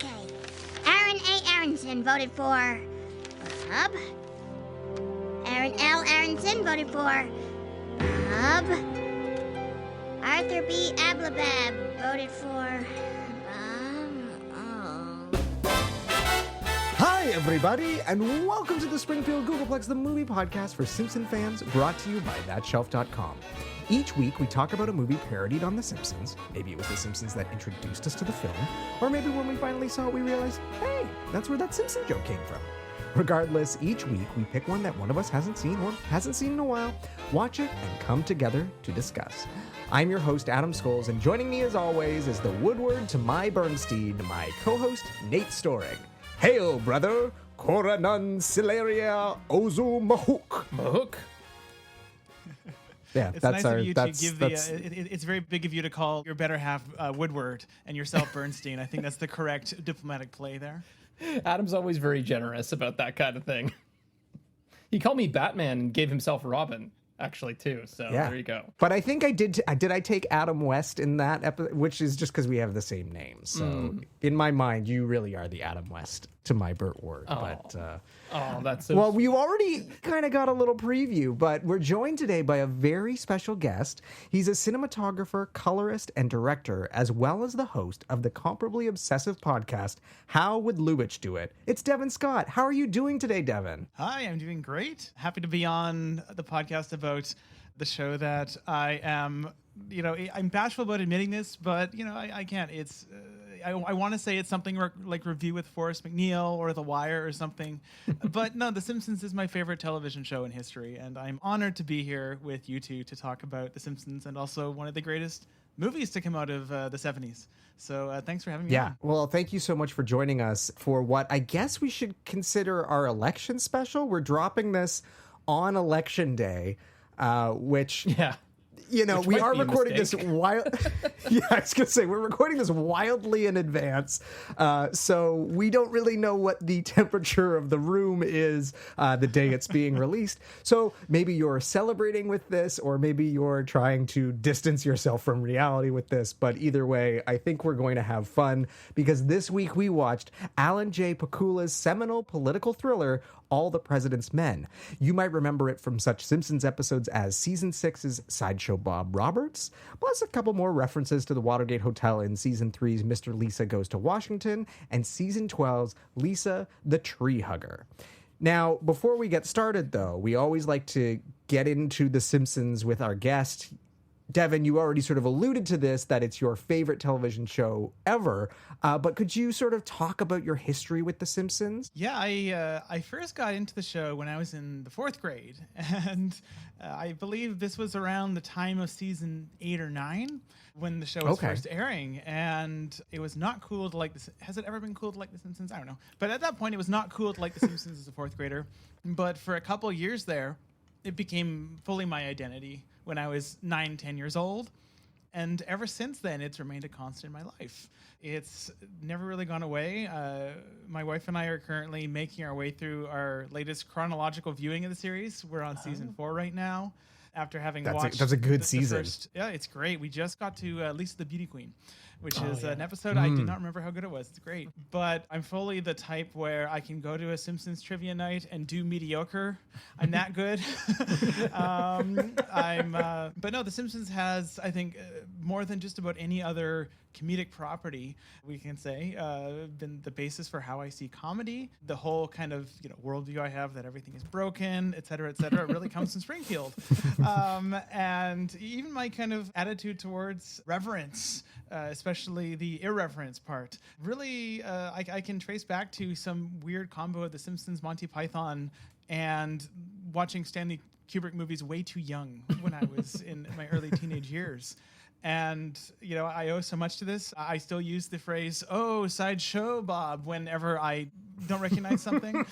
Okay. Aaron A. Aronson voted for Bob. Aaron L. Aronson voted for Bob. Arthur B. Ablabab voted for Bob. Hi, everybody, and welcome to the Springfield Googleplex, the movie podcast for Simpson fans, brought to you by thatshelf.com. Each week, we talk about a movie parodied on The Simpsons. Maybe it was The Simpsons that introduced us to the film, or maybe when we finally saw it, we realized, hey, that's where that Simpson joke came from. Regardless, each week, we pick one that one of us hasn't seen or hasn't seen in a while, watch it, and come together to discuss. I'm your host, Adam Scholes, and joining me as always is the Woodward to my Bernstein, my co-host, Nate Storig. Hail, brother! Cora non silaria ozu mahuk. Mahuk? Yeah, It's that's nice our. of you That's, to give that's, it's very big of you to call your better half Woodward and yourself Bernstein. I think that's the correct diplomatic play there. Adam's always very generous about that kind of thing. He called me Batman and gave himself Robin, actually, too. So yeah. There you go. But I think I did. Did I take Adam West in that episode? Which is just because we have the same name. So in my mind, you really are the Adam West to my Burt Ward. Oh. But That's so well, you already kind of got a little preview, but we're joined today by a very special guest. He's a cinematographer, colorist, and director, as well as the host of the comparably obsessive podcast, How Would Lubitsch Do It? It's Devan Scott. How are you doing today, Devan? Hi, I'm doing great. Happy to be on the podcast about the show that I am, I'm bashful about admitting this, but, I can't. It's... I want to say it's something like Review with Forrest McNeil or The Wire or something. But no, The Simpsons is my favorite television show in history. And I'm honored to be here with you two to talk about The Simpsons and also one of the greatest movies to come out of the 70s. So thanks for having me on. Well, thank you so much for joining us for what I guess we should consider our election special. We're dropping this on Election Day, which... Yeah. Which we are recording this wild. Yeah, I was gonna say we're recording this wildly in advance, so we don't really know what the temperature of the room is the day it's being released. So maybe you're celebrating with this, or maybe you're trying to distance yourself from reality with this. But either way, I think we're going to have fun because this week we watched Alan J. Pakula's seminal political thriller, All the President's Men. You might remember it from such Simpsons episodes as Season 6's Sideshow Bob Roberts, plus a couple more references to the Watergate Hotel in Season 3's Mr. Lisa Goes to Washington, and Season 12's Lisa the Tree Hugger. Now, before we get started, though, we always like to get into The Simpsons with our guest. Devan, you already sort of alluded to this, that it's your favorite television show ever, but could you sort of talk about your history with The Simpsons? Yeah, I first got into the show when I was in the 4th grade, and I believe this was around the time of season 8 or 9 when the show was first airing, and it was not cool to like this. Has it ever been cool to like The Simpsons? I don't know. But at that point, it was not cool to like The Simpsons as a 4th grader, but for a couple years there, it became fully my identity when I was 9, 10 years old. And ever since then, it's remained a constant in my life. It's never really gone away. My wife and I are currently making our way through our latest chronological viewing of the series. We're on season 4 right now. After having watched... That's a good season. Yeah, it's great. We just got to Lisa the Beauty Queen, which is an episode I do not remember how good it was. It's great. But I'm fully the type where I can go to a Simpsons trivia night and do mediocre. I'm that good. But no, The Simpsons has, I think, more than just about any other comedic property, we can say, been the basis for how I see comedy. The whole kind of worldview I have that everything is broken, et cetera, really comes from Springfield. And even my kind of attitude towards reverence, especially the irreverence part, really I can trace back to some weird combo of The Simpsons, Monty Python, and watching Stanley Kubrick movies way too young when I was in my early teenage years. And, I owe so much to this. I still use the phrase, "Oh, sideshow Bob," whenever I don't recognize something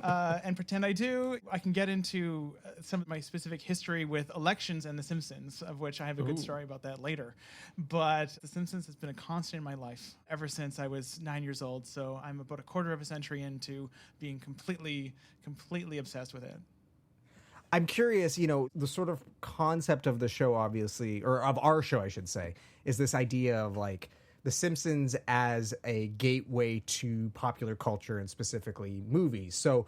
and pretend I do. I can get into some of my specific history with elections and The Simpsons, of which I have a good story about that later. But The Simpsons has been a constant in my life ever since I was 9 years old. So I'm about a quarter of a century into being completely obsessed with it. I'm curious, the sort of concept of the show, obviously, or of our show, I should say, is this idea of like The Simpsons as a gateway to popular culture and specifically movies. So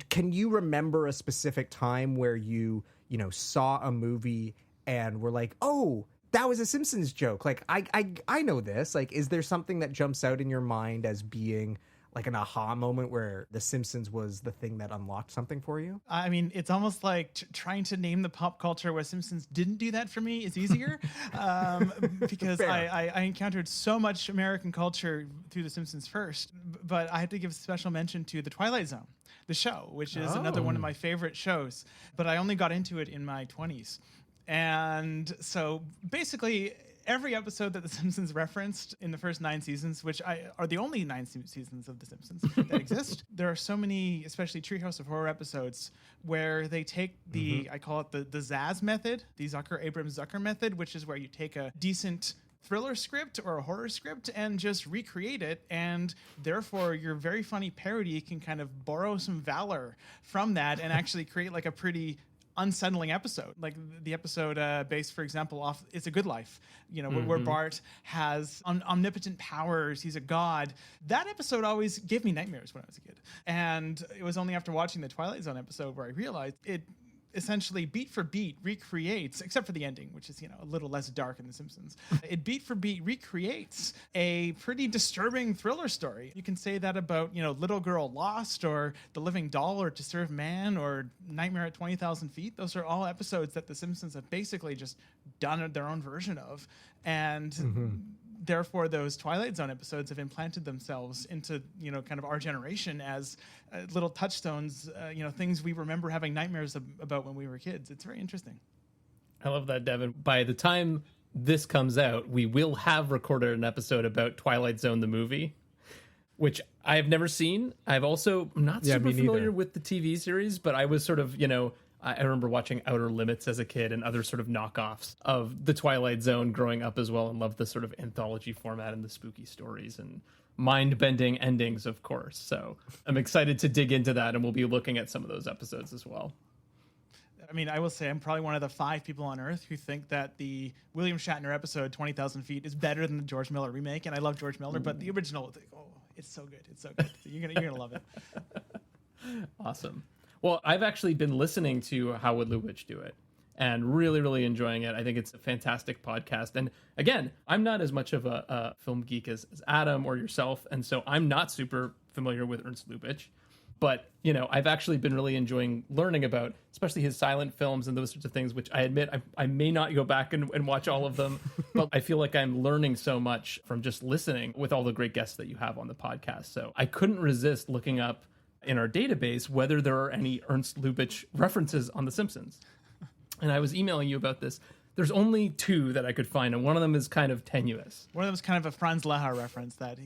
can you remember a specific time where you saw a movie and were like, oh, that was a Simpsons joke? Like, I know this. Like, is there something that jumps out in your mind as being like an aha moment where The Simpsons was the thing that unlocked something for you? I mean, it's almost like trying to name the pop culture where Simpsons didn't do that for me is easier, because I encountered so much American culture through The Simpsons first. But I had to give special mention to The Twilight Zone, the show, which is another one of my favorite shows. But I only got into it in my 20s. And so basically, every episode that The Simpsons referenced in the first 9 seasons, which are the only 9 seasons of The Simpsons that exist, there are so many, especially Treehouse of Horror episodes, where they take the, I call it the Zaz method, the Abrams-Zucker method, which is where you take a decent thriller script or a horror script and just recreate it, and therefore your very funny parody can kind of borrow some valor from that and actually create like a pretty unsettling episode, like the episode based, for example, off It's a Good Life, where Bart has omnipotent powers, he's a god. That episode always gave me nightmares when I was a kid, and it was only after watching the Twilight Zone episode where I realized it essentially beat for beat recreates, except for the ending, which is a little less dark in The Simpsons. It beat for beat recreates a pretty disturbing thriller story. You can say that about Little Girl Lost, or The Living Doll, or To Serve Man, or Nightmare at 20,000 Feet. Those are all episodes that The Simpsons have basically just done their own version of, and therefore those Twilight Zone episodes have implanted themselves into kind of our generation as little touchstones, things we remember having nightmares about when we were kids. It's very interesting. I love that, Devin. By the time this comes out, we will have recorded an episode about Twilight Zone the movie, which I have never seen. I've also not super familiar with the TV series, but I was sort of I remember watching Outer Limits as a kid and other sort of knockoffs of the Twilight Zone growing up as well, and loved the sort of anthology format and the spooky stories and mind-bending endings, of course. So I'm excited to dig into that, and we'll be looking at some of those episodes as well. I mean, I will say I'm probably one of the 5 people on Earth who think that the William Shatner episode 20,000 Feet is better than the George Miller remake, and I love George Miller, but the original, it's so good. It's so good. So you're gonna love it. Awesome. Well, I've actually been listening to How Would Lubitsch Do It and really, really enjoying it. I think it's a fantastic podcast. And again, I'm not as much of a film geek as Adam or yourself, and so I'm not super familiar with Ernst Lubitsch. But, I've actually been really enjoying learning about, especially his silent films and those sorts of things, which I admit I may not go back and watch all of them, but I feel like I'm learning so much from just listening with all the great guests that you have on the podcast. So I couldn't resist looking up in our database whether there are any Ernst Lubitsch references on The Simpsons. And I was emailing you about this. There's only 2 that I could find, and one of them is kind of tenuous. One of them is kind of a Franz Lehár reference that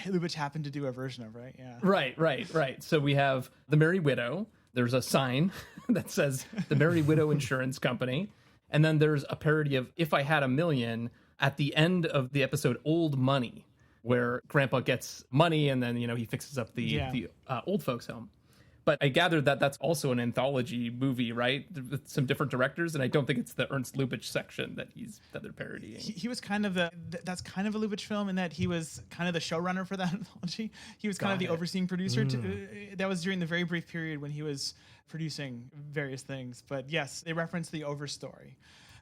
Lubitsch happened to do a version of, right? Yeah. Right. So we have The Merry Widow. There's a sign that says The Merry Widow Insurance Company. And then there's a parody of If I Had a Million at the end of the episode Old Money, where Grandpa gets money and then, he fixes up the old folks' home. But I gathered that that's also an anthology movie, right? With some different directors, and I don't think it's the Ernst Lubitsch section that they're parodying. He was kind of that's kind of a Lubitsch film in that he was kind of the showrunner for that anthology. He was kind of the overseeing producer. That was during the very brief period when he was producing various things. But yes, they reference the Overstory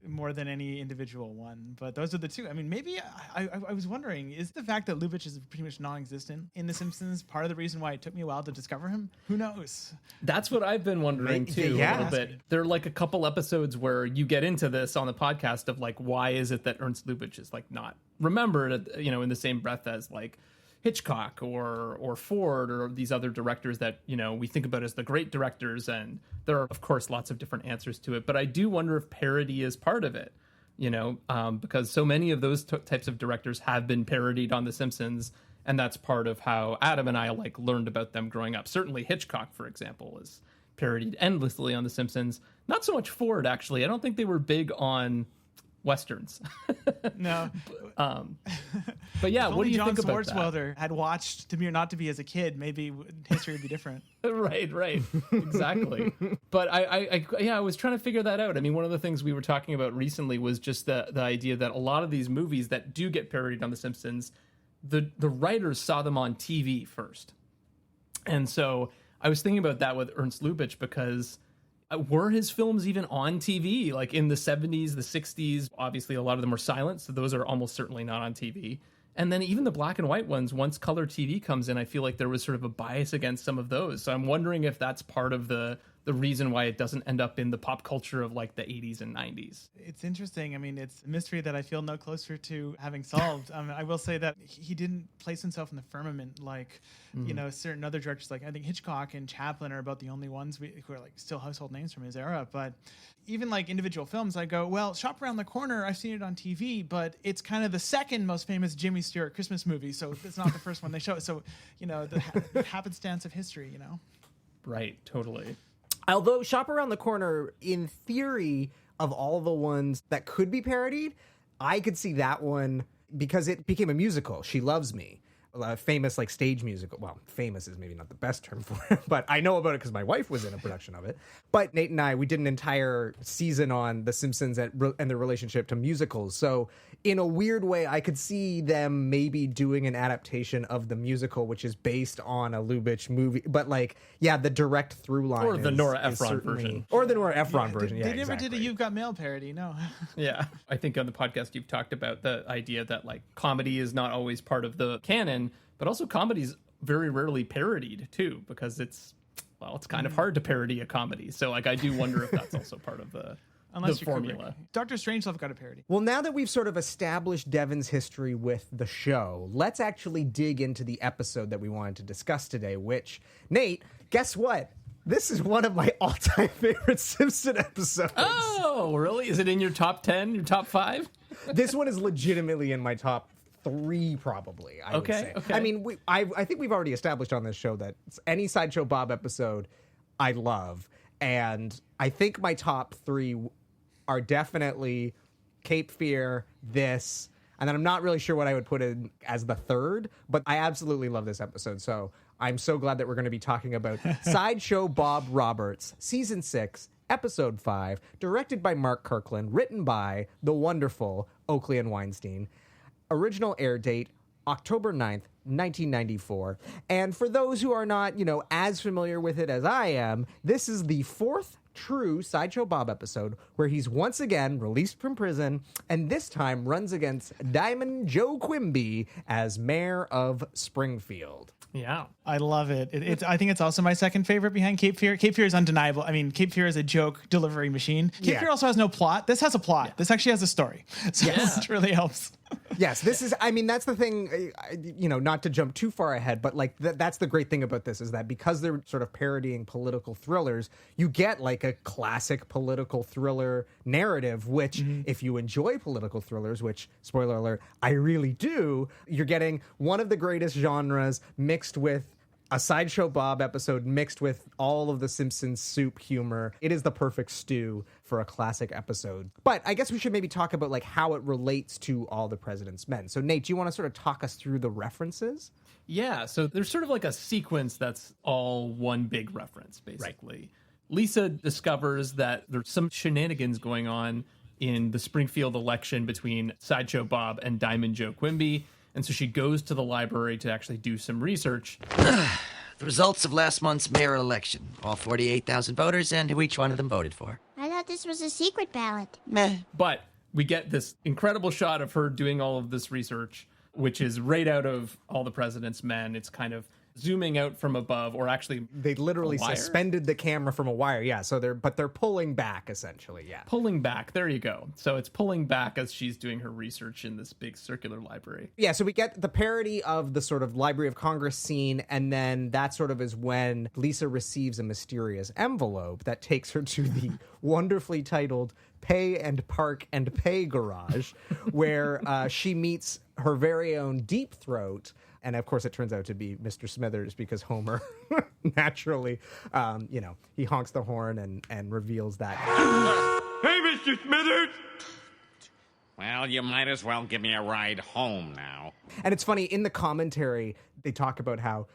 more than any individual one. But those are the 2. I mean, maybe I was wondering, is the fact that Lubitsch is pretty much non-existent in The Simpsons part of the reason why it took me a while to discover him? Who knows? That's what I've been wondering too, a little bit. There are like a couple episodes where you get into this on the podcast of like, why is it that Ernst Lubitsch is like not remembered, in the same breath as like Hitchcock or Ford or these other directors that, we think about as the great directors. And there are, of course, lots of different answers to it. But I do wonder if parody is part of it, because so many of those types of directors have been parodied on The Simpsons. And that's part of how Adam and I learned about them growing up. Certainly Hitchcock, for example, is parodied endlessly on The Simpsons. Not so much Ford, actually. I don't think they were big on westerns. No. But yeah, what do you John think about that? Swartzwelder had watched To Be or Not to Be as a kid, maybe history would be different. Right, exactly. But I was trying to figure that out. I mean, one of the things we were talking about recently was just the idea that a lot of these movies that do get parodied on The Simpsons, the writers saw them on TV first. And so I was thinking about that with Ernst Lubitsch, because were his films even on TV? Like in the 70s, the 60s, obviously a lot of them were silent, so those are almost certainly not on TV. And then even the black and white ones, once color TV comes in, I feel like there was sort of a bias against some of those. So I'm wondering if that's part of the reason why it doesn't end up in the pop culture of like the 80s and 90s. It's interesting. I mean, it's a mystery that I feel no closer to having solved. I will say that he didn't place himself in the firmament like, certain other directors. Like I think Hitchcock and Chaplin are about the only ones who are like still household names from his era. But even like individual films, I go, well, Shop Around the Corner, I've seen it on TV, but it's kind of the second most famous Jimmy Stewart Christmas movie. So it's not the first one they show. So, the happenstance of history, Right, totally. Although Shop Around the Corner, in theory, of all the ones that could be parodied, I could see that one because it became a musical. She Loves Me, a famous like stage musical. Well, famous is maybe not the best term for it, but I know about it because my wife was in a production of it. But Nate and I, we did an entire season on The Simpsons and their relationship to musicals. So in a weird way, I could see them maybe doing an adaptation of the musical, which is based on a Lubitsch movie. But like, yeah, the direct through line or the Nora Ephron version. Or the Nora Ephron version, yeah, They never exactly. did a You've Got Mail parody, no. Yeah. I think on the podcast you've talked about the idea that like comedy is not always part of the canon, but also comedy's very rarely parodied too, because it's kind of hard to parody a comedy. So like I do wonder if that's also part of the formula. Dr. Strangelove got a parody. Well, now that we've sort of established Devan's history with the show, let's actually dig into the episode that we wanted to discuss today, which, Nate, guess what? This is one of my all-time favorite Simpson episodes. Oh, really? Is it in your top 10, your top 5? This one is legitimately in my top 3, probably, I would say. Okay. I mean, I think we've already established on this show that any Sideshow Bob episode I love, and I think my top 3 are definitely Cape Fear, this, and then I'm not really sure what I would put in as the third, but I absolutely love this episode. So I'm so glad that we're going to be talking about Sideshow Bob Roberts, Season 6, Episode 5, directed by Mark Kirkland, written by the wonderful Oakley and Weinstein. Original air date, October 9th, 1994. And for those who are not, as familiar with it as I am, this is the 4th true Sideshow Bob episode where he's once again released from prison and this time runs against Diamond Joe Quimby as mayor of Springfield. Yeah. I love it. I think it's also my second favorite behind Cape Fear. Cape Fear is undeniable. I mean, Cape Fear is a joke delivery machine. Cape Fear also has no plot. This has a plot. Yeah. This actually has a story. So it really helps. Yes, this is, I mean, that's the thing, not to jump too far ahead, but like that's the great thing about this is that because they're sort of parodying political thrillers, you get like a classic political thriller narrative, which if you enjoy political thrillers, which, spoiler alert, I really do, you're getting one of the greatest genres mixed with a Sideshow Bob episode mixed with all of the Simpsons soup humor. It is the perfect stew for a classic episode. But I guess we should maybe talk about like how it relates to All the President's Men. So Nate, do you want to sort of talk us through the references? Yeah, so there's sort of like a sequence that's all one big reference, basically. Right. Lisa discovers that there's some shenanigans going on in the Springfield election between Sideshow Bob and Diamond Joe Quimby. And so she goes to the library to actually do some research. The results of last month's mayoral election. All 48,000 voters and who each one of them voted for. I thought this was a secret ballot. Meh. But we get this incredible shot of her doing all of this research, which is right out of All the President's Men. It's kind of zooming out from above, or actually they literally suspended the camera from a wire. Yeah, so they're pulling back essentially. Yeah, pulling back. There you go. So it's pulling back as she's doing her research in this big circular library. Yeah, so we get the parody of the sort of Library of Congress scene, and then that sort of is when Lisa receives a mysterious envelope that takes her to the wonderfully titled Pay and Park and Pay Garage, where she meets her very own Deep Throat. And of course, it turns out to be Mr. Smithers because Homer naturally, he honks the horn and reveals that. Hey, Mr. Smithers! Well, you might as well give me a ride home now. And it's funny, in the commentary, they talk about how,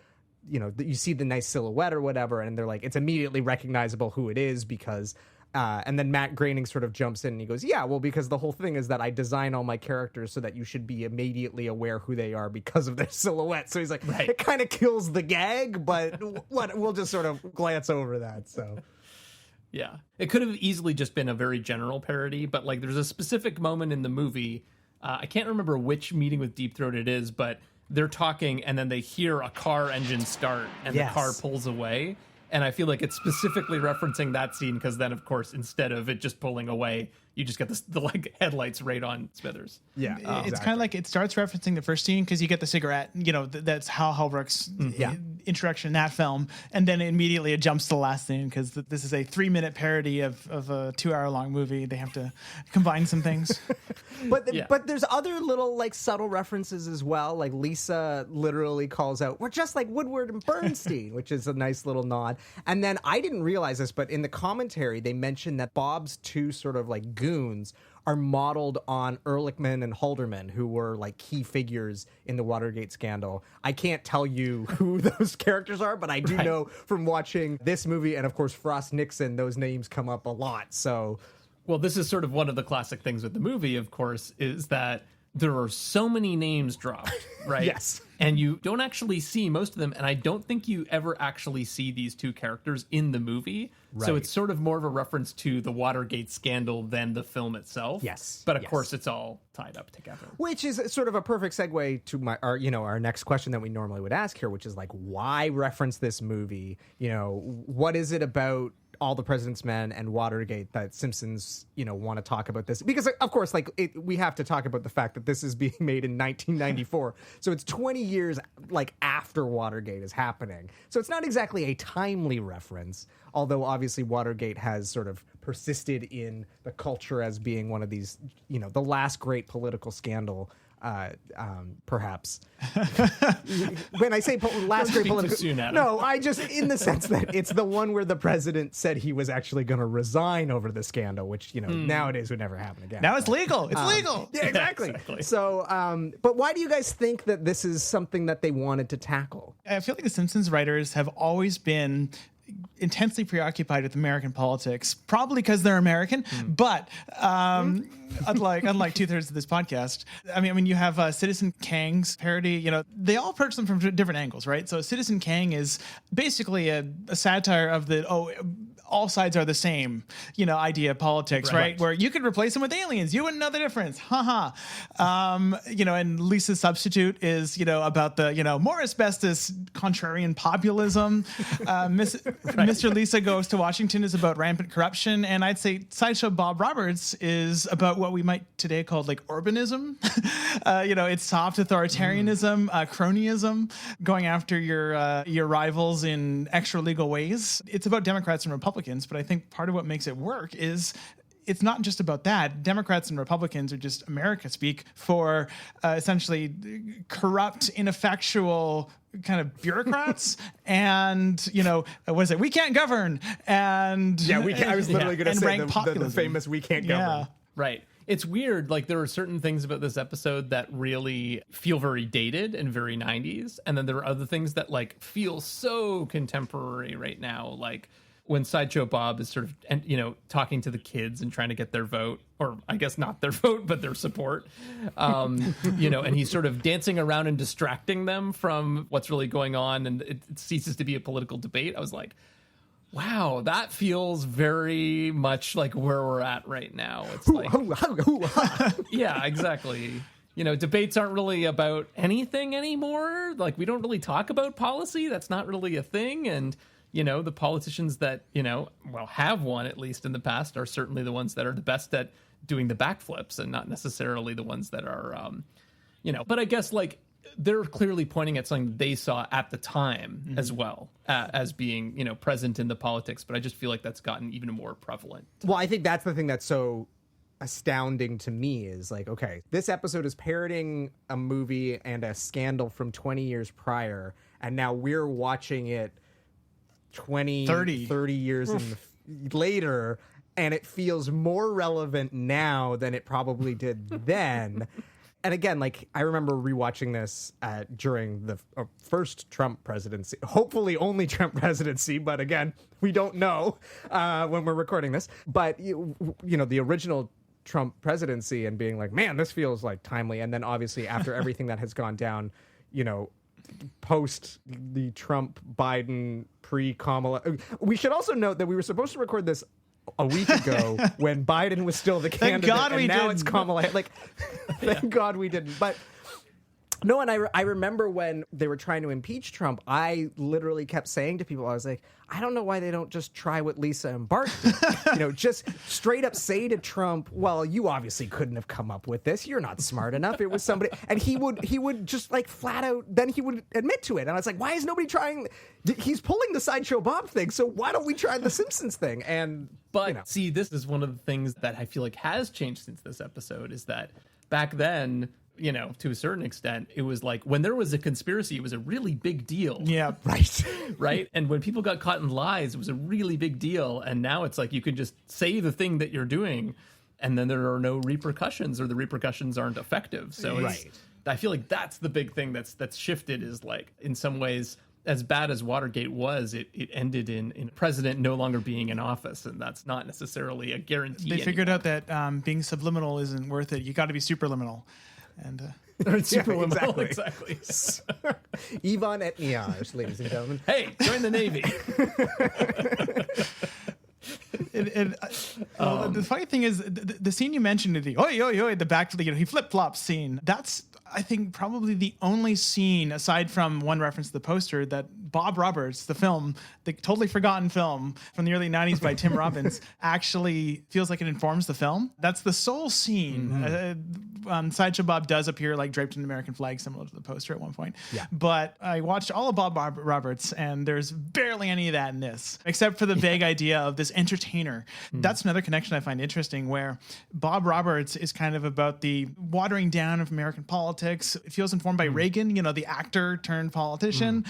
you see the nice silhouette or whatever, and they're like, it's immediately recognizable who it is because... and then Matt Groening sort of jumps in and he goes, yeah, well, because the whole thing is that I design all my characters so that you should be immediately aware who they are because of their silhouette. So he's like, It kind of kills the gag, but we'll just sort of glance over that, so... Yeah. It could have easily just been a very general parody, but like there's a specific moment in the movie. I can't remember which meeting with Deep Throat it is, but they're talking and then they hear a car engine start and the car pulls away. And I feel like it's specifically referencing that scene because then, of course, instead of it just pulling away, you just get the like headlights right on Smithers. Yeah, it's kind of like it starts referencing the first scene because you get the cigarette. That's Hal Holbrook's introduction in that film, and then immediately it jumps to the last scene because this is a 3-minute parody of a 2-hour-long movie. They have to combine some things. But there's other little like subtle references as well. Like Lisa literally calls out, "We're just like Woodward and Bernstein," which is a nice little nod. And then I didn't realize this, but in the commentary they mentioned that Bob's two sort of like goons are modeled on Ehrlichman and Halderman, who were like key figures in the Watergate scandal. I can't tell you who those characters are, but I do know from watching this movie and of course Frost Nixon, those names come up a lot. So, well, this is sort of one of the classic things with the movie, of course, is that there are so many names dropped, right? Yes. And you don't actually see most of them, and I don't think you ever actually see these two characters in the movie. Right. So it's sort of more of a reference to the Watergate scandal than the film itself. Yes. But of course, it's all tied up together. Which is sort of a perfect segue to our next question that we normally would ask here, which is like, why reference this movie? What is it about All the President's Men and Watergate that Simpsons, want to talk about this? Because of course, we have to talk about the fact that this is being made in 1994. So it's 20 years after Watergate is happening. So it's not exactly a timely reference, although obviously Watergate has sort of persisted in the culture as being one of these, the last great political scandal. Perhaps when I say last great political, no, I just in the sense that it's the one where the president said he was actually going to resign over the scandal, which nowadays would never happen again. Now it's legal. It's legal. Yeah, exactly. So, but why do you guys think that this is something that they wanted to tackle? I feel like the Simpsons writers have always been intensely preoccupied with American politics, probably because they're American. But unlike 2/3 of this podcast, I mean, you have Citizen Kang's parody. They all approach them from different angles, right? So Citizen Kang is basically a satire of all sides are the same, idea of politics, right? Where you could replace them with aliens. You wouldn't know the difference. And Lisa's Substitute is, about the, more asbestos contrarian populism. Mr. Lisa Goes to Washington is about rampant corruption. And I'd say Sideshow Bob Roberts is about what we might today call urbanism. It's soft authoritarianism, cronyism, going after your rivals in extra legal ways. It's about Democrats and Republicans, but I think part of what makes it work is it's not just about that. Democrats and Republicans are just America speak for essentially corrupt, ineffectual kind of bureaucrats and, what is it? We can't govern. And I was literally going to say the famous we can't govern. Yeah. Right. It's weird. There are certain things about this episode that really feel very dated and very 90s. And then there are other things that feel so contemporary right now. When Sideshow Bob is sort of, talking to the kids and trying to get their vote, or I guess not their vote, but their support, and he's sort of dancing around and distracting them from what's really going on. And it ceases to be a political debate. I was like, wow, that feels very much like where we're at right now. It's yeah, exactly. Debates aren't really about anything anymore. We don't really talk about policy. That's not really a thing. And the politicians that, have won, at least in the past, are certainly the ones that are the best at doing the backflips and not necessarily the ones that are, but I guess they're clearly pointing at something they saw at the time as well as being, present in the politics. But I just feel like that's gotten even more prevalent. Well, I think that's the thing that's so astounding to me is okay, this episode is parroting a movie and a scandal from 20 years prior. And now we're watching it 30 years later, and it feels more relevant now than it probably did then. And again, like, I remember rewatching this during the first Trump presidency, hopefully only Trump presidency, but again, we don't know when we're recording this. But, you know, the original Trump presidency, and being like, man, this feels like timely. And then obviously after everything that has gone down, you know, post the Trump Biden pre-Kamala. We should also note that we were supposed to record this a week ago when Biden was still the candidate, God and we now didn't. it's Kamala. Like, thank God we didn't. But no, and I remember when they were trying to impeach Trump, I literally kept saying to people, I was like, I don't know why they don't just try what Lisa and Bart did. You know, just straight up say to Trump, well, you obviously couldn't have come up with this. You're not smart enough. It was somebody. And he would just like flat out, then he would admit to it. And I was like, why is nobody trying? He's pulling the Sideshow Bob thing. So why don't we try the Simpsons thing? But you know. see, this is one of the things that I feel like has changed since this episode, is that back then, you know, to a certain extent, it was like when there was a conspiracy, it was a really big deal. Yeah. Right. Right. And when people got caught in lies, it was a really big deal. And now it's like you can just say the thing that you're doing, and then there are no repercussions, or the repercussions aren't effective. So Right. I feel like that's the big thing that's shifted, is like, in some ways, as bad as Watergate was, it ended in a president no longer being in office, and that's not necessarily a guarantee. They figured out that being subliminal isn't worth it. You got to be superliminal. And Superliminal, Yeah, exactly. Yvonne et Niage, ladies and gentlemen. Hey, join the Navy. The funny thing is, the scene you mentioned, the oi oi oi, the back, you know, he flip flops scene. That's, I think, probably the only scene, aside from one reference to the poster, that Bob Roberts, the film, the totally forgotten film from the early 90s by Tim Robbins, actually feels like it informs the film. That's the sole scene. Sideshow Bob does appear like draped in an American flag, similar to the poster at one point. Yeah. But I watched all of Bob Roberts, and there's barely any of that in this, except for the vague idea of this entertainer. That's another connection I find interesting, where Bob Roberts is kind of about the watering down of American politics. It feels informed by Reagan, you know, the actor turned politician.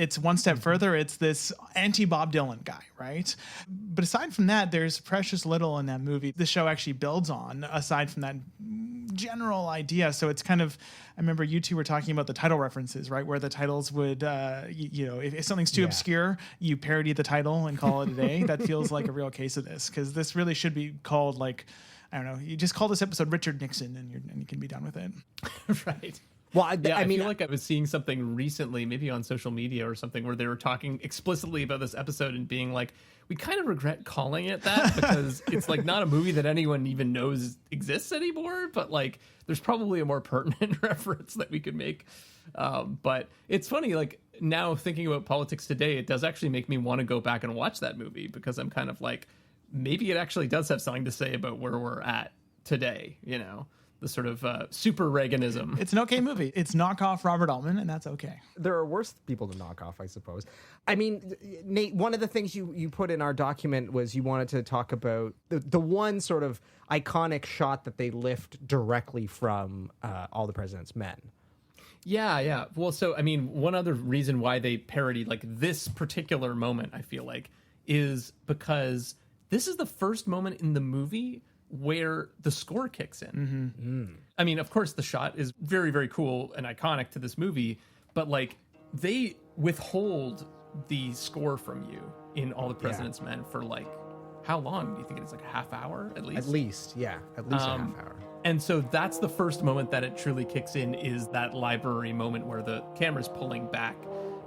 It's one step further. It's this anti-Bob Dylan guy, right? But aside from that, there's precious little in that movie the show actually builds on, aside from that general idea. So it's kind of, I remember you two were talking about the title references, right? Where the titles would, you know, if something's too obscure, you parody the title and call it a day. That feels like a real case of this, because this really should be called, like, I don't know, you just call this episode Richard Nixon, and you can be done with it. Right. Well, I mean, feel like I was seeing something recently, maybe on social media or something, where they were talking explicitly about this episode and being like, we kind of regret calling it that, because it's like not a movie that anyone even knows exists anymore, but like there's probably a more pertinent reference that we could make. But it's funny, like now thinking about politics today, it does actually make me want to go back and watch that movie, because I'm kind of like, maybe it actually does have something to say about where we're at today, you know? The sort of super Reaganism. It's an okay movie. It's knockoff Robert Altman, and that's okay. there are worse people to knock off, I suppose. I mean, Nate, one of the things you put in our document was you wanted to talk about the one sort of iconic shot that they lift directly from All the President's Men. Yeah. Well, so, I mean, one other reason why they parodied like this particular moment, I feel like, is because this is the first moment in the movie where the score kicks in. I mean, of course, the shot is very, very cool and iconic to this movie, but like they withhold the score from you in All the President's Men for like, how long do you think it is? Like a half hour at least? At least a half hour. And so that's the first moment that it truly kicks in, is that library moment where the camera's pulling back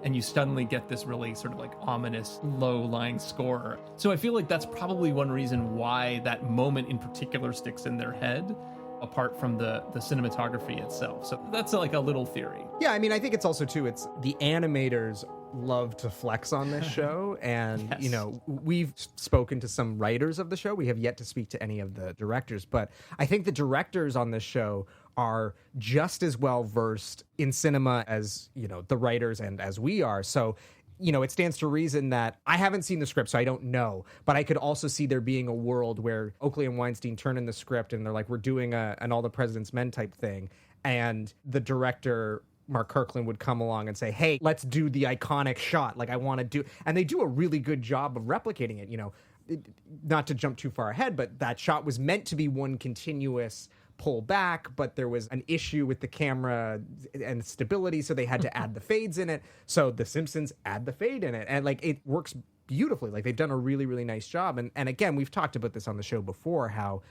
and you suddenly get this really sort of like ominous low-lying score. So I feel like that's probably one reason why that moment in particular sticks in their head, apart from the cinematography itself. So that's like a little theory. Yeah, I mean, I think it's also, too, it's the animators love to flex on this show. And, Yes. you know, we've spoken to some writers of the show. We have yet to speak to any of the directors. But I think the directors on this show are just as well versed in cinema as, you know, the writers and as we are. So, you know, it stands to reason that I haven't seen the script, so I don't know. But I could also see there being a world where Oakley and Weinstein turn in the script and they're like, we're doing an All the President's Men type thing. And the director, Mark Kirkland, would come along and say, hey, let's do the iconic shot. Like, I want to do. And they do a really good job of replicating it. You know, not to jump too far ahead, but that shot was meant to be one continuous pull back, but there was an issue with the camera and stability, so they had to add the fades in it. So The Simpsons add the fade in it, and like it works beautifully. Like they've done a really, really nice job. And again, we've talked about this on the show before, how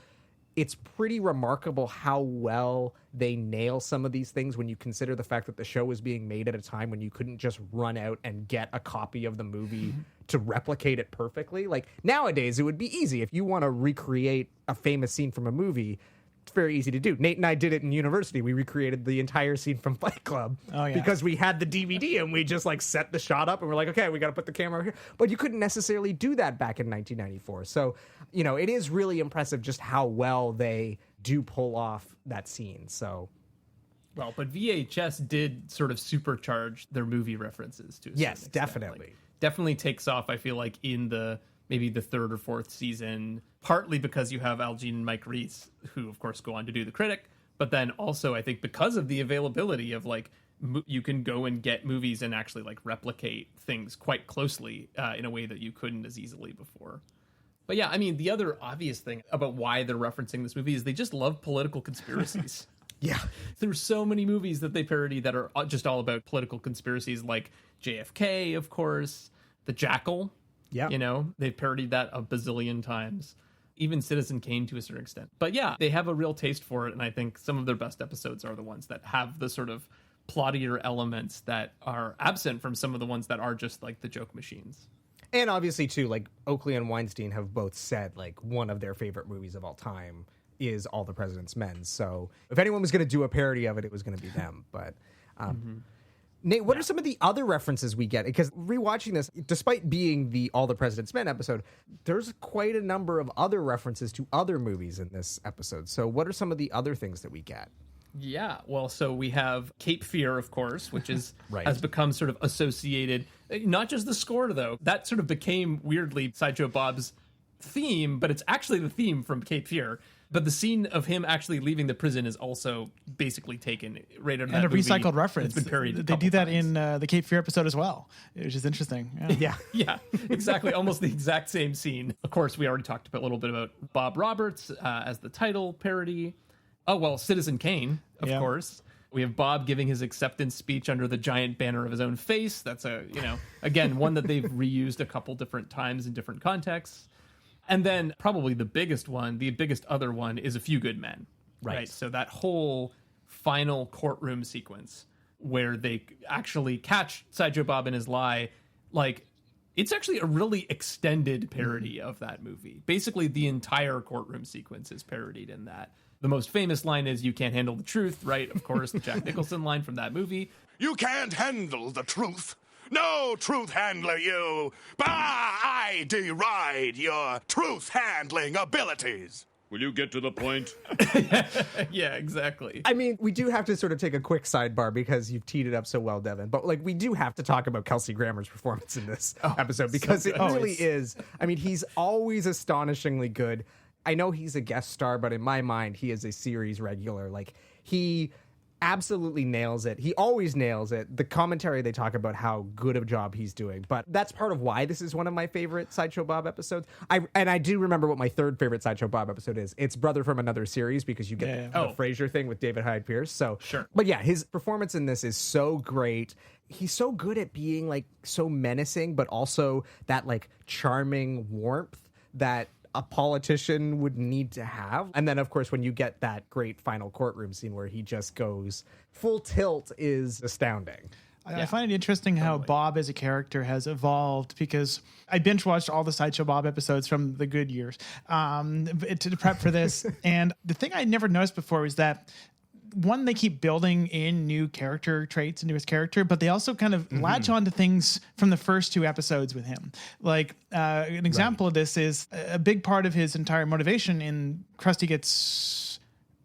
it's pretty remarkable how well they nail some of these things when you consider the fact that the show was being made at a time when you couldn't just run out and get a copy of the movie to replicate it perfectly. Like nowadays, it would be easy. If you want to recreate a famous scene from a movie, it's very easy to do. Nate and I did it in university. We recreated the entire scene from Fight Club because we had the DVD and we just like set the shot up and we're like, okay, we got to put the camera over here. But you couldn't necessarily do that back in 1994. So, you know, it is really impressive just how well they do pull off that scene. So, well, but VHS did sort of supercharge their movie references to a certain extent. Definitely. Like, definitely takes off, I feel like, in the maybe the third or fourth season, partly because you have Al Jean and Mike Reiss, who of course go on to do The Critic, but then also I think because of the availability of like you can go and get movies and actually like replicate things quite closely in a way that you couldn't as easily before. But yeah, I mean, the other obvious thing about why they're referencing this movie is they just love political conspiracies. Yeah. There's so many movies that they parody that are just all about political conspiracies, like JFK, of course, The Jackal. Yeah. You know, they've parodied that a bazillion times. Even Citizen Kane to a certain extent. But yeah, they have a real taste for it, and I think some of their best episodes are the ones that have the sort of plottier elements that are absent from some of the ones that are just like the joke machines. And obviously, too, like Oakley and Weinstein have both said like one of their favorite movies of all time is All the President's Men. So if anyone was going to do a parody of it, it was going to be them. But Nate, what are some of the other references we get? Because rewatching this, despite being the All the President's Men episode, there's quite a number of other references to other movies in this episode. So what are some of the other things that we get? Yeah, well, so we have Cape Fear, of course, which is Right. has become sort of associated, not just the score, though. That sort of became, weirdly, Sideshow Bob's theme, but it's actually the theme from Cape Fear. But the scene of him actually leaving the prison is also basically taken right out of that And a movie. recycled reference. It's been parodied. They do that in the Cape Fear episode as well, which is interesting. Yeah. Yeah, exactly. Almost the exact same scene. Of course, we already talked a little bit about Bob Roberts as the title parody. Oh, well, Citizen Kane, of course. We have Bob giving his acceptance speech under the giant banner of his own face. That's again, one that they've reused a couple different times in different contexts. And then probably the biggest other one is A Few Good Men. Right. So that whole final courtroom sequence where they actually catch Sideshow Bob in his lie, like, it's actually a really extended parody of that movie. Basically, the entire courtroom sequence is parodied in that. The most famous line is, "You can't handle the truth," right? Of course, the Jack Nicholson line from that movie. You can't handle the truth. No truth handler, you. Bah, I deride your truth handling abilities. Will you get to the point? Yeah, exactly. I mean, we do have to sort of take a quick sidebar because you've teed it up so well, Devin. But like, we do have to talk about Kelsey Grammer's performance in this episode because it really is. I mean, he's always astonishingly good. I know he's a guest star, but in my mind, he is a series regular. Like, he absolutely nails it. He always nails it. The commentary, they talk about how good of a job he's doing, but that's part of why this is one of my favorite Sideshow Bob episodes. I do remember what my third favorite Sideshow Bob episode is. It's Brother from Another Series, because you get the Frasier thing with David Hyde Pierce. So sure. But yeah, his performance in this is so great. He's so good at being like so menacing, but also that like charming warmth that a politician would need to have. And then, of course, when you get that great final courtroom scene where he just goes full tilt is astounding. I find it interesting how Bob as a character has evolved, because I binge watched all the Sideshow Bob episodes from the good years to prep for this. And the thing I never noticed before was that, one, they keep building in new character traits into his character, but they also kind of latch on to things from the first two episodes with him. Like an example of this is a big part of his entire motivation in Krusty Gets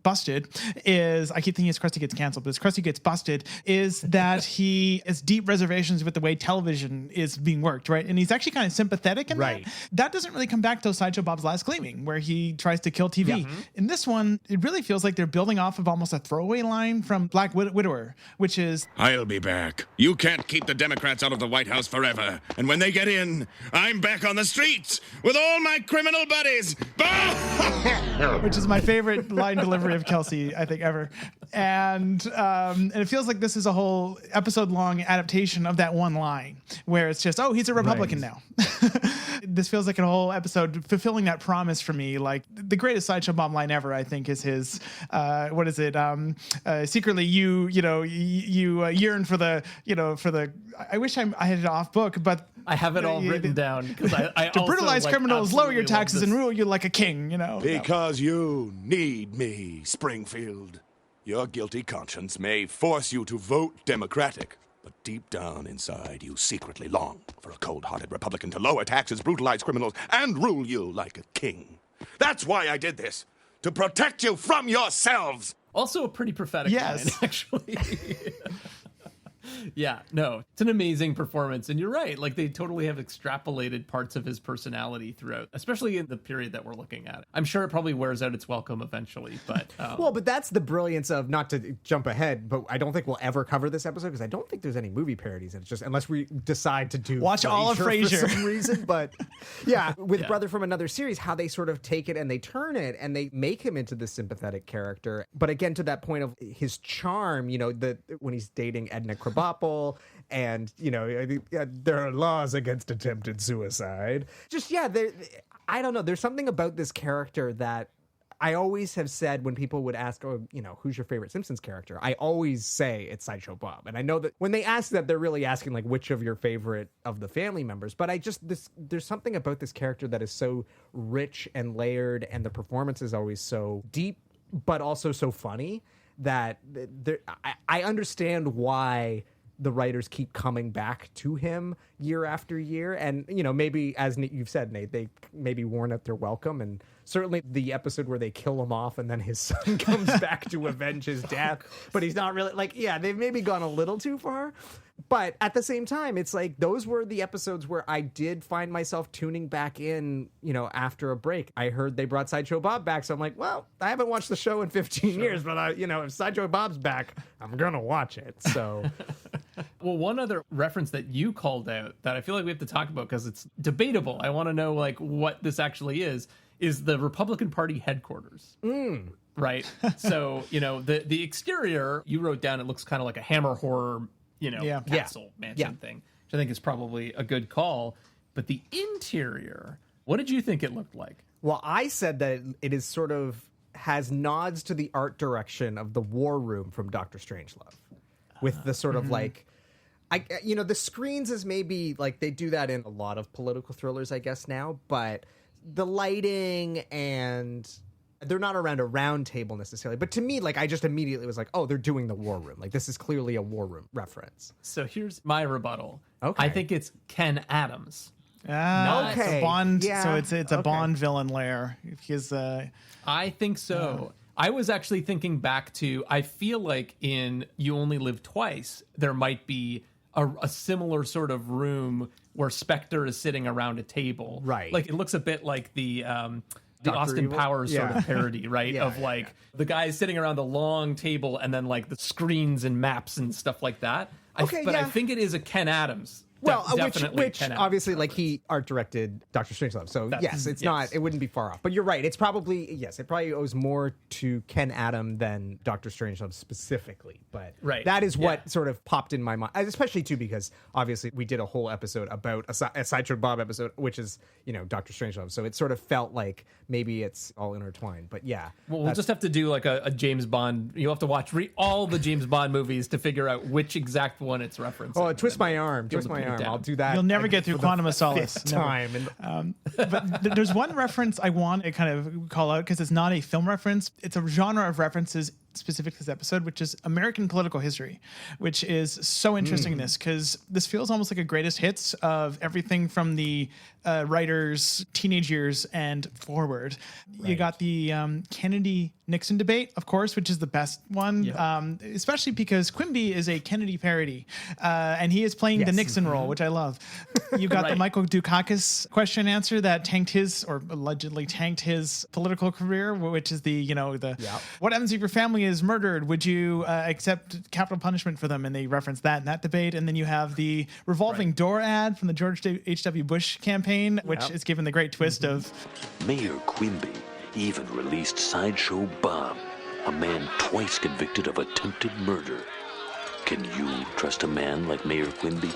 busted is, I keep thinking it's Krusty Gets Canceled, but it's Krusty Gets Busted, is that he has deep reservations with the way television is being worked, right? And he's actually kind of sympathetic in Right. that. That doesn't really come back till Sideshow Bob's Last Gleaming, where he tries to kill TV. In this one, it really feels like they're building off of almost a throwaway line from Black Widower, which is, I'll be back. You can't keep the Democrats out of the White House forever. And when they get in, I'm back on the streets with all my criminal buddies. which is my favorite line delivery of Kelsey, I think, ever. And it feels like this is a whole episode-long adaptation of that one line, where it's just, oh, he's a Republican now. This feels like a whole episode fulfilling that promise for me. Like, the greatest Sideshow Bob line ever, I think, is his, what is it? Secretly, you yearn for the, I wish I had it off book, but I have it all written down because I to also, brutalize like, criminals, lower your absolutely love taxes, this. and rule you like a king, Because you need me, Springfield. Your guilty conscience may force you to vote Democratic, but deep down inside you secretly long for a cold-hearted Republican to lower taxes, brutalize criminals, and rule you like a king. That's why I did this, to protect you from yourselves. Also a pretty prophetic line, actually. Yeah, no, it's an amazing performance. And you're right. Like, they totally have extrapolated parts of his personality throughout, especially in the period that we're looking at. I'm sure it probably wears out its welcome eventually, but... Well, but that's the brilliance of, not to jump ahead, but I don't think we'll ever cover this episode because I don't think there's any movie parodies. And it's just, unless we decide to do Watch all of Frasier for some reason. But yeah, with Brother from Another Series, how they sort of take it and they turn it and they make him into this sympathetic character. But again, to that point of his charm, when he's dating Edna Krabappel, and there are laws against attempted suicide. Just I don't know. There's something about this character that I always have said when people would ask, who's your favorite Simpsons character? I always say it's Sideshow Bob. And I know that when they ask that, they're really asking like which of your favorite of the family members. But there's something about this character that is so rich and layered, and the performance is always so deep, but also so funny that I understand why the writers keep coming back to him year after year. And, maybe, as you've said, Nate, they maybe worn out their welcome. And certainly the episode where they kill him off and then his son comes back to avenge his death. But he's not really, they've maybe gone a little too far. But at the same time, it's like those were the episodes where I did find myself tuning back in, after a break. I heard they brought Sideshow Bob back, so I'm like, well, I haven't watched the show in 15 years, but if Sideshow Bob's back, I'm going to watch it. So... Well, one other reference that you called out that I feel like we have to talk about because it's debatable. I want to know what this actually is the Republican Party headquarters. Right? So, the exterior, you wrote down, it looks kind of like a Hammer horror, castle mansion thing, which I think is probably a good call. But the interior, what did you think it looked like? Well, I said that it is sort of has nods to the art direction of the War Room from Dr. Strangelove. With the sort of the screens is maybe they do that in a lot of political thrillers, I guess now, but the lighting and they're not around a round table necessarily. But to me, I just immediately was like, oh, they're doing the War Room. This is clearly a War Room reference. So here's my rebuttal. Okay. I think it's Ken Adams. Okay. Bond. Yeah. So it's a Bond villain lair. I think so. I was actually thinking back to, I feel like in You Only Live Twice, there might be a similar sort of room where Spectre is sitting around a table. Right. It looks a bit like the Austin Evil? Powers sort of parody, right? The guys sitting around the long table and then the screens and maps and stuff like that. I think it is a Ken Adams. Well, Definitely which Ken Adams, obviously, he art directed Dr. Strangelove. So yes, it's not. It wouldn't be far off. But you're right. It's probably it probably owes more to Ken Adam than Dr. Strangelove specifically. But that is what sort of popped in my mind, especially too because obviously we did a whole episode about a Sideshow Bob episode, which is Dr. Strangelove. So it sort of felt like maybe it's all intertwined. But yeah, well, we'll just have to do a James Bond. You'll have to watch all the James Bond movies to figure out which exact one it's referencing. Oh, twist my arm. I'll do that. You'll never get through Quantum of Solace. Time. But there's one reference I want to kind of call out because it's not a film reference. It's a genre of references specific to this episode, which is American political history, which is so interesting in this because this feels almost like a greatest hits of everything from the writers' teenage years and forward. You got the Kennedy-Nixon debate, of course, which is the best one, especially because Quimby is a Kennedy parody, and he is playing the Nixon role, which I love. You got the Michael Dukakis question and answer that tanked his, or allegedly tanked his political career, which is what happens if your family is murdered? Would you accept capital punishment for them? And they reference that in that debate. And then you have the revolving door ad from the George H.W. Bush campaign, which is given the great twist of Mayor Quimby even released Sideshow Bob, a man twice convicted of attempted murder. Can you trust a man like Mayor Quimby?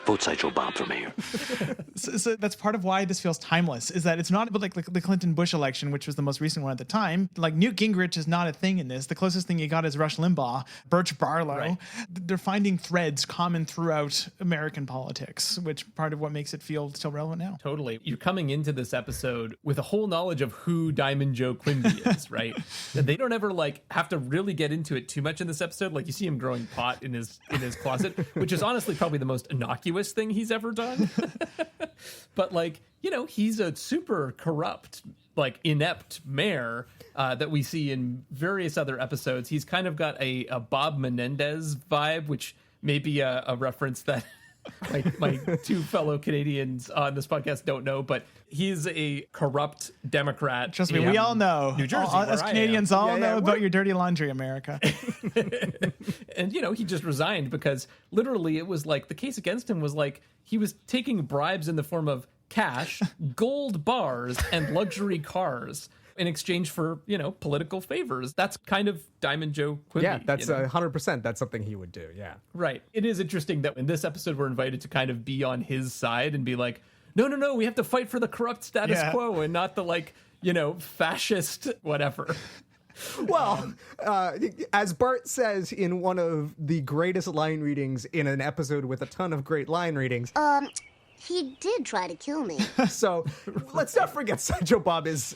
Vote Sideshow Bob for mayor. So that's part of why this feels timeless, is that it's not like the Clinton-Bush election, which was the most recent one at the time. Like Newt Gingrich is not a thing in this. The closest thing you got is Rush Limbaugh, Birch Barlow. Right. They're finding threads common throughout American politics, which part of what makes it feel still relevant now. Totally. You're coming into this episode with a whole knowledge of who Diamond Joe Quimby is, right? That they don't ever have to really get into it too much in this episode. Like you see him growing pot in his closet, which is honestly probably the most innocuous thing he's ever done. But he's a super corrupt, inept mayor that we see in various other episodes. He's kind of got a Bob Menendez vibe, which may be a reference that my two fellow Canadians on this podcast don't know, but he's a corrupt Democrat. Trust me, we all know. New Jersey, us Canadians all know about your dirty laundry, America. And, he just resigned because literally it was the case against him was he was taking bribes in the form of cash, gold bars, and luxury cars in exchange for, political favors. That's kind of Diamond Joe Quimby. Yeah, that's 100%. That's something he would do. Yeah. Right. It is interesting that in this episode, we're invited to kind of be on his side and be like, no, we have to fight for the corrupt status quo and not the fascist whatever. Well, as Bart says in one of the greatest line readings in an episode with a ton of great line readings. He did try to kill me. So let's not forget Sideshow Bob is,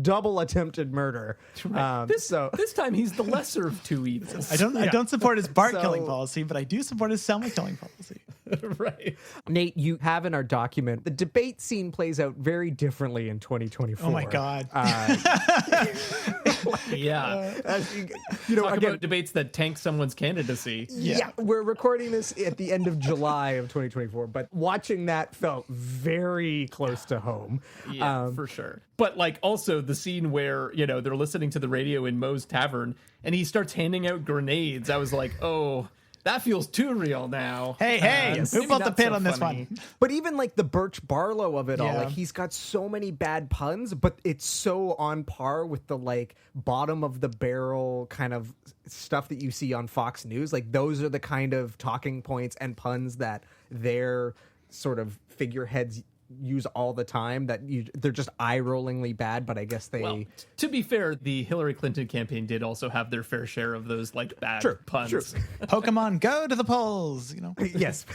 double attempted murder. Right. This time he's the lesser of two evils. I don't support his Bart killing policy, but I do support his Selma killing policy. Right. Nate, you have in our document, the debate scene plays out very differently in 2024. Oh my God. Talk about debates that tank someone's candidacy. Yeah, we're recording this at the end of July of 2024, but watching that felt very close to home. Yeah, for sure. But also the scene where, they're listening to the radio in Moe's Tavern and he starts handing out grenades. I was like, oh, that feels too real now. Hey, who built the pit on this one? But even the Birch Barlow of it all, he's got so many bad puns, but it's so on par with the bottom of the barrel kind of stuff that you see on Fox News. Those are the kind of talking points and puns that their sort of figureheads use all the time, that they're just eye-rollingly bad, but I guess they... Well, to be fair, the Hillary Clinton campaign did also have their fair share of those bad puns. True. Pokemon, go to the polls, Yes.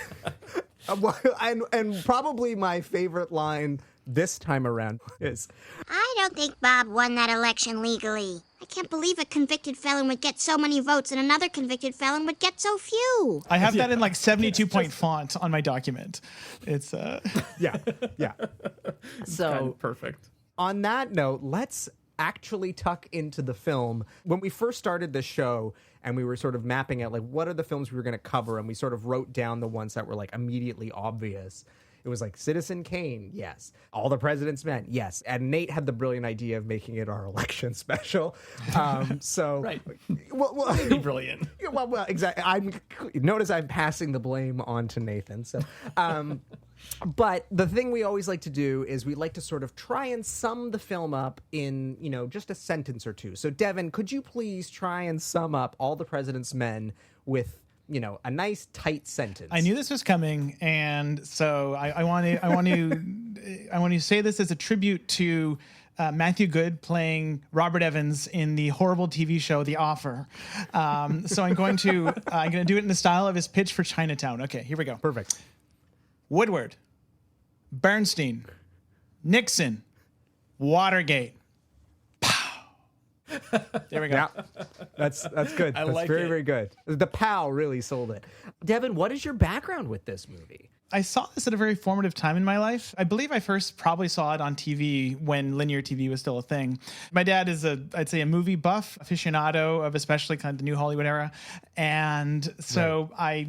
And probably my favorite line this time around is, I don't think Bob won that election legally. I can't believe a convicted felon would get so many votes and another convicted felon would get so few. I have that in 72-point font on my document. It's yeah. So kind of perfect. On that note, let's actually tuck into the film. When we first started this show and we were sort of mapping out what are the films we were going to cover, and we sort of wrote down the ones that were immediately obvious. It was Citizen Kane, yes. All the President's Men, yes. And Nate had the brilliant idea of making it our election special. So, right. Well, maybe brilliant. Well, exactly. Notice I'm passing the blame on to Nathan. So, but the thing we always like to do is we like to sort of try and sum the film up in, just a sentence or two. So, Devan, could you please try and sum up All the President's Men with a nice tight sentence? I knew this was coming, and so I want to say this as a tribute to Matthew Good playing Robert Evans in the horrible TV show The Offer. So I'm going to do it in the style of his pitch for Chinatown. Okay, here we go. Perfect. Woodward, Bernstein, Nixon, Watergate. Pow. There we go. Yeah, that's good. That's like very, it. very good. The POW really sold it. Devin, what is your background with this movie? I saw this at a very formative time in my life. I believe I first probably saw it on TV when linear TV was still a thing. My dad is I'd say a movie buff, aficionado of especially kind of the new Hollywood era. And so I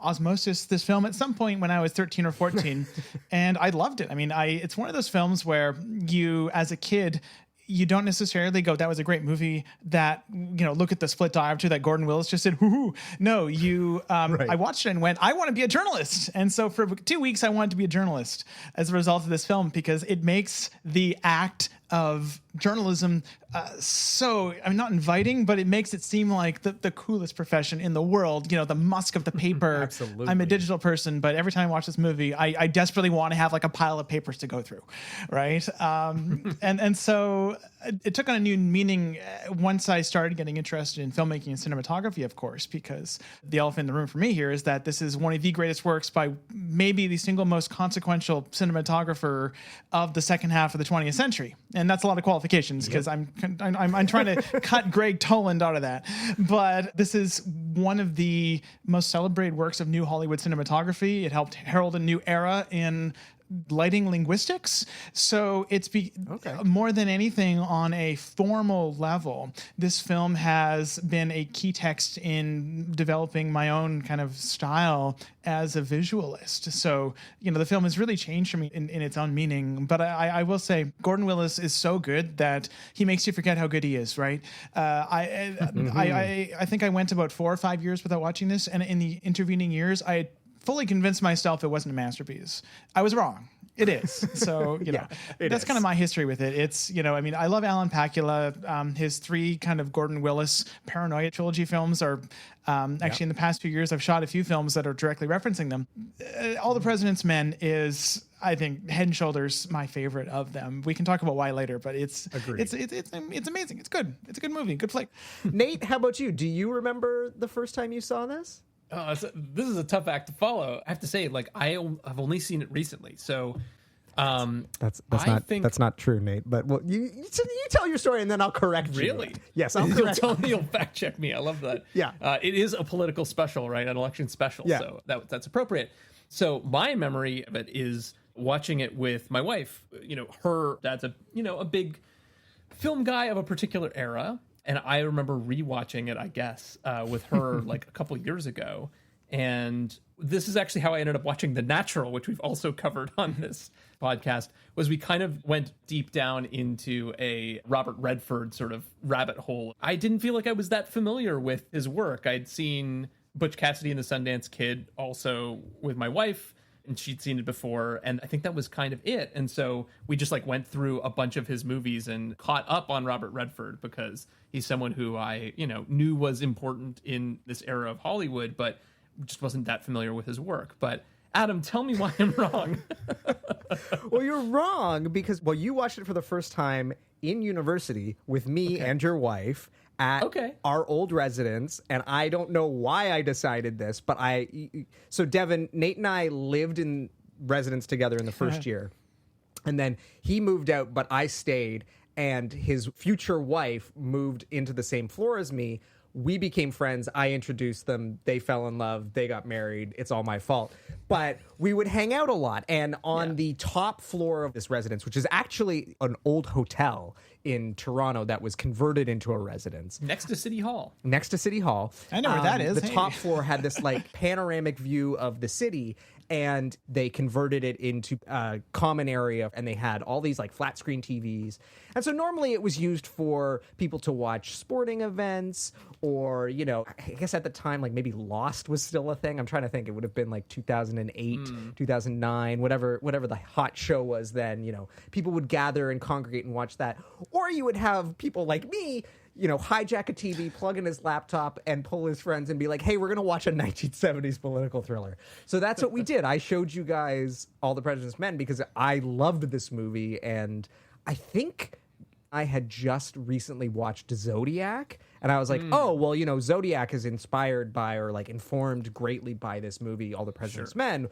osmosis this film at some point when I was 13 or 14 and I loved it. I mean, it's one of those films where you, as a kid, you don't necessarily go, that was a great movie, that, look at the split diopter that Gordon Willis just did. Woohoo. No, I watched it and went, I want to be a journalist. And so for 2 weeks, I wanted to be a journalist as a result of this film, because it makes the act of journalism not inviting, but it makes it seem like the coolest profession in the world, the Musk of the paper. Absolutely. I'm a digital person, but every time I watch this movie, I desperately want to have like a pile of papers to go through, right? And so it took on a new meaning once I started getting interested in filmmaking and cinematography, of course, because the elephant in the room for me here is that this is one of the greatest works by maybe the single most consequential cinematographer of the second half of the 20th century. And that's a lot of qualifications, because I'm trying to cut Greg Toland out of that. But this is one of the most celebrated works of new Hollywood cinematography. It helped herald a new era in lighting linguistics. So it's more than anything on a formal level, this film has been a key text in developing my own kind of style as a visualist. So, the film has really changed for me in its own meaning. But I will say, Gordon Willis is so good that he makes you forget how good he is, right? I think I went about 4 or 5 years without watching this. And in the intervening years, I had fully convinced myself it wasn't a masterpiece. I was wrong. It is. So, that's kind of my history with it. It's, I love Alan Pakula. His 3 kind of Gordon Willis Paranoia trilogy films are, actually in the past few years, I've shot a few films that are directly referencing them. All the President's Men is, I think, head and shoulders my favorite of them. We can talk about why later, but it's amazing. It's good. It's a good movie. Good flick. Nate, how about you? Do you remember the first time you saw this? This is a tough act to follow. I have to say, I've only seen it recently, so that's not true, Nate. But you tell your story and then I'll correct you. Really? Yes, I'll correct you. You'll fact check me. I love that. Yeah. It is a political special, right? An election special. Yeah. So that's appropriate. So my memory of it is watching it with my wife. Her dad's a big film guy of a particular era. And I remember rewatching it, I guess, with her a couple years ago. And this is actually how I ended up watching The Natural, which we've also covered on this podcast, was we kind of went deep down into a Robert Redford sort of rabbit hole. I didn't feel like I was that familiar with his work. I'd seen Butch Cassidy and the Sundance Kid also with my wife, and she'd seen it before, and I think that was kind of it. And so we just went through a bunch of his movies and caught up on Robert Redford, because he's someone who I, knew was important in this era of Hollywood, but just wasn't that familiar with his work. But Adam, tell me why I'm wrong. Well, you're wrong because, you watched it for the first time in university with me and your wife at our old residence, and I don't know why I decided this, but so Devin, Nate and I lived in residence together in the first year, and then he moved out, but I stayed, and his future wife moved into the same floor as me. We became friends. I introduced them. They fell in love. They got married. It's all my fault. But we would hang out a lot. And on the top floor of this residence, which is actually an old hotel in Toronto that was converted into a residence. Next to City Hall. I know where that is. The top floor had this panoramic view of the city, and they converted it into a common area, and they had all these flat screen TVs. And so normally it was used for people to watch sporting events, or, I guess at the time, maybe Lost was still a thing. I'm trying to think. It would have been 2008, 2009, whatever the hot show was then. People would gather and congregate and watch that. Or you would have people like me, hijack a TV, plug in his laptop, and pull his friends and be like, hey, we're going to watch a 1970s political thriller. So that's what we did. I showed you guys All the President's Men because I loved this movie, and I think I had just recently watched Zodiac, and I was like, Zodiac is inspired by or informed greatly by this movie, All the President's Men.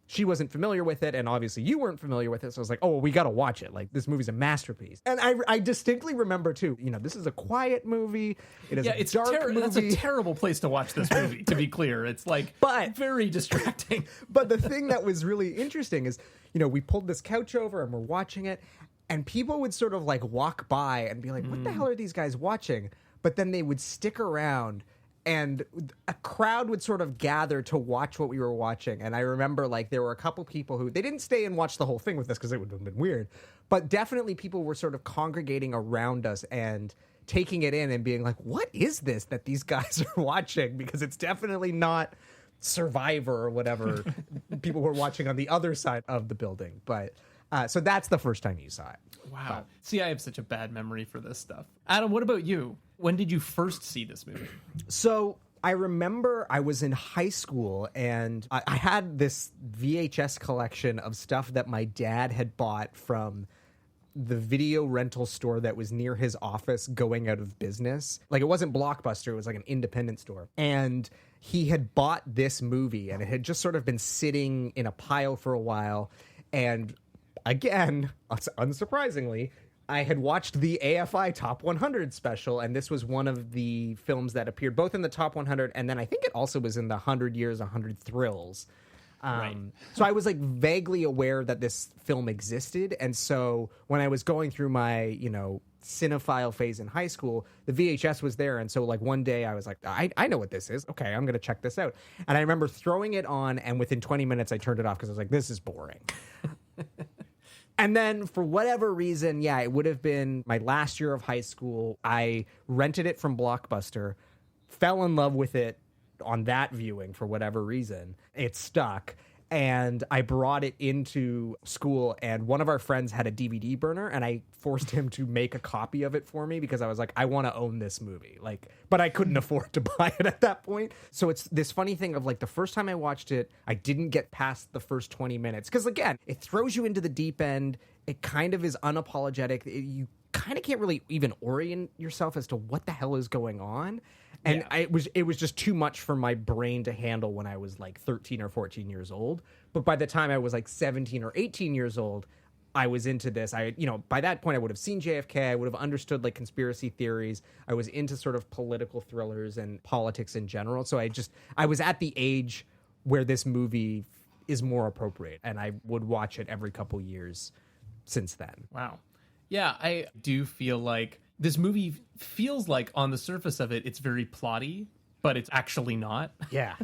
she wasn't familiar with it, and obviously you weren't familiar with it, so I was like, oh, well, we gotta watch it. Like, this movie's a masterpiece. And I distinctly remember, too, this is a quiet movie. It is a dark movie. That's a terrible place to watch this movie, to be clear. It's like, very distracting. But the thing that was really interesting is, we pulled this couch over and we're watching it, and people would sort of like walk by and be like, what the hell are these guys watching? But then they would stick around, and a crowd would sort of gather to watch what we were watching. And I remember, like, there were a couple people who, they didn't stay and watch the whole thing with us because it would have been weird. But definitely people were sort of congregating around us and taking it in and being like, what is this that these guys are watching? Because it's definitely not Survivor or whatever people were watching on the other side of the building. But so that's the first time you saw it. Wow. See, I have such a bad memory for this stuff. Adam, what about you? When did you first see this movie? So I remember I was in high school, and I had this VHS collection of stuff that my dad had bought from the video rental store that was near his office going out of business. Like, it wasn't Blockbuster, it was like an independent store. And he had bought this movie, and it had just sort of been sitting in a pile for a while. And again, unsurprisingly, I had watched the AFI Top 100 special, and this was one of the films that appeared both in the Top 100, and then I think it also was in the 100 Years, 100 Thrills. Right. So I was like vaguely aware that this film existed, and so when I was going through my, cinephile phase in high school, the VHS was there, and so like one day I was like, I know what this is. Okay, I'm going to check this out. And I remember throwing it on, and within 20 minutes I turned it off because I was like, this is boring. And then for whatever reason, it would have been my last year of high school. I rented it from Blockbuster, fell in love with it on that viewing for whatever reason. It stuck. And I brought it into school, and one of our friends had a DVD burner, and I forced him to make a copy of it for me because I was like, I want to own this movie. But I couldn't afford to buy it at that point. So it's this funny thing of like, the first time I watched it, I didn't get past the first 20 minutes. Because again, it throws you into the deep end. It kind of is unapologetic. You kind of can't really even orient yourself as to what the hell is going on. And it was just too much for my brain to handle when I was like 13 or 14 years old. But by the time I was like 17 or 18 years old, I was into this. By that point I would have seen JFK. I would have understood like conspiracy theories. I was into sort of political thrillers and politics in general. So I was at the age where this movie is more appropriate, and I would watch it every couple years since then. Wow. Yeah, I do feel like this movie feels like on the surface of it, it's very plotty, but it's actually not. Yeah.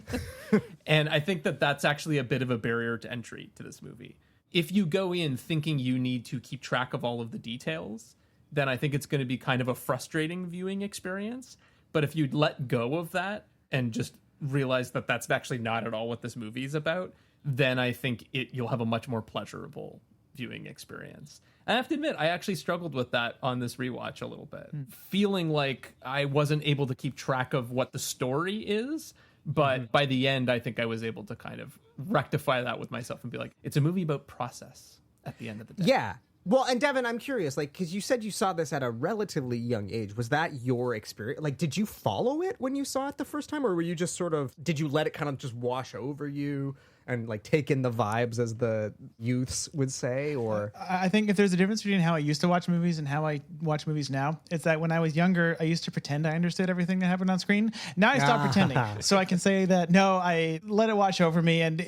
And I think that that's actually a bit of a barrier to entry to this movie. If you go in thinking you need to keep track of all of the details, then I think it's going to be kind of a frustrating viewing experience. But if you let go of that and just realize that that's actually not at all what this movie is about, then I think you'll have a much more pleasurable viewing experience. I have to admit, I actually struggled with that on this rewatch a little bit, feeling like I wasn't able to keep track of what the story is. But by the end, I think I was able to kind of rectify that with myself and be like, it's a movie about process at the end of the day. Yeah. Well, and Devan, I'm curious, like, because you said you saw this at a relatively young age. Was that your experience? Like, did you follow it when you saw it the first time? Or were you just did you let it kind of just wash over you and like take in the vibes, as the youths would say? Or I think if there's a difference between how I used to watch movies and how I watch movies now, it's that when I was younger, I used to pretend I understood everything that happened on screen. Now I stopped pretending. So I can say that, no, I let it wash over me. And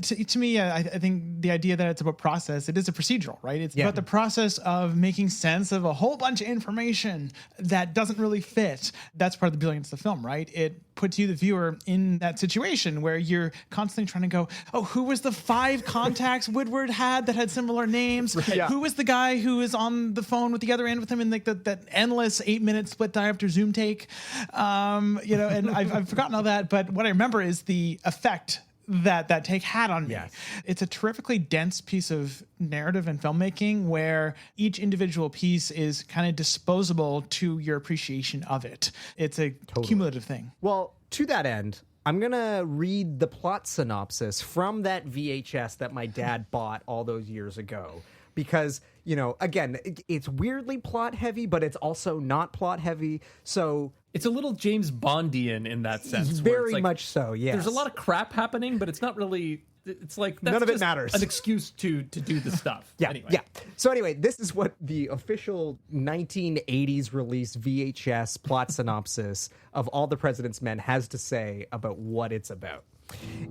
to me, I think the idea that it's about process, it is a procedural, right? It's about the process of making sense of a whole bunch of information that doesn't really fit. That's part of the brilliance of the film, right? It puts you, the viewer, in that situation where you're constantly trying to go, oh, who was the 5 contacts Woodward had that had similar names? Right. Yeah. Who was the guy who was on the phone with the other end with him in like that endless 8-minute split diopter zoom take? And I've forgotten all that, but what I remember is the effect that take had on me. Yes. It's a terrifically dense piece of narrative and filmmaking where each individual piece is kind of disposable to your appreciation of it. It's a cumulative thing. Well, to that end, I'm going to read the plot synopsis from that VHS that my dad bought all those years ago. Because, again, it's weirdly plot heavy, but it's also not plot heavy. So it's a little James Bondian in that sense. Very much so, yes. There's a lot of crap happening, but it's not really it's like that's none of it just matters. An excuse to do the stuff. Yeah, Anyway. yeah. So anyway, this is what the official 1980s release VHS plot synopsis of All the President's Men has to say about what it's about.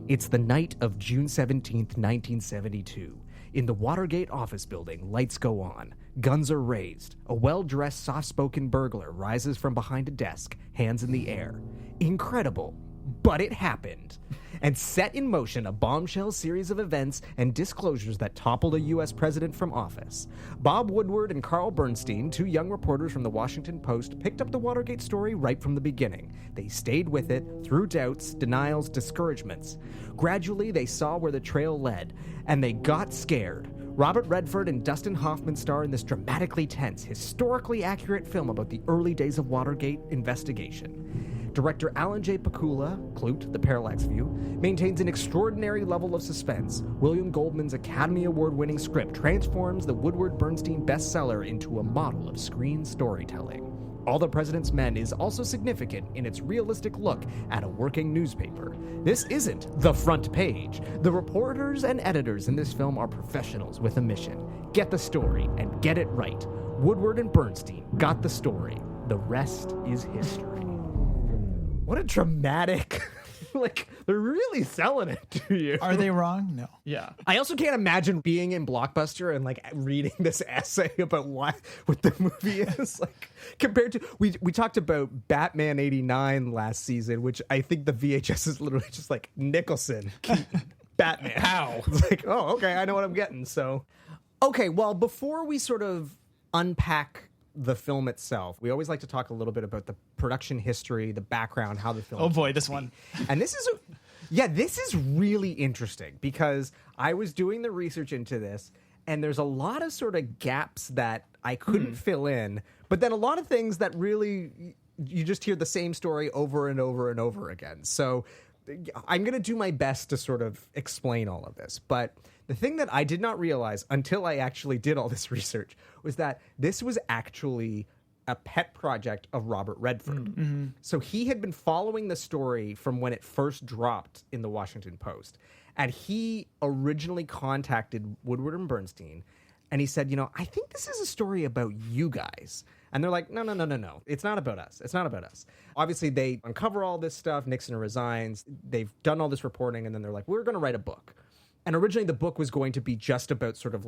It's the night of June 17th, 1972. In the Watergate office building, lights go on. Guns are raised. A well-dressed, soft-spoken burglar rises from behind a desk, hands in the air. Incredible, but it happened. And set in motion a bombshell series of events and disclosures that toppled a U.S. president from office. Bob Woodward and Carl Bernstein, two young reporters from the Washington Post, picked up the Watergate story right from the beginning. They stayed with it through doubts, denials, discouragements. Gradually, they saw where the trail led, and they got scared. Robert Redford and Dustin Hoffman star in this dramatically tense, historically accurate film about the early days of Watergate investigation. Director Alan J. Pakula, Clute, The Parallax View, maintains an extraordinary level of suspense. William Goldman's Academy Award-winning script transforms the Woodward-Bernstein bestseller into a model of screen storytelling. All the President's Men is also significant in its realistic look at a working newspaper. This isn't the front page. The reporters and editors in this film are professionals with a mission. Get the story and get it right. Woodward and Bernstein got the story. The rest is history. What a dramatic, they're really selling it to you. Are they wrong? No. Yeah. I also can't imagine being in Blockbuster and reading this essay about what the movie is compared to we talked about Batman 89 last season, which I think the VHS is literally just Nicholson, Keaton, Batman. How? It's oh, okay, I know what I'm getting. So, okay, well, before we sort of unpack the film itself, we always like to talk a little bit about the production history, the background, how the film. Oh boy, this one. And this is really interesting because I was doing the research into this, and there's a lot of sort of gaps that I couldn't fill in, but then a lot of things that really you just hear the same story over and over and over again. So I'm going to do my best to sort of explain all of this, but the thing that I did not realize until I actually did all this research was that this was actually a pet project of Robert Redford. Mm-hmm. So he had been following the story from when it first dropped in the Washington Post. And he originally contacted Woodward and Bernstein, and he said, I think this is a story about you guys. And they're like, no. It's not about us. It's not about us. Obviously, they uncover all this stuff. Nixon resigns. They've done all this reporting, and then they're like, we're going to write a book. And originally the book was going to be just about sort of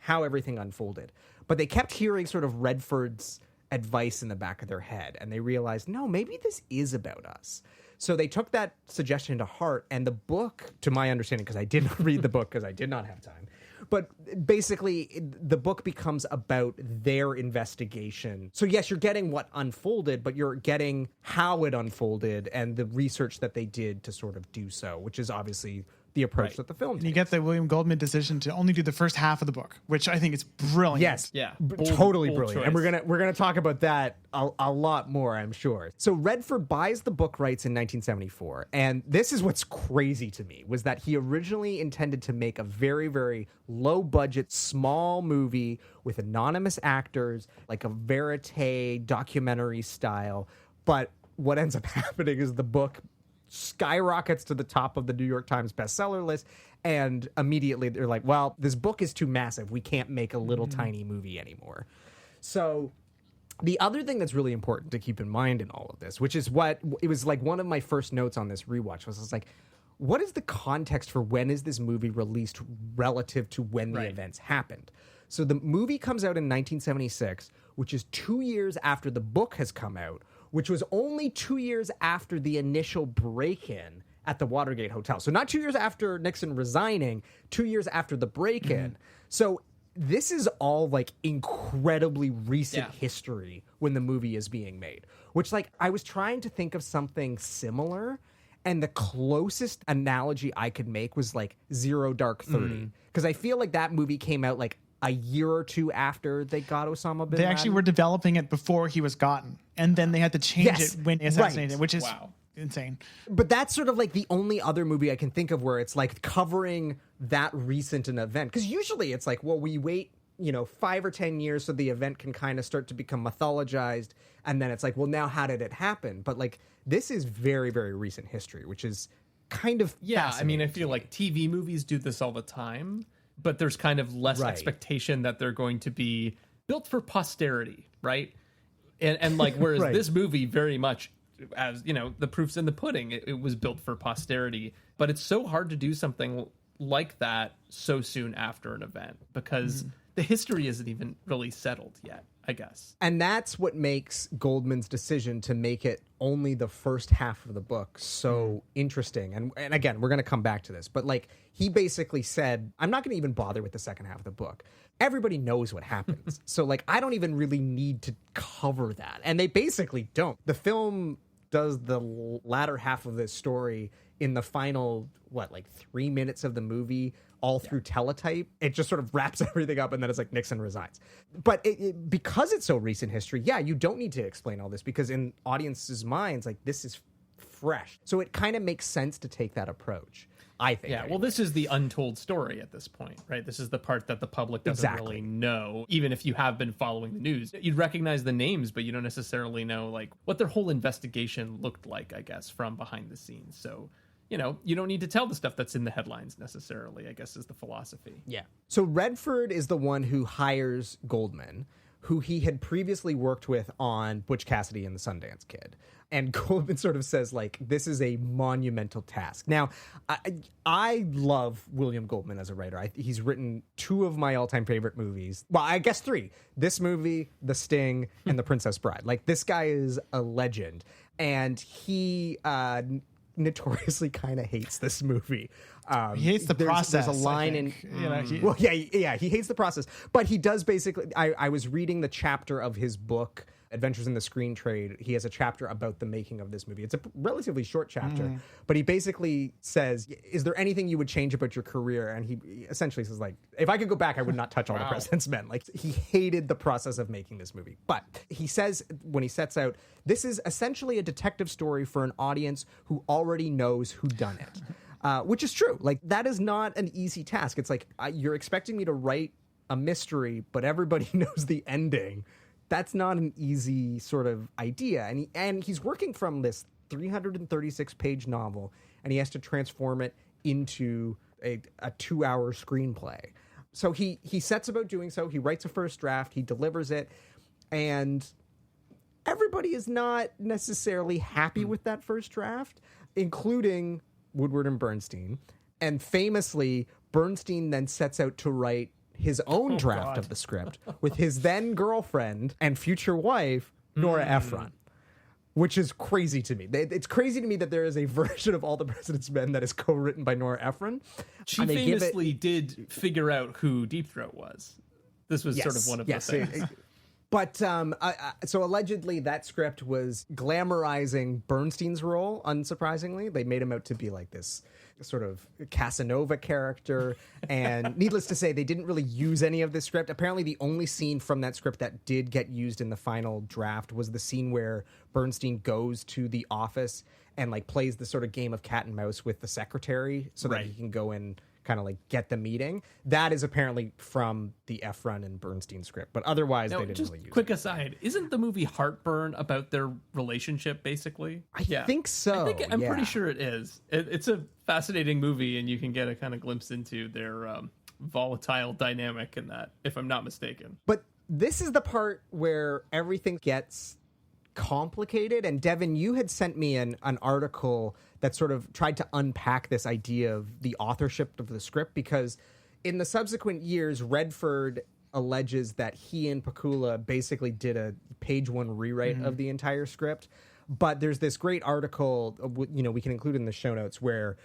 how everything unfolded. But they kept hearing sort of Redford's advice in the back of their head. And they realized, no, maybe this is about us. So they took that suggestion to heart. And the book, to my understanding, because I did not read the book because I did not have time, but basically the book becomes about their investigation. So yes, you're getting what unfolded, but you're getting how it unfolded and the research that they did to sort of do so, which is obviously the approach that the film takes. And you get the William Goldman decision to only do the first half of the book, which I think is brilliant. Yes, yeah, totally bold brilliant. choice. And we're gonna talk about that a lot more, I'm sure. So Redford buys the book rights in 1974, and this is what's crazy to me was that he originally intended to make a very, very low budget, small movie with anonymous actors, like a verite documentary style. But what ends up happening is the book skyrockets to the top of the New York Times bestseller list, and immediately they're like, well, this book is too massive. We can't make a little tiny movie anymore. So the other thing that's really important to keep in mind in all of this, which is what it was one of my first notes on this rewatch, was what is the context for when is this movie released relative to when the events happened? So the movie comes out in 1976, which is 2 years after the book has come out, which was only 2 years after the initial break-in at the Watergate Hotel. So not 2 years after Nixon resigning, 2 years after the break-in. So this is all incredibly recent history when the movie is being made, which I was trying to think of something similar, and the closest analogy I could make was Zero Dark 30. Because I feel like that movie came out a year or two after they got Osama bin Laden. They actually were developing it before he was gotten, and then they had to change it when he assassinated, which is insane. But that's sort of the only other movie I can think of where it's covering that recent an event. Because usually it's we wait 5 or 10 years so the event can kind of start to become mythologized, and then it's well, now how did it happen? But this is very, very recent history, which is kind of I mean, I feel like TV movies do this all the time, but there's kind of less expectation that they're going to be built for posterity, right? And like, whereas this movie very much, as you know, the proof's in the pudding, it was built for posterity. But it's so hard to do something like that so soon after an event because the history isn't even really settled yet, I guess. And that's what makes Goldman's decision to make it only the first half of the book so interesting. And again, we're going to come back to this, but like he basically said, I'm not going to even bother with the second half of the book. Everybody knows what happens. So like, I don't even really need to cover that. And they basically don't. The film does the latter half of this story in the final, 3 minutes of the movie, all through teletype. It just sort of wraps everything up, and then it's like Nixon resigns. But because it's so recent history, you don't need to explain all this, because in audiences' minds, like, this is fresh. So it kind of makes sense to take that approach, I think. Yeah, well, this is the untold story at this point, right? This is the part that the public doesn't really know. Even if you have been following the news, you'd recognize the names, but you don't necessarily know, like, what their whole investigation looked like, I guess, from behind the scenes. So, you know, you don't need to tell the stuff that's in the headlines necessarily, I guess, is the philosophy. Yeah. So Redford is the one who hires Goldman, who he had previously worked with on Butch Cassidy and the Sundance Kid. And Goldman sort of says, like, this is a monumental task. Now, I love William Goldman as a writer. He's written 2 of my all-time favorite movies. Well, I guess 3. This movie, The Sting, and The Princess Bride. Like, this guy is a legend. And he notoriously kind of hates this movie. He hates the process. There's a line in... he hates the process. But he does basically... I was reading the chapter of his book, Adventures in the Screen Trade. He has a chapter about the making of this movie. It's a relatively short chapter, but he basically says, is there anything you would change about your career? And he essentially says, like, if I could go back, I would not touch All the President's Men. Like, he hated the process of making this movie. But he says, when he sets out, this is essentially a detective story for an audience who already knows who done it. Which is true. Like, that is not an easy task. It's like, you're expecting me to write a mystery, but everybody knows the ending. That's not an easy sort of idea. And he's working from this 336-page novel, and he has to transform it into a 2-hour screenplay. So he sets about doing so. He writes a first draft. He delivers it. And everybody is not necessarily happy with that first draft, including Woodward and Bernstein. And famously, Bernstein then sets out to write his own draft of the script with his then girlfriend and future wife, Nora Ephron, which is crazy to me. It's crazy to me that there is a version of All the President's Men that is co-written by Nora Ephron. She famously did figure out who Deep Throat was. This was sort of one of the things. But so allegedly that script was glamorizing Bernstein's role, unsurprisingly. They made him out to be like this sort of Casanova character. And needless to say, they didn't really use any of this script. Apparently the only scene from that script that did get used in the final draft was the scene where Bernstein goes to the office and like plays the sort of game of cat and mouse with the secretary so that he can go in, kind of like get the meeting. That is apparently from the Ephron and Bernstein script, but otherwise they didn't really use it. Quick aside, isn't the movie Heartburn about their relationship basically? I think so. I'm pretty sure it is. It's a fascinating movie, and you can get a kind of glimpse into their volatile dynamic in that, if I'm not mistaken. But this is the part where everything gets complicated. And Devin, you had sent me an article that sort of tried to unpack this idea of the authorship of the script, because in the subsequent years, Redford alleges that he and Pakula basically did a page 1 rewrite of the entire script. But there's this great article, you know, we can include in the show notes, where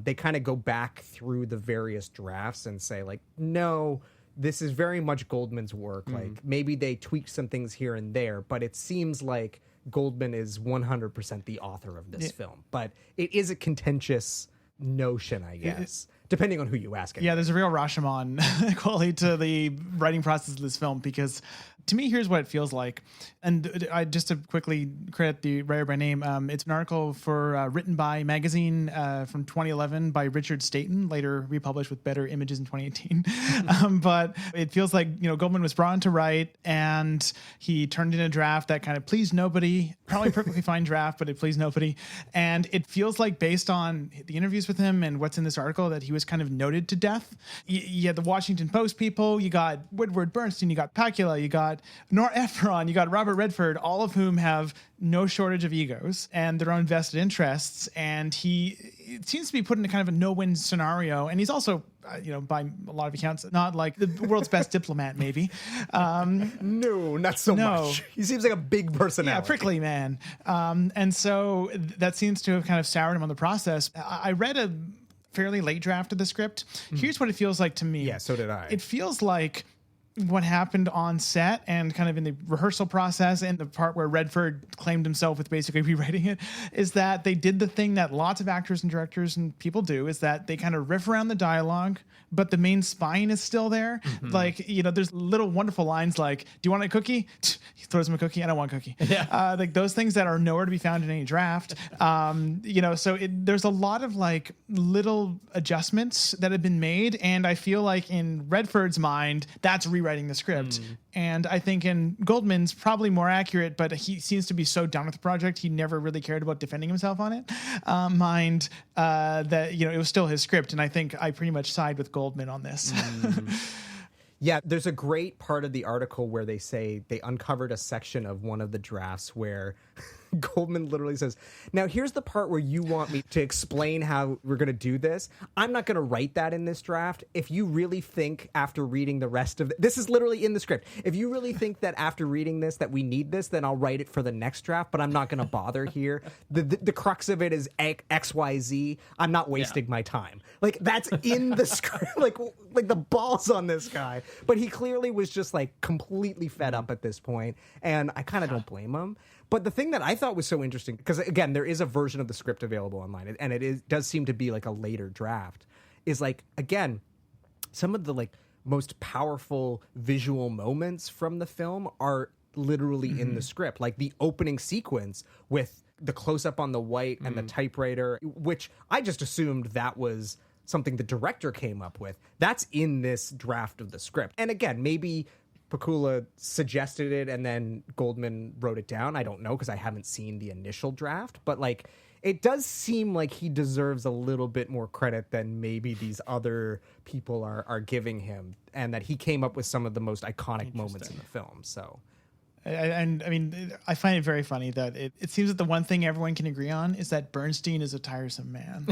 they kind of go back through the various drafts and say, like, no, this is very much Goldman's work. Like, maybe they tweaked some things here and there, but it seems like Goldman is 100% the author of this film. But it is a contentious notion, I guess, depending on who you ask. Yeah, there's a real Rashomon quality to the writing process of this film, because To me, here's what it feels like. And I just to quickly credit the writer by name, it's an article written by magazine from 2011 by Richard Staten, later republished with better images in 2018. But it feels like, Goldman was brought in to write, and he turned in a draft that kind of pleased nobody. Probably a perfectly fine draft, but it pleased nobody. And it feels like, based on the interviews with him and what's in this article, that he was kind of noted to death. You had the Washington Post people, you got Woodward, Bernstein, you got Pacula, you got Nora Ephron, you got Robert Redford, all of whom have no shortage of egos and their own vested interests. And it seems to be put into kind of a no-win scenario. And he's also, by a lot of accounts, not like the world's best diplomat, maybe. No, not so much. He seems like a big personality. Yeah, prickly man. And so that seems to have kind of soured him on the process. I read a fairly late draft of the script. Here's what it feels like to me. Yeah, so did I. It feels like what happened on set and kind of in the rehearsal process, and the part where Redford claimed himself with basically rewriting it, is that they did the thing that lots of actors and directors and people do, is that they kind of riff around the dialogue, but the main spine is still there. Like, there's little wonderful lines like, do you want a cookie? He throws him a cookie. I don't want a cookie. Yeah. Like those things that are nowhere to be found in any draft. So there's a lot of like little adjustments that have been made. And I feel like in Redford's mind, that's rewriting the script. And I think in Goldman's, probably more accurate, but he seems to be so done with the project, he never really cared about defending himself on it. That, it was still his script. And I think I pretty much side with Goldman on this. Yeah, there's a great part of the article where they say they uncovered a section of one of the drafts where Goldman literally says, now here's the part where you want me to explain how we're going to do this. I'm not going to write that in this draft. If you really think after reading the rest of this is literally in the script. If you really think that after reading this that we need this, then I'll write it for the next draft, but I'm not going to bother here. The crux of it is XYZ. I'm not wasting my time. Like, that's in the script. Like the balls on this guy. But he clearly was just like completely fed up at this point, and I kind of don't blame him. But the thing that I thought was so interesting, because again, there is a version of the script available online, and it does seem to be like a later draft, is like, again, some of the like most powerful visual moments from the film are literally in the script. Like the opening sequence with the close-up on the white and the typewriter, which I just assumed that was something the director came up with. That's in this draft of the script. And again, maybe Pacula suggested it and then Goldman wrote it down. I don't know, because I haven't seen the initial draft. But like, it does seem like he deserves a little bit more credit than maybe these other people are giving him, and that he came up with some of the most iconic moments in the film. So... And I mean, I find it very funny that it seems that the one thing everyone can agree on is that Bernstein is a tiresome man.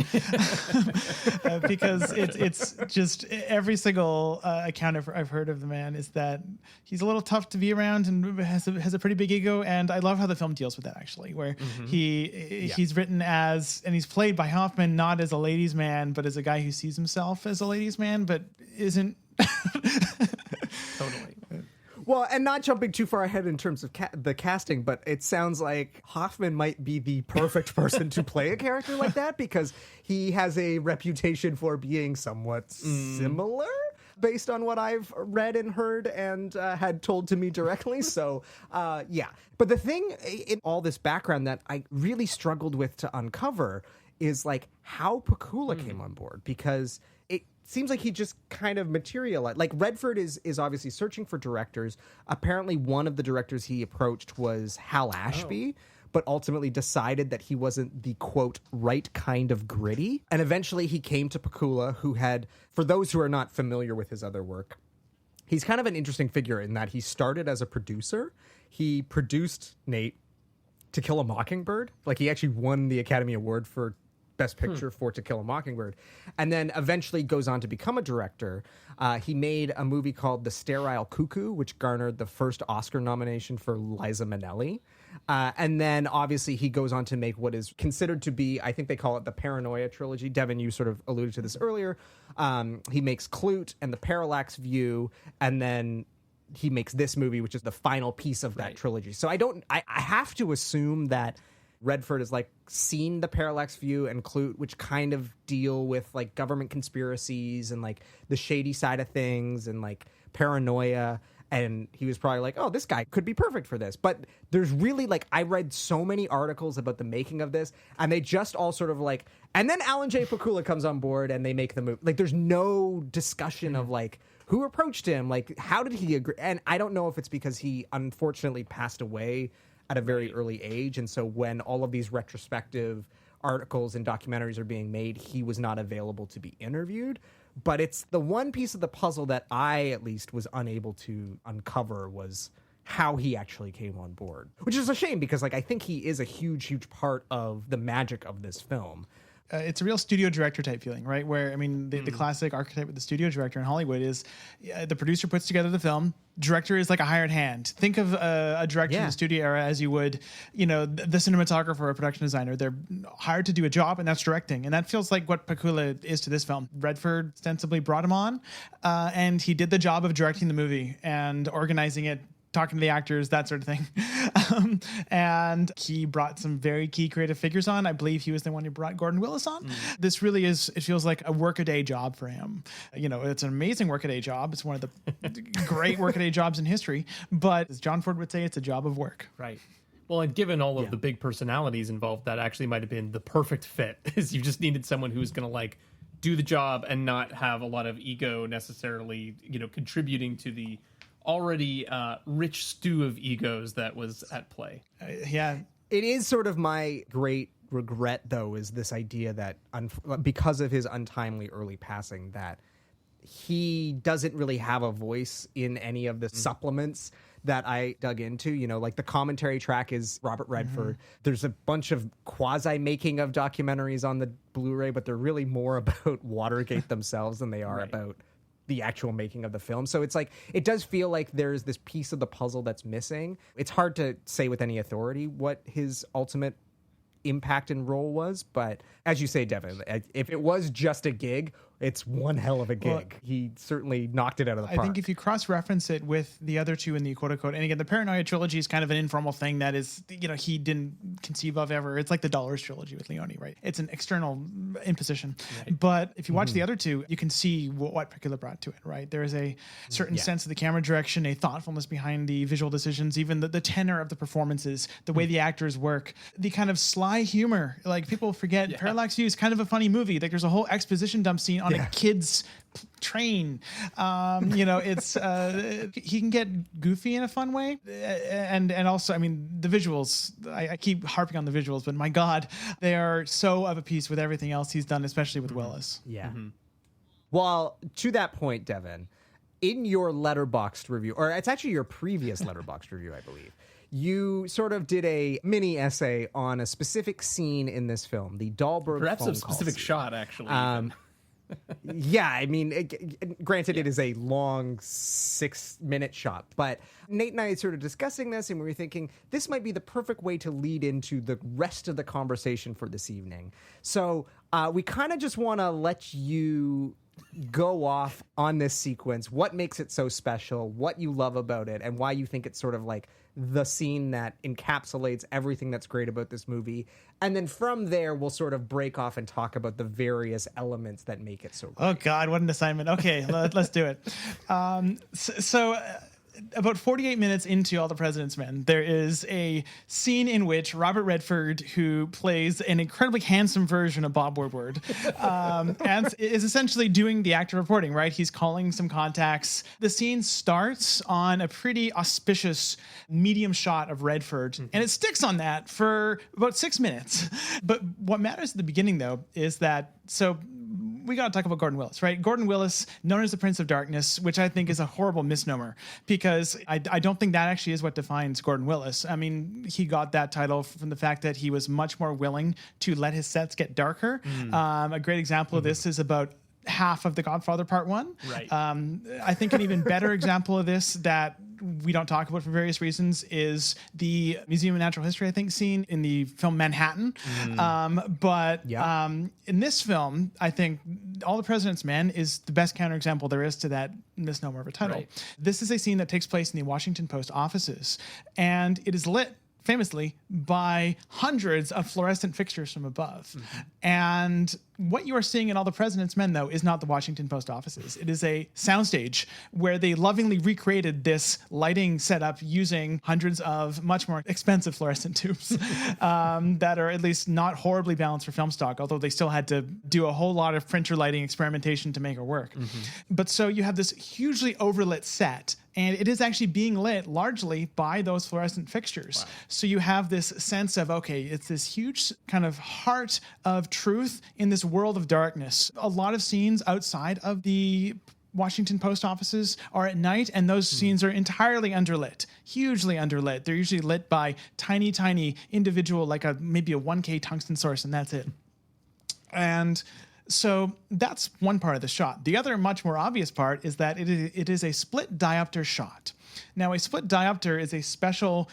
Because it's just every single account I've heard of the man is that he's a little tough to be around and has a pretty big ego. And I love how the film deals with that, actually, where he's written as, and he's played by Hoffman not as a ladies' man, but as a guy who sees himself as a ladies' man, but isn't. Totally. Well, and not jumping too far ahead in terms of the casting, but it sounds like Hoffman might be the perfect person to play a character like that, because he has a reputation for being somewhat similar, based on what I've read and heard and had told to me directly. So, yeah. But the thing in all this background that I really struggled with to uncover is like how Pacula came on board, because it seems like he just kind of materialized. Like, Redford is obviously searching for directors. Apparently one of the directors he approached was Hal Ashby, but ultimately decided that he wasn't the, quote, right kind of gritty. And eventually he came to Pacula, who had, for those who are not familiar with his other work, he's kind of an interesting figure in that he started as a producer. He produced, Nate, To Kill a Mockingbird. Like, he actually won the Academy Award for Best Picture for To Kill a Mockingbird, and then eventually goes on to become a director. He made a movie called The Sterile Cuckoo, which garnered the first Oscar nomination for Liza Minnelli. And then obviously he goes on to make what is considered to be, I think they call it the Paranoia trilogy. Devin, you sort of alluded to this earlier. He makes Clute and The Parallax View, and then he makes this movie, which is the final piece of that trilogy. So I have to assume that Redford has like seen The Parallax View and Clute, which kind of deal with like government conspiracies and like the shady side of things and like paranoia. And he was probably like, oh, this guy could be perfect for this. But there's really, like, I read so many articles about the making of this, and they just all sort of like, and then Alan J. Pakula comes on board and they make the movie. Like, there's no discussion of, like, who approached him? Like, how did he agree? And I don't know if it's because he unfortunately passed away at a very early age. And so when all of these retrospective articles and documentaries are being made, he was not available to be interviewed. But it's the one piece of the puzzle that I, at least, was unable to uncover was how he actually came on board, which is a shame because, like, I think he is a huge, huge part of the magic of this film. It's a real studio director type feeling, right? Where, I mean, the classic archetype with the studio director in Hollywood is the producer puts together the film. Director is like a hired hand. Think of a director in the studio era as you would, you know, the cinematographer or production designer. They're hired to do a job, and that's directing. And that feels like what Pakula is to this film. Redford ostensibly brought him on, and he did the job of directing the movie and organizing it, talking to the actors, that sort of thing. And he brought some very key creative figures on. I believe he was the one who brought Gordon Willis on. This really is, it feels like a workaday job for him. You know, it's an amazing workaday job. It's one of the great workaday jobs in history. But as John Ford would say, it's a job of work. Right. Well, and given all of the big personalities involved, that actually might have been the perfect fit. Is you just needed someone who was going to, like, do the job and not have a lot of ego necessarily, you know, contributing to the already rich stew of egos that was at play. It is sort of my great regret, though, is this idea that because of his untimely early passing, that he doesn't really have a voice in any of the supplements that I dug into. You know, like the commentary track is Robert Redford. There's a bunch of quasi-making of documentaries on the Blu-ray, but they're really more about Watergate themselves than they are about the actual making of the film. So it's like, it does feel like there's this piece of the puzzle that's missing. It's hard to say with any authority what his ultimate impact and role was, but as you say, Devin, if it was just a gig, it's one hell of a gig. Well, he certainly knocked it out of the park. I think if you cross-reference it with the other two in the quote-unquote, and again, the Paranoia trilogy is kind of an informal thing that is, you know, he didn't conceive of ever. It's like the Dollars trilogy with Leone, right? It's an external imposition. Right. But if you watch the other two, you can see what Pakula brought to it, right? There is a certain sense of the camera direction, a thoughtfulness behind the visual decisions, even the tenor of the performances, the way the actors work, the kind of sly humor. Like, people forget Parallax View is kind of a funny movie. Like, there's a whole exposition dump scene on a kid's train. You know, it's he can get goofy in a fun way, and also, I mean, the visuals. I keep harping on the visuals, but my God, they are so of a piece with everything else he's done, especially with Willis. Yeah. Well, to that point, Devin, in your Letterboxd review, or it's actually your previous Letterboxd review, I believe, you sort of did a mini essay on a specific scene in this film, the Dahlberg perhaps phone a specific call shot, actually. Yeah, I mean, granted, it is a long 6-minute shot, but Nate and I sort of discussing this, and we were thinking this might be the perfect way to lead into the rest of the conversation for this evening. So we kind of just want to let you go off on this sequence, what makes it so special, what you love about it, and why you think it's sort of like the scene that encapsulates everything that's great about this movie. And then from there, we'll sort of break off and talk about the various elements that make it so great. Oh, God, what an assignment. Okay, let's do it. So about 48 minutes into All the President's Men, there is a scene in which Robert Redford, who plays an incredibly handsome version of Bob Woodward, and is essentially doing the actor reporting, right? He's calling some contacts. The scene starts on a pretty auspicious medium shot of Redford, and it sticks on that for about 6 minutes. But what matters at the beginning, though, is that, so we got to talk about Gordon Willis, right? Gordon Willis, known as the Prince of Darkness, which I think is a horrible misnomer, because I don't think that actually is what defines Gordon Willis. I mean, he got that title from the fact that he was much more willing to let his sets get darker. A great example of this is about half of The Godfather Part 1. Right. I think an even better example of this that we don't talk about for various reasons is the Museum of Natural History, I think, scene in the film Manhattan. In this film, I think All the President's Men is the best counterexample there is to that misnomer of a title. Right. This is a scene that takes place in the Washington Post offices, and it is lit famously by hundreds of fluorescent fixtures from above. And what you are seeing in All the President's Men, though, is not the Washington Post offices. It is a soundstage where they lovingly recreated this lighting setup using hundreds of much more expensive fluorescent tubes that are at least not horribly balanced for film stock, although they still had to do a whole lot of printer lighting experimentation to make it work. But so you have this hugely overlit set, and it is actually being lit largely by those fluorescent fixtures. Wow. So you have this sense of, okay, it's this huge kind of heart of truth in this world of darkness. A lot of scenes outside of the Washington Post offices are at night, and those scenes are entirely underlit, hugely underlit. They're usually lit by tiny, tiny individual, like maybe a 1K tungsten source, and that's it. And so that's one part of the shot. The other much more obvious part is that it is a split diopter shot. Now, a split diopter is a special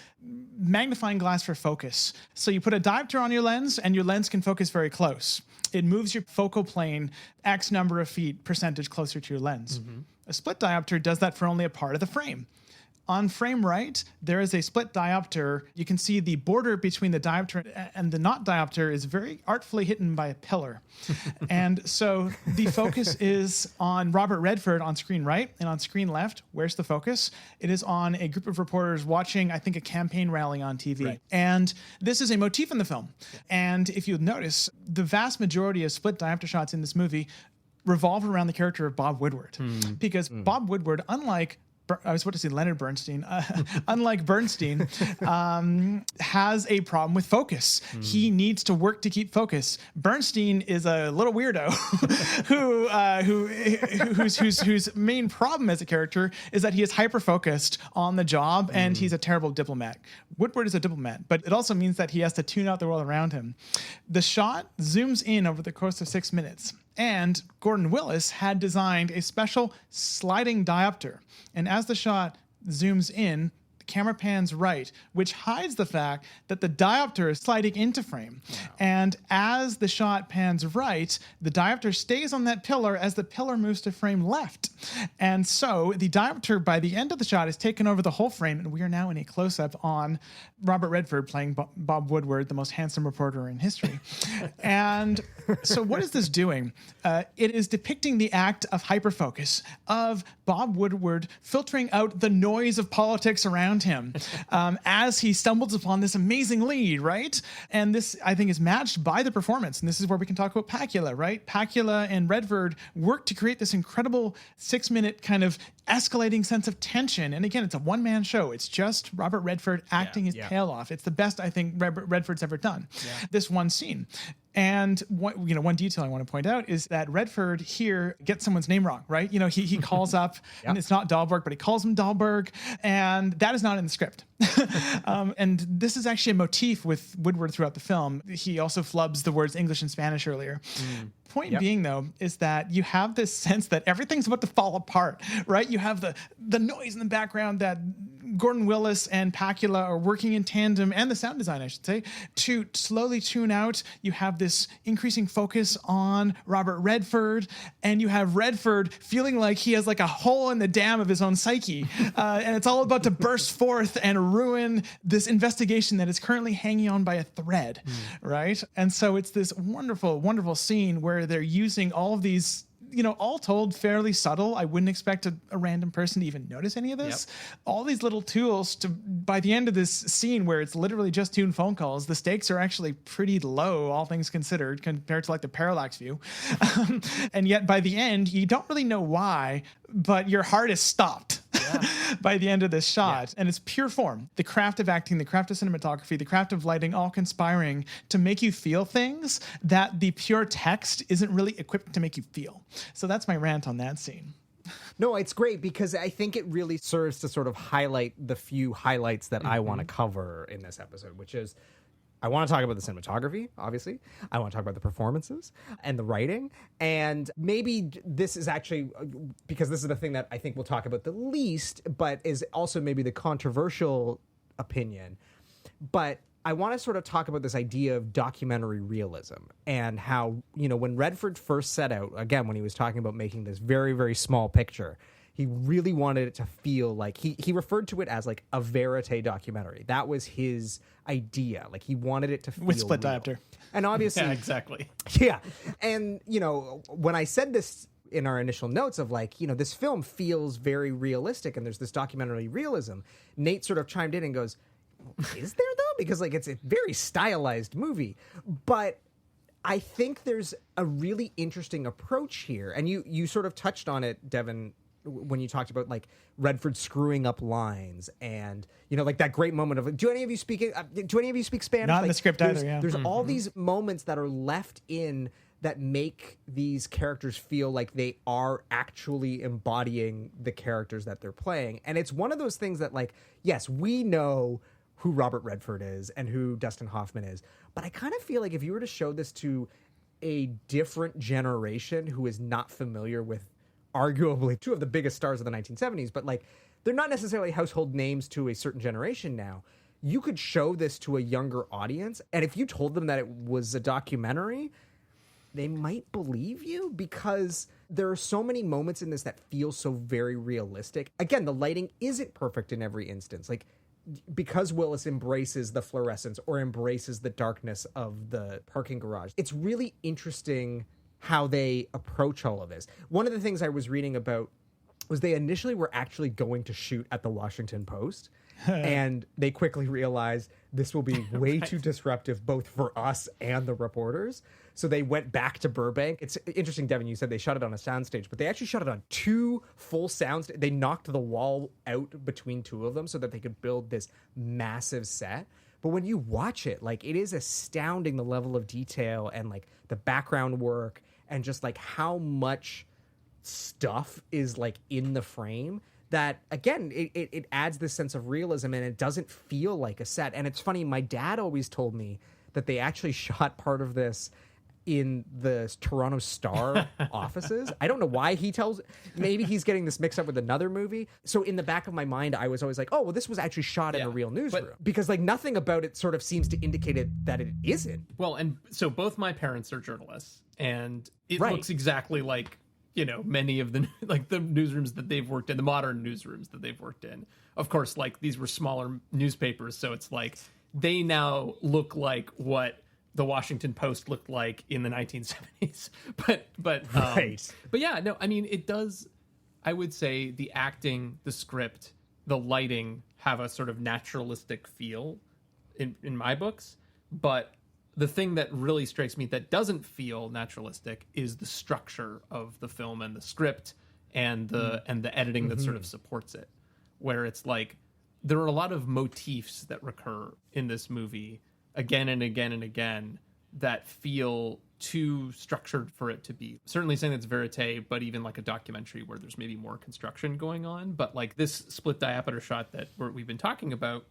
magnifying glass for focus. So you put a diopter on your lens, and your lens can focus very close. It moves your focal plane X number of feet percentage closer to your lens. A split diopter does that for only a part of the frame. On frame right, there is a split diopter. You can see the border between the diopter and the not diopter is very artfully hidden by a pillar. And so the focus is on Robert Redford on screen right, and on screen left, where's the focus? It is on a group of reporters watching, I think, a campaign rally on TV. Right. And this is a motif in the film. Yeah. And if you notice, the vast majority of split diopter shots in this movie revolve around the character of Bob Woodward. Because Bob Woodward, unlike I was about to say Leonard Bernstein. Unlike Bernstein, has a problem with focus. He needs to work to keep focus. Bernstein is a little weirdo whose main problem as a character is that he is hyper focused on the job, and he's a terrible diplomat. Woodward is a diplomat, but it also means that he has to tune out the world around him. The shot zooms in over the course of 6 minutes. And Gordon Willis had designed a special sliding diopter. And as the shot zooms in, the camera pans right, which hides the fact that the diopter is sliding into frame. Wow. And as the shot pans right, the diopter stays on that pillar as the pillar moves to frame left. And so the diopter, by the end of the shot, is taken over the whole frame, and we are now in a close-up on Robert Redford playing Bob Woodward, the most handsome reporter in history. And so what is this doing? It is depicting the act of hyperfocus, of Bob Woodward filtering out the noise of politics around him as he stumbles upon this amazing lead, right? And this, I think, is matched by the performance. And this is where we can talk about Pakula, right? Pakula and Redford work to create this incredible 6-minute kind of escalating sense of tension. And again, it's a one-man show. It's just Robert Redford acting his tail off. It's the best I think Redford's ever done. This one scene. And one detail I want to point out is that Redford here gets someone's name wrong, right? He calls up, and it's not Dahlberg, but he calls him Dahlberg, and that is not in the script. And this is actually a motif with Woodward throughout the film. He also flubs the words English and Spanish earlier. Point being, though, is that you have this sense that everything's about to fall apart, right? You have the noise in the background that Gordon Willis and Pakula are working in tandem, and the sound design, I should say, to slowly tune out. You have this increasing focus on Robert Redford, and you have Redford feeling like he has like a hole in the dam of his own psyche, and it's all about to burst forth and ruin this investigation that is currently hanging on by a thread, right? And so it's this wonderful, wonderful scene where they're using all of these, all told, fairly subtle. I wouldn't expect a random person to even notice any of this. All these little tools to, by the end of this scene where it's literally just 2 phone calls, the stakes are actually pretty low, all things considered, compared to like the parallax view. And yet by the end, you don't really know why, but your heart is stopped. By the end of this shot. And it's pure form. The craft of acting, the craft of cinematography, the craft of lighting, all conspiring to make you feel things that the pure text isn't really equipped to make you feel. So that's my rant on that scene. No, it's great because I think it really serves to sort of highlight the few highlights that I want to cover in this episode, which is I want to talk about the cinematography, obviously. I want to talk about the performances and the writing. And maybe this is actually, because this is the thing that I think we'll talk about the least, but is also maybe the controversial opinion. But I want to sort of talk about this idea of documentary realism and how, when Redford first set out, again, when he was talking about making this very, very small picture, He really wanted it to feel like he referred to it as like a verite documentary. That was his idea. Like he wanted it to feel with split real. diopter. And obviously, Yeah, exactly. yeah. And, you know, when I said this in our initial notes of like, you know, this film feels very realistic and there's this documentary realism, Nate sort of chimed in and goes, is there though? Because like it's a very stylized movie. But I think there's a really interesting approach here. And you sort of touched on it, Devan, when you talked about like Redford screwing up lines and, you know, like that great moment of, do any of you speak Spanish? Not in like, the script either, yeah. There's all these moments that are left in that make these characters feel like they are actually embodying the characters that they're playing. And it's one of those things that like, yes, we know who Robert Redford is and who Dustin Hoffman is, but I kind of feel like if you were to show this to a different generation who is not familiar with arguably two of the biggest stars of the 1970s, but like they're not necessarily household names to a certain generation now. You could show this to a younger audience, and if you told them that it was a documentary, they might believe you because there are so many moments in this that feel so very realistic. Again, the lighting isn't perfect in every instance. Like, because Willis embraces the fluorescence or embraces the darkness of the parking garage, it's really interesting how they approach all of this. One of the things I was reading about was they initially were actually going to shoot at the Washington Post, and they quickly realized this will be way too disruptive both for us and the reporters. So they went back to Burbank. It's interesting, Devan, you said they shot it on a soundstage, but they actually shot it on 2 full sounds. They knocked the wall out between 2 of them so that they could build this massive set. But when you watch it, like, it is astounding the level of detail and like the background work and just like how much stuff is like in the frame that, again, it adds this sense of realism and it doesn't feel like a set. And it's funny, my dad always told me that they actually shot part of this in the Toronto Star offices. I don't know why maybe he's getting this mixed up with another movie. So in the back of my mind, I was always like, oh, well, this was actually shot in a real newsroom. Because like nothing about it sort of seems to indicate that it isn't. Well, and so both my parents are journalists, and it looks exactly like, you know, many of the like the newsrooms that they've worked in, the modern newsrooms that they've worked in. Of course, like these were smaller newspapers, so it's like they now look like what the Washington Post looked like in the 1970s. But yeah, no, I mean, it does. I would say the acting, the script, the lighting have a sort of naturalistic feel in my books. But the thing that really strikes me that doesn't feel naturalistic is the structure of the film and the script and the editing that sort of supports it, where it's like there are a lot of motifs that recur in this movie again and again and again that feel too structured for it to be certainly saying that's verite, but even like a documentary where there's maybe more construction going on. But like this split diopter shot that we've been talking about,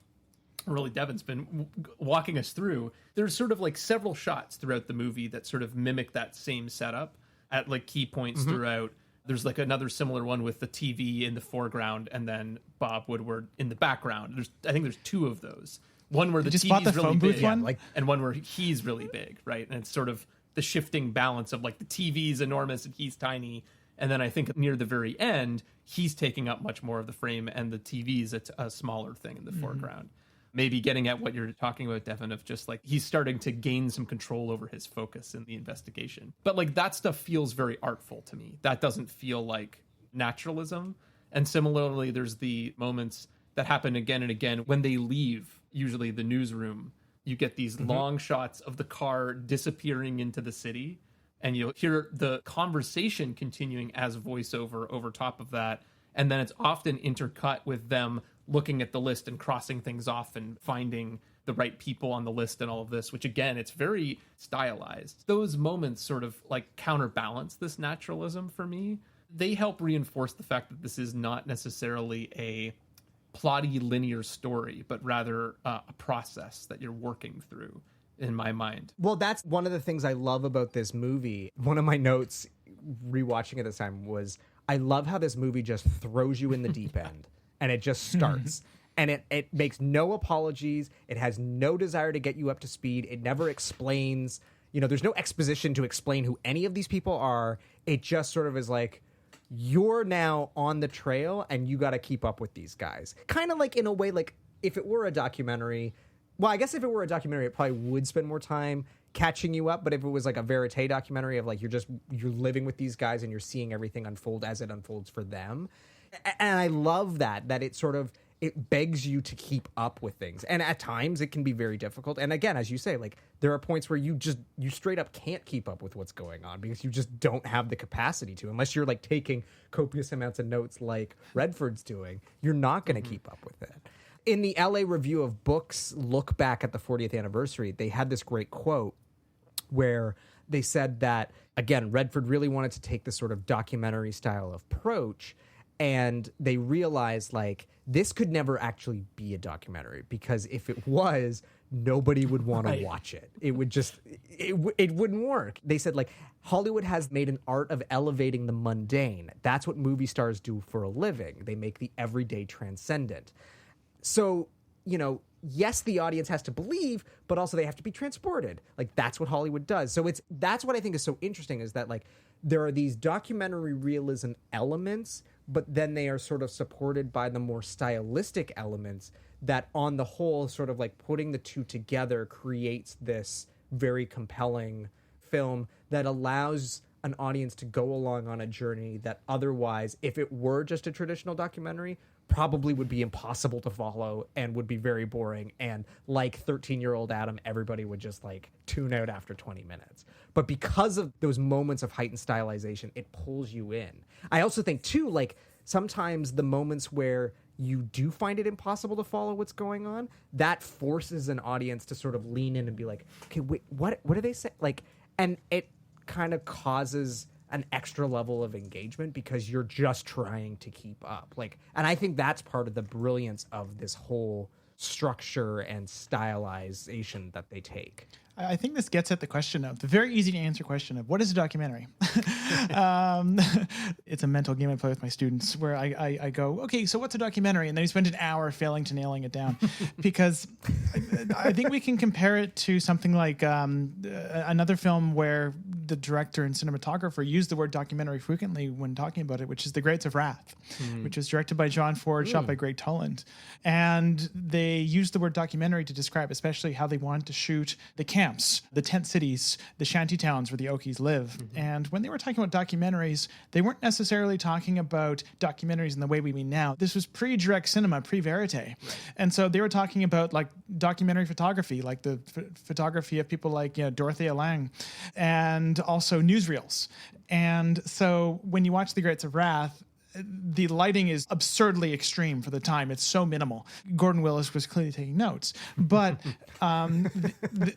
really Devan's been walking us through, there's sort of like several shots throughout the movie that sort of mimic that same setup at like key points throughout. There's like another similar one with the TV in the foreground and then Bob Woodward in the background. I think there's 2 of those. One where the TV's really big, and one where he's really big, right? And it's sort of the shifting balance of like the TV's enormous and he's tiny. And then I think near the very end, he's taking up much more of the frame and the TV's a smaller thing in the foreground. Maybe getting at what you're talking about, Devan, of just like he's starting to gain some control over his focus in the investigation. But like that stuff feels very artful to me. That doesn't feel like naturalism. And similarly, there's the moments that happen again and again when they leave, usually the newsroom. You get these long shots of the car disappearing into the city, and you'll hear the conversation continuing as voiceover over top of that. And then it's often intercut with them looking at the list and crossing things off and finding the right people on the list and all of this, which again, it's very stylized. Those moments sort of like counterbalance this naturalism for me. They help reinforce the fact that this is not necessarily a plotty linear story, but rather a process that you're working through, in my mind. Well, that's one of the things I love about this movie. One of my notes rewatching it this time was, I love how this movie just throws you in the deep end and it just starts. And it makes no apologies. It has no desire to get you up to speed. It never explains, there's no exposition to explain who any of these people are. It just sort of is like, you're now on the trail and you got to keep up with these guys. Kind of like in a way, like if it were a documentary, well, I guess if it were a documentary, it probably would spend more time catching you up. But if it was like a verite documentary of like you're living with these guys and you're seeing everything unfold as it unfolds for them. And I love that it begs you to keep up with things. And at times it can be very difficult. And again, as you say, like there are points where you straight up can't keep up with what's going on because you just don't have the capacity to, unless you're like taking copious amounts of notes like Redford's doing, you're not going to keep up with it. In the LA Review of Books look back at the 40th anniversary, they had this great quote where they said that, again, Redford really wanted to take this sort of documentary style approach. And they realized, like, this could never actually be a documentary because if it was, nobody would want to watch it. It would just, it wouldn't work. They said, like, Hollywood has made an art of elevating the mundane. That's what movie stars do for a living. They make the everyday transcendent. So, you know, yes, the audience has to believe, but also they have to be transported. Like, that's what Hollywood does. So that's what I think is so interesting is that, like, there are these documentary realism elements, but then they are sort of supported by the more stylistic elements that on the whole sort of like putting the two together creates this very compelling film that allows an audience to go along on a journey that otherwise, if it were just a traditional documentary, probably would be impossible to follow and would be very boring. And like 13-year-old Adam, everybody would just like tune out after 20 minutes. But because of those moments of heightened stylization, it pulls you in. I also think too, like sometimes the moments where you do find it impossible to follow what's going on, that forces an audience to sort of lean in and be like, okay, wait, what do they say? Like, and it kind of causes an extra level of engagement because you're just trying to keep up. Like, and I think that's part of the brilliance of this whole structure and stylization that they take. I think this gets at the question of the very easy to answer question of what is a documentary? It's a mental game I play with my students where I go, okay, so what's a documentary? And then you spend an hour failing to nailing it down because I think we can compare it to something like another film where the director and cinematographer used the word documentary frequently when talking about it, which is The Grapes of Wrath, which was directed by John Ford, shot by Greg Toland. And they used the word documentary to describe especially how they wanted to shoot the camps, the tent cities, the shanty towns where the Okies live. And when they were talking about documentaries, they weren't necessarily talking about documentaries in the way we mean now. This was pre-direct cinema, pre-verite. Right. And so they were talking about like documentary photography, like the photography of people like Dorothea Lange, and also newsreels. And so when you watch The Grapes of Wrath, the lighting is absurdly extreme for the time. It's so minimal. Gordon Willis was clearly taking notes, but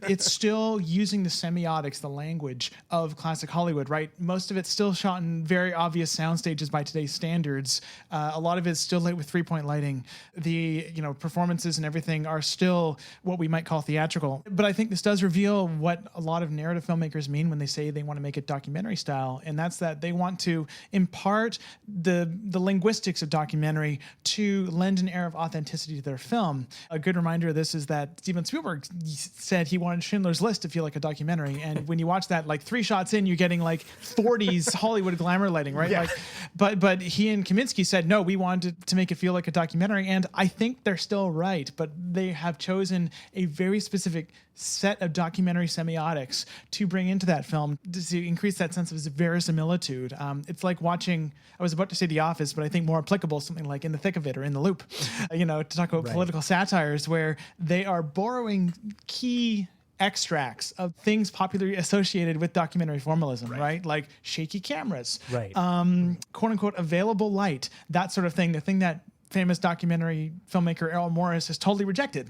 it's still using the semiotics, the language of classic Hollywood, right? Most of it's still shot in very obvious sound stages by today's standards. A lot of it's still lit with 3-point lighting. The performances and everything are still what we might call theatrical. But I think this does reveal what a lot of narrative filmmakers mean when they say they want to make it documentary style, and that's that they want to impart the linguistics of documentary to lend an air of authenticity to their film. A good reminder of this is that Steven Spielberg said he wanted Schindler's List to feel like a documentary. And when you watch that, like 3 shots in, you're getting like 40s Hollywood glamour lighting, right? Yeah. But he and Kaminsky said, no, we wanted to make it feel like a documentary. And I think they're still right, but they have chosen a very specific set of documentary semiotics to bring into that film to increase that sense of verisimilitude. It's like watching, I was about to say The Office, but I think more applicable, something like In the Thick of It or In the Loop, to talk about political satires where they are borrowing key extracts of things popularly associated with documentary formalism, right? Like shaky cameras, quote unquote available light, that sort of thing, the thing that famous documentary filmmaker Errol Morris has totally rejected,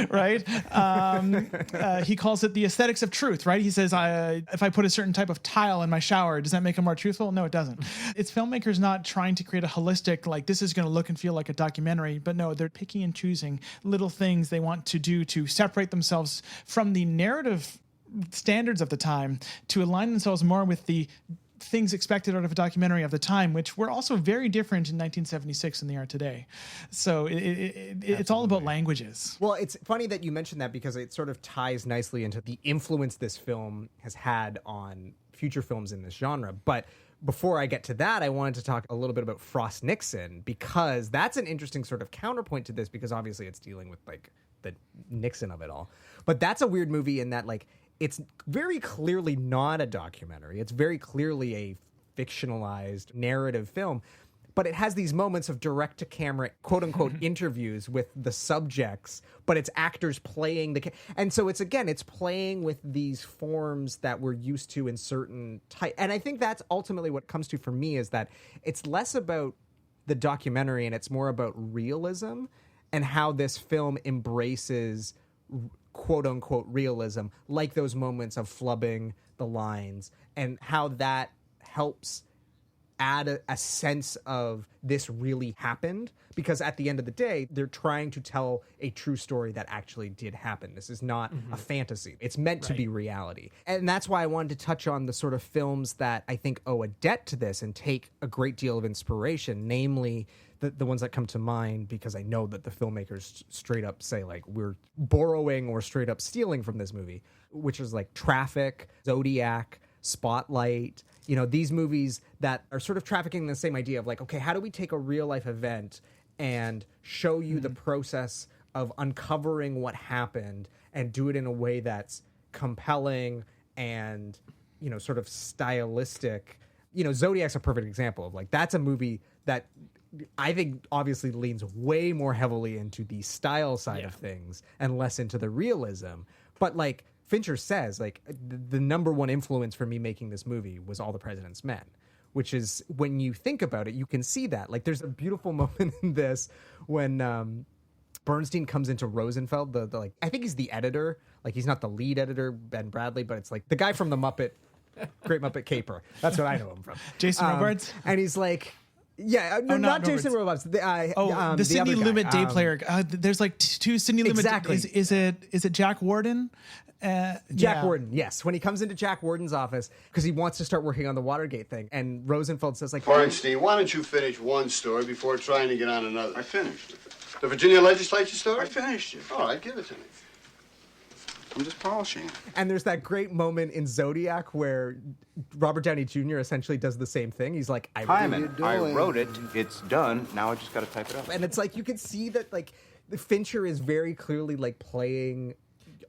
right? He calls it the aesthetics of truth, right? He says, if I put a certain type of tile in my shower, does that make it more truthful? No, it doesn't. It's filmmakers not trying to create a holistic, like this is going to look and feel like a documentary, but no, they're picking and choosing little things they want to do to separate themselves from the narrative standards of the time to align themselves more with the things expected out of a documentary of the time, which were also very different in 1976 than they are today. So it's all about languages. Well, it's funny that you mentioned that because it sort of ties nicely into the influence this film has had on future films in this genre. But before I get to that, I wanted to talk a little bit about Frost Nixon, because that's an interesting sort of counterpoint to this, because obviously it's dealing with like the Nixon of it all. But that's a weird movie in that like it's very clearly not a documentary. It's very clearly a fictionalized narrative film. But it has these moments of direct-to-camera, quote-unquote, interviews with the subjects, but it's actors playing and so it's playing with these forms that we're used to in certain type. And I think that's ultimately what it comes to for me, is that it's less about the documentary and it's more about realism and how this film embraces quote-unquote realism, like those moments of flubbing the lines, and how that helps add a sense of this really happened, because at the end of the day, they're trying to tell a true story that actually did happen. This is not a fantasy. It's meant to be reality. And that's why I wanted to touch on the sort of films that I think owe a debt to this and take a great deal of inspiration, namely the ones that come to mind, because I know that the filmmakers straight up say, like, we're borrowing or straight up stealing from this movie, which is like Traffic, Zodiac, Spotlight, you know, these movies that are sort of trafficking the same idea of like, okay, how do we take a real life event and show you the process of uncovering what happened and do it in a way that's compelling and, you know, sort of stylistic. You know, Zodiac's a perfect example of like, that's a movie that I think obviously leans way more heavily into the style side of things and less into the realism. But like Fincher says, like, the number one influence for me making this movie was All the President's Men, which is, when you think about it, you can see that. Like, there's a beautiful moment in this when Bernstein comes into Rosenfeld, the like, I think he's the editor. Like, he's not the lead editor, Ben Bradley, but it's like the guy from the Great Muppet Caper. That's what I know him from. Jason Robards? And he's like, yeah, not Jason Robards. The Sidney Lumet day player. There's like two Sidney Lumet. Exactly. Is it Jack Warden? Jack Warden, yes. When he comes into Jack Warden's office, because he wants to start working on the Watergate thing, and Rosenfeld says, like, Bernstein, why don't you finish one story before trying to get on another? I finished it. The Virginia legislature story? I finished it. All right, give it to me. I'm just polishing it. And there's that great moment in Zodiac where Robert Downey Jr. essentially does the same thing. He's like, I wrote it. It's done. Now I just got to type it up. And it's like, you can see that, like, the Fincher is very clearly, like, playing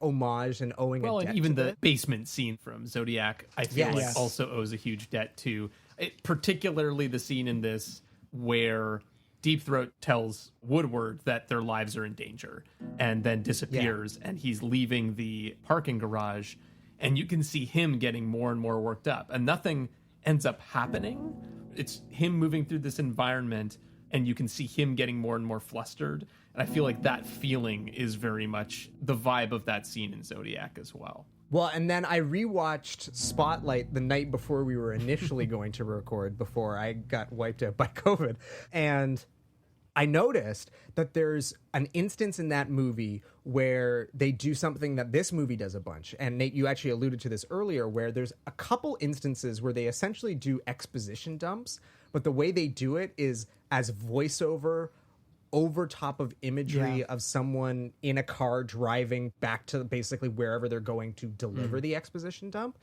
homage and owing a debt. Well, and even the basement scene from Zodiac, I feel like also owes a huge debt to it, particularly the scene in this where Deep Throat tells Woodward that their lives are in danger and then disappears, and he's leaving the parking garage, and you can see him getting more and more worked up, and nothing ends up happening. It's him moving through this environment, and you can see him getting more and more flustered. And I feel like that feeling is very much the vibe of that scene in Zodiac as well. Well, and then I rewatched Spotlight the night before we were initially going to record, before I got wiped out by COVID. And I noticed that there's an instance in that movie where they do something that this movie does a bunch. And Nate, you actually alluded to this earlier, where there's a couple instances where they essentially do exposition dumps, but the way they do it is as voiceover over top of imagery of someone in a car driving back to basically wherever they're going to deliver the exposition dump.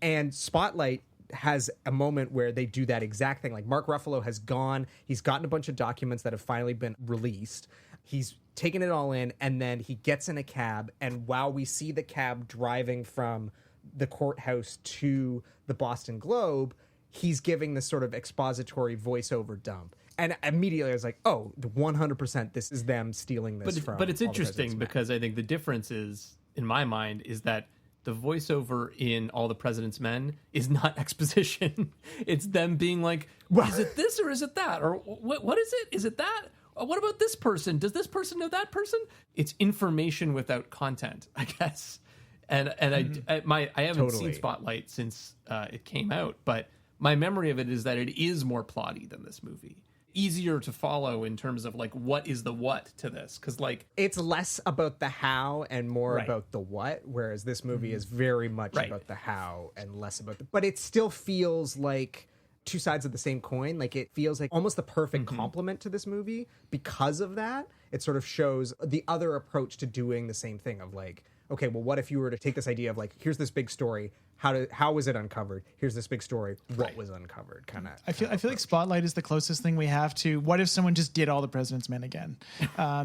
And Spotlight has a moment where they do that exact thing. Like, Mark Ruffalo has gone, he's gotten a bunch of documents that have finally been released. He's taken it all in, and then he gets in a cab, and while we see the cab driving from the courthouse to the Boston Globe, he's giving this sort of expository voiceover dump. And immediately I was like, oh, 100% this is them stealing this from But it's All the interesting President's Men. because I think the difference is, in my mind, is that the voiceover in All the President's Men is not exposition. It's them being like, is it this or is it that? Or what is it? Is it that? What about this person? Does this person know that person? It's information without content, I guess. And I haven't seen Spotlight since it came out, but my memory of it is that it is more plotty than this movie. Easier to follow in terms of like what is the what to this, because like it's less about the how and more about the what, whereas this movie is very much about the how and less about the, but it still feels like two sides of the same coin. Like, it feels like almost the perfect complement to this movie because of that. It sort of shows the other approach to doing the same thing of like, okay, well, what if you were to take this idea of like, here's this big story, how was it uncovered? Here's this big story. What was uncovered? Kind of. I feel like Spotlight is the closest thing we have to what if someone just did All the President's Men again,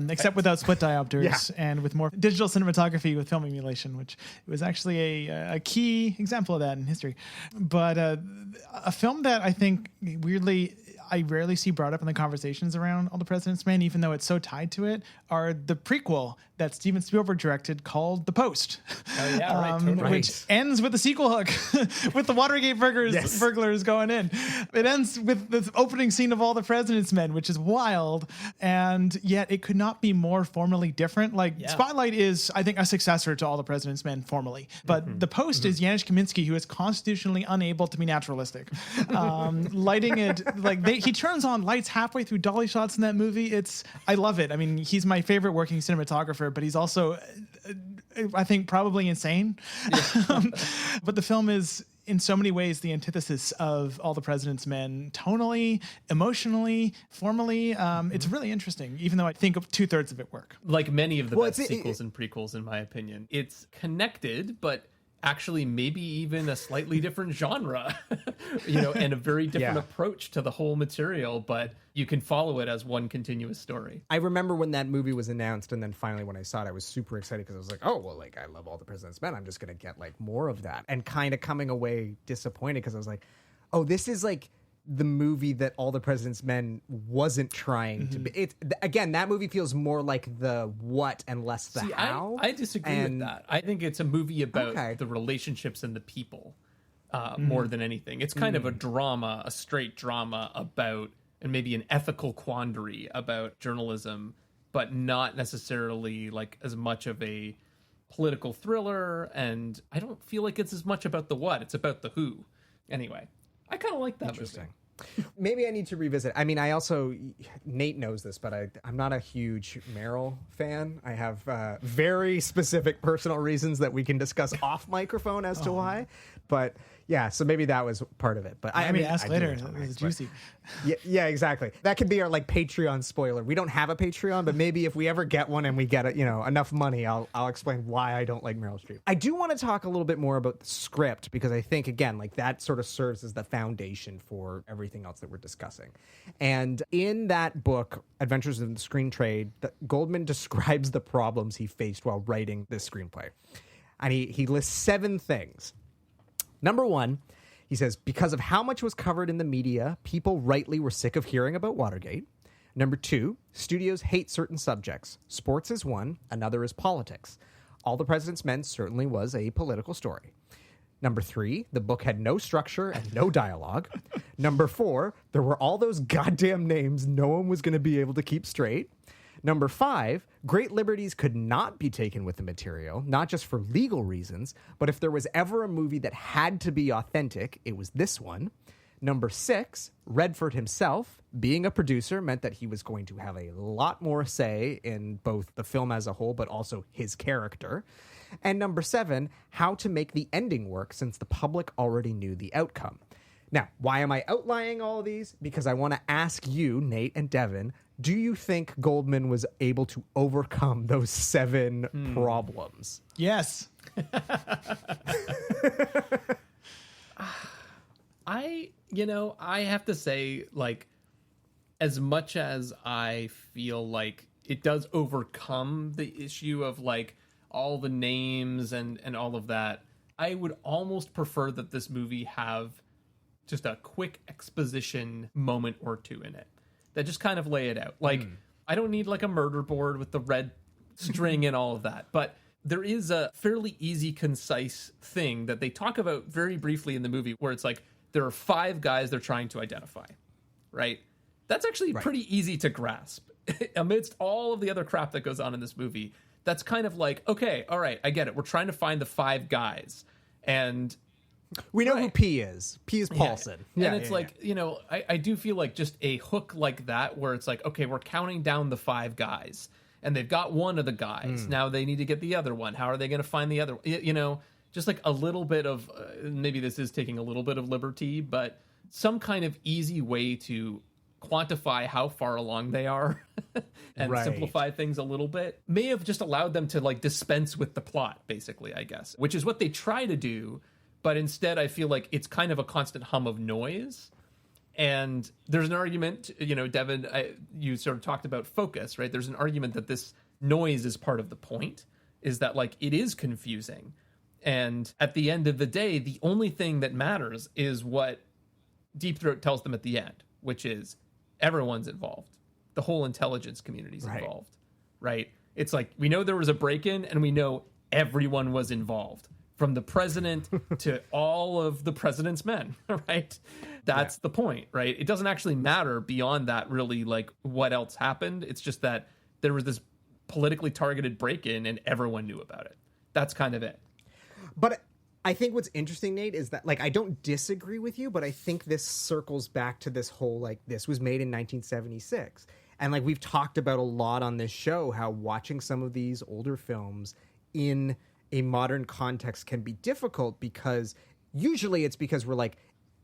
except without split diopters and with more digital cinematography with film emulation, which was actually a key example of that in history. But a film that I think weirdly I rarely see brought up in the conversations around All the President's Men, even though it's so tied to it, are the prequel that Steven Spielberg directed called The Post. Oh, yeah, right, totally. Which ends with the sequel hook with the Watergate burglars going in. It ends with the opening scene of All the President's Men, which is wild, and yet it could not be more formally different. Like, Spotlight is, I think, a successor to All the President's Men formally, but The Post is Janusz Kaminski, who is constitutionally unable to be naturalistic. Lighting it, like, he turns on lights halfway through dolly shots in that movie. I love it. I mean, he's my favorite working cinematographer, but he's also, I think, probably insane. But the film is, in so many ways, the antithesis of All the President's Men, tonally, emotionally, formally. It's really interesting, even though I think 2/3 of it work. Like many of the best sequels and prequels, in my opinion. It's connected, but actually maybe even a slightly different genre, and a very different approach to the whole material, but you can follow it as one continuous story. I remember when that movie was announced, and then finally when I saw it, I was super excited because I was like, oh, well, like, I love All the President's Men. I'm just going to get, like, more of that. And kind of coming away disappointed because I was like, oh, this is, like, the movie that All the President's Men wasn't trying to be. Again, that movie feels more like the what and less the how. I disagree with that. I think it's a movie about the relationships and the people more than anything. It's kind of a drama, a straight drama about, and maybe an ethical quandary about journalism, but not necessarily like as much of a political thriller. And I don't feel like it's as much about the what, it's about the who. Anyway, I kind of like that movie. Maybe I need to revisit. I mean, I also, Nate knows this, but I'm not a huge Meryl fan. I have very specific personal reasons that we can discuss off microphone as to why. But yeah, so maybe that was part of it. But I mean, ask later. It was juicy. Yeah, exactly. That could be our like Patreon spoiler. We don't have a Patreon, but maybe if we ever get one and we get enough money, I'll explain why I don't like Meryl Streep. I do want to talk a little bit more about the script because I think again, like that sort of serves as the foundation for everything else that we're discussing. And in that book, Adventures in the Screen Trade, Goldman describes the problems he faced while writing this screenplay. And he lists 7 things. Number 1, he says, because of how much was covered in the media, people rightly were sick of hearing about Watergate. Number 2, studios hate certain subjects. Sports is one, another is politics. All the President's Men certainly was a political story. Number 3, the book had no structure and no dialogue. Number 4, there were all those goddamn names no one was going to be able to keep straight. Number 5, great liberties could not be taken with the material, not just for legal reasons, but if there was ever a movie that had to be authentic, it was this one. Number 6, Redford himself, being a producer, meant that he was going to have a lot more say in both the film as a whole, but also his character. And number 7, how to make the ending work since the public already knew the outcome. Now, why am I outlining all of these? Because I want to ask you, Nate and Devin, do you think Goldman was able to overcome those 7 problems? Yes. I have to say, like, as much as I feel like it does overcome the issue of, like, all the names and all of that, I would almost prefer that this movie have just a quick exposition moment or two in it that just kind of lay it out. Like, I don't need like a murder board with the red string and all of that, but there is a fairly easy, concise thing that they talk about very briefly in the movie where it's like, there are 5 guys they're trying to identify, right? That's actually pretty easy to grasp amidst all of the other crap that goes on in this movie. That's kind of like, okay, all right, I get it. We're trying to find the 5 guys. And we know who P is. P is Paulson. Yeah. And it's I do feel like just a hook like that where it's like, okay, we're counting down the 5 guys and they've got one of the guys. Now they need to get the other one. How are they going to find the other? Just like a little bit of, maybe this is taking a little bit of liberty, but some kind of easy way to quantify how far along they are and simplify things a little bit may have just allowed them to like dispense with the plot, basically, I guess, which is what they try to do. but instead I feel like it's kind of a constant hum of noise. And there's an argument, Devin, you sort of talked about focus, right? There's an argument that this noise is part of the point, is that like it is confusing. And at the end of the day, the only thing that matters is what Deep Throat tells them at the end, which is everyone's involved. The whole intelligence community's involved, right? It's like, we know there was a break-in and we know everyone was involved, from the president to all of the president's men, right? That's the point, right? It doesn't actually matter beyond that, really, like what else happened. It's just that there was this politically targeted break-in and everyone knew about it. That's kind of it. But I think what's interesting, Nate, is that, like, I don't disagree with you, but I think this circles back to this whole, like, this was made in 1976. And, like, we've talked about a lot on this show how watching some of these older films in a modern context can be difficult, because usually it's because we're like,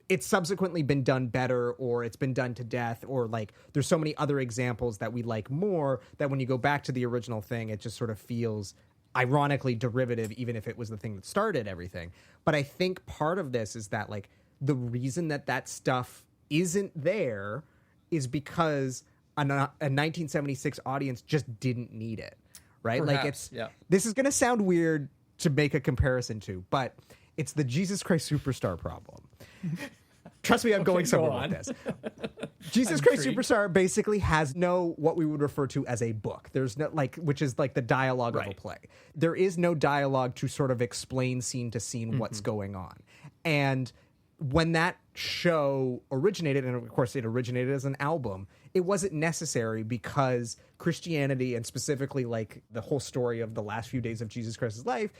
it's subsequently been done better, or it's been done to death, or like there's so many other examples that we like more that when you go back to the original thing, it just sort of feels ironically derivative, even if it was the thing that started everything. But I think part of this is that, like, the reason that stuff isn't there is because a 1976 audience just didn't need it. Right? Perhaps, like this is going to sound weird to make a comparison to, but it's the Jesus Christ Superstar problem. Trust me, I'm going somewhere with this. Jesus Christ Superstar basically has no, what we would refer to as a book. There's no, like, which is like the dialogue of a play. There is no dialogue to sort of explain scene to scene what's going on. And when that show originated, and of course it originated as an album, it wasn't necessary because Christianity, and specifically like the whole story of the last few days of Jesus Christ's life,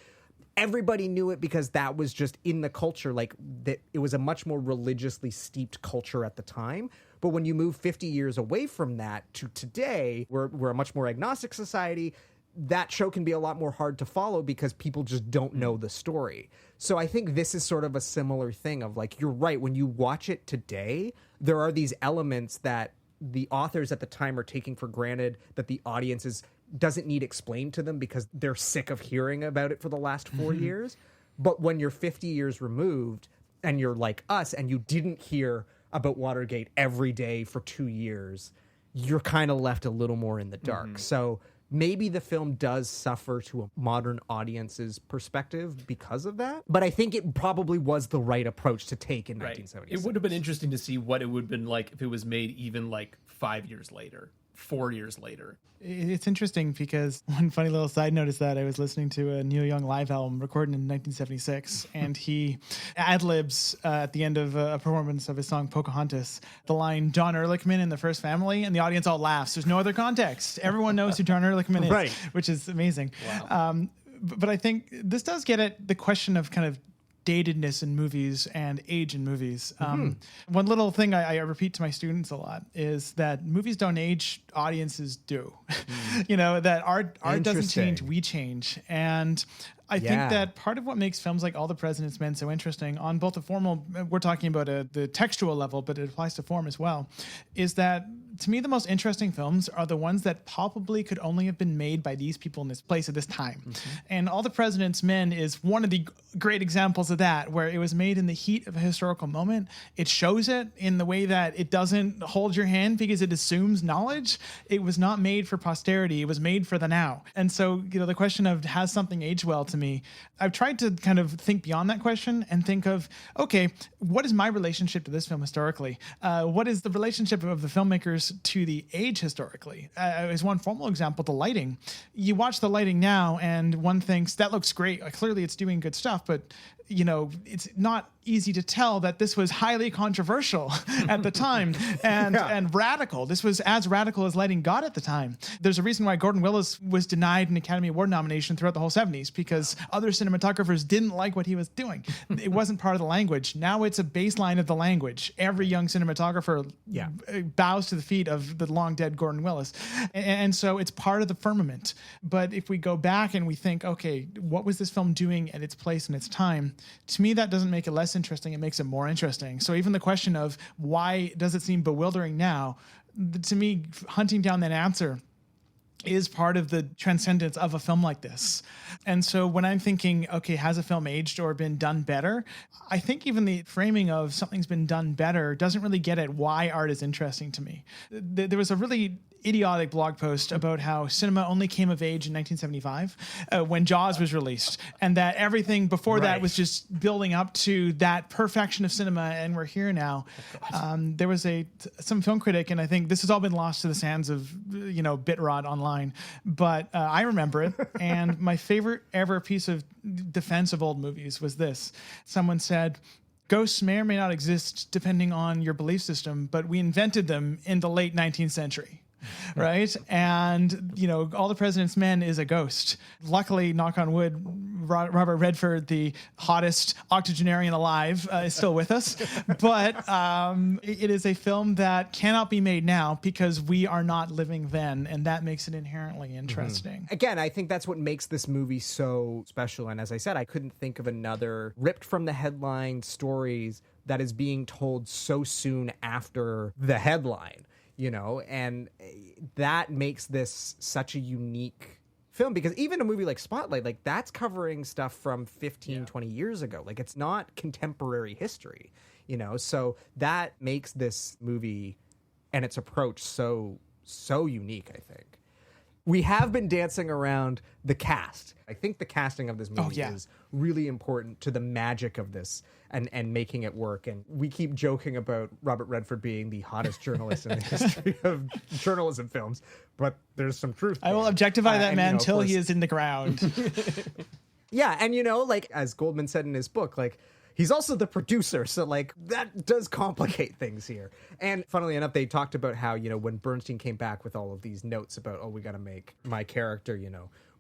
everybody knew it because that was just in the culture. Like, that it was a much more religiously steeped culture at the time. But when you move 50 years away from that to today, we're a much more agnostic society. That show can be a lot more hard to follow because people just don't know the story. So I think this is sort of a similar thing of, like, you're right. When you watch it today, there are these elements that the authors at the time are taking for granted that the audience doesn't need explained to them because they're sick of hearing about it for the last 4 years. But when you're 50 years removed and you're like us and you didn't hear about Watergate every day for 2 years, you're kind of left a little more in the dark. So maybe the film does suffer to a modern audience's perspective because of that. But I think it probably was the right approach to take in 1976. It would have been interesting to see what it would have been like if it was made even like 5 years later, 4 years later. It's interesting because one funny little side note is that I was listening to a Neil Young live album recorded in 1976, and he ad-libs at the end of a performance of his song Pocahontas the line, John Ehrlichman in the First Family, and the audience all laughs. There's no other context. Everyone knows who John Ehrlichman is, which is amazing. Wow. But I think this does get at the question of kind of datedness in movies and age in movies. One little thing I repeat to my students a lot is that movies don't age, audiences do. That art doesn't change, we change. And I think that part of what makes films like All the President's Men so interesting on both the formal, we're talking about the textual level, but it applies to form as well, is that to me, the most interesting films are the ones that palpably could only have been made by these people in this place at this time. And All the President's Men is one of the great examples of that, where it was made in the heat of a historical moment. It shows it in the way that it doesn't hold your hand because it assumes knowledge. It was not made for posterity. It was made for the now. And so, the question of has something aged well to me, I've tried to kind of think beyond that question and think of, okay, what is my relationship to this film historically? What is the relationship of the filmmakers to the age historically? As one formal example, the lighting. You watch the lighting now and one thinks that looks great. Clearly it's doing good stuff, but it's not easy to tell that this was highly controversial at the time and radical. This was as radical as lighting got at the time. There's a reason why Gordon Willis was denied an Academy Award nomination throughout the whole 70s, because other cinematographers didn't like what he was doing. It wasn't part of the language. Now it's a baseline of the language. Every young cinematographer bows to the feet of the long dead Gordon Willis. And so it's part of the firmament. But if we go back and we think, okay, what was this film doing at its place and its time? To me, that doesn't make it less interesting. It makes it more interesting. So even the question of why does it seem bewildering now, to me, hunting down that answer is part of the transcendence of a film like this. And so when I'm thinking, okay, has a film aged or been done better? I think even the framing of something's been done better doesn't really get at why art is interesting to me. There was a really idiotic blog post about how cinema only came of age in 1975 when Jaws was released, and that everything before that was just building up to that perfection of cinema, and we're here now. There was some film critic, and I think this has all been lost to the sands of bit rot online, but I remember it, and my favorite ever piece of defense of old movies was this. Someone said, ghosts may or may not exist depending on your belief system, but we invented them in the late 19th century. Right. And, All the President's Men is a ghost. Luckily, knock on wood, Robert Redford, the hottest octogenarian alive, is still with us. But it is a film that cannot be made now because we are not living then. And that makes it inherently interesting. Again, I think that's what makes this movie so special. And as I said, I couldn't think of another ripped from the headline stories that is being told so soon after the headline. And that makes this such a unique film, because even a movie like Spotlight, like that's covering stuff from 15, 20 years ago. Like it's not contemporary history, so that makes this movie and its approach so unique, I think. We have been dancing around the cast. I think the casting of this movie is really important to the magic of this and making it work. And we keep joking about Robert Redford being the hottest journalist in the history of journalism films, but there's some truth there. I will objectify that man till he is in the ground. Yeah, and like as Goldman said in his book, like he's also the producer, so like that does complicate things here. And funnily enough, they talked about how, when Bernstein came back with all of these notes about, we got to make my character,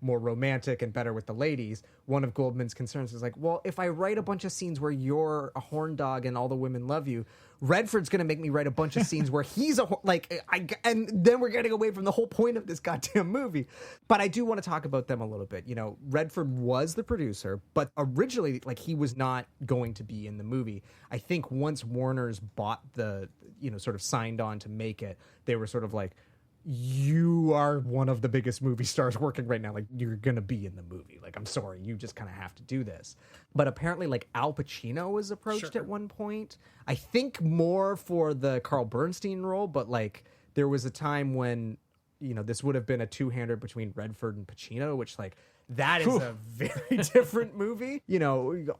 more romantic and better with the ladies, one of Goldman's concerns is like, well, if I write a bunch of scenes where you're a horn dog and all the women love you, Redford's going to make me write a bunch of scenes where he's and then we're getting away from the whole point of this goddamn movie. But I do want to talk about them a little bit. Redford was the producer, but originally, like, he was not going to be in the movie. I think once Warner's bought the, sort of signed on to make it, they were sort of like, you are one of the biggest movie stars working right now. Like, you're going to be in the movie. Like, I'm sorry, you just kind of have to do this. But apparently, like, Al Pacino was approached at one point. I think more for the Carl Bernstein role, but, like, there was a time when, this would have been a two-hander between Redford and Pacino, which, like, that is a very different movie.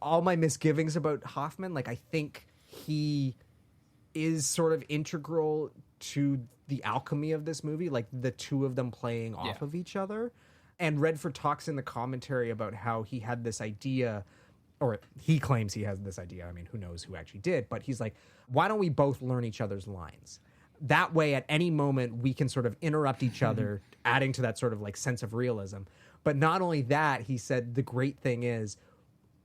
All my misgivings about Hoffman, like, I think he is sort of integral to the alchemy of this movie, like the two of them playing off of each other. And Redford talks in the commentary about how he had this idea, or he claims he has this idea. I mean, who knows who actually did, but he's like, why don't we both learn each other's lines? That way, at any moment, we can sort of interrupt each other, adding to that sort of like sense of realism. But not only that, he said the great thing is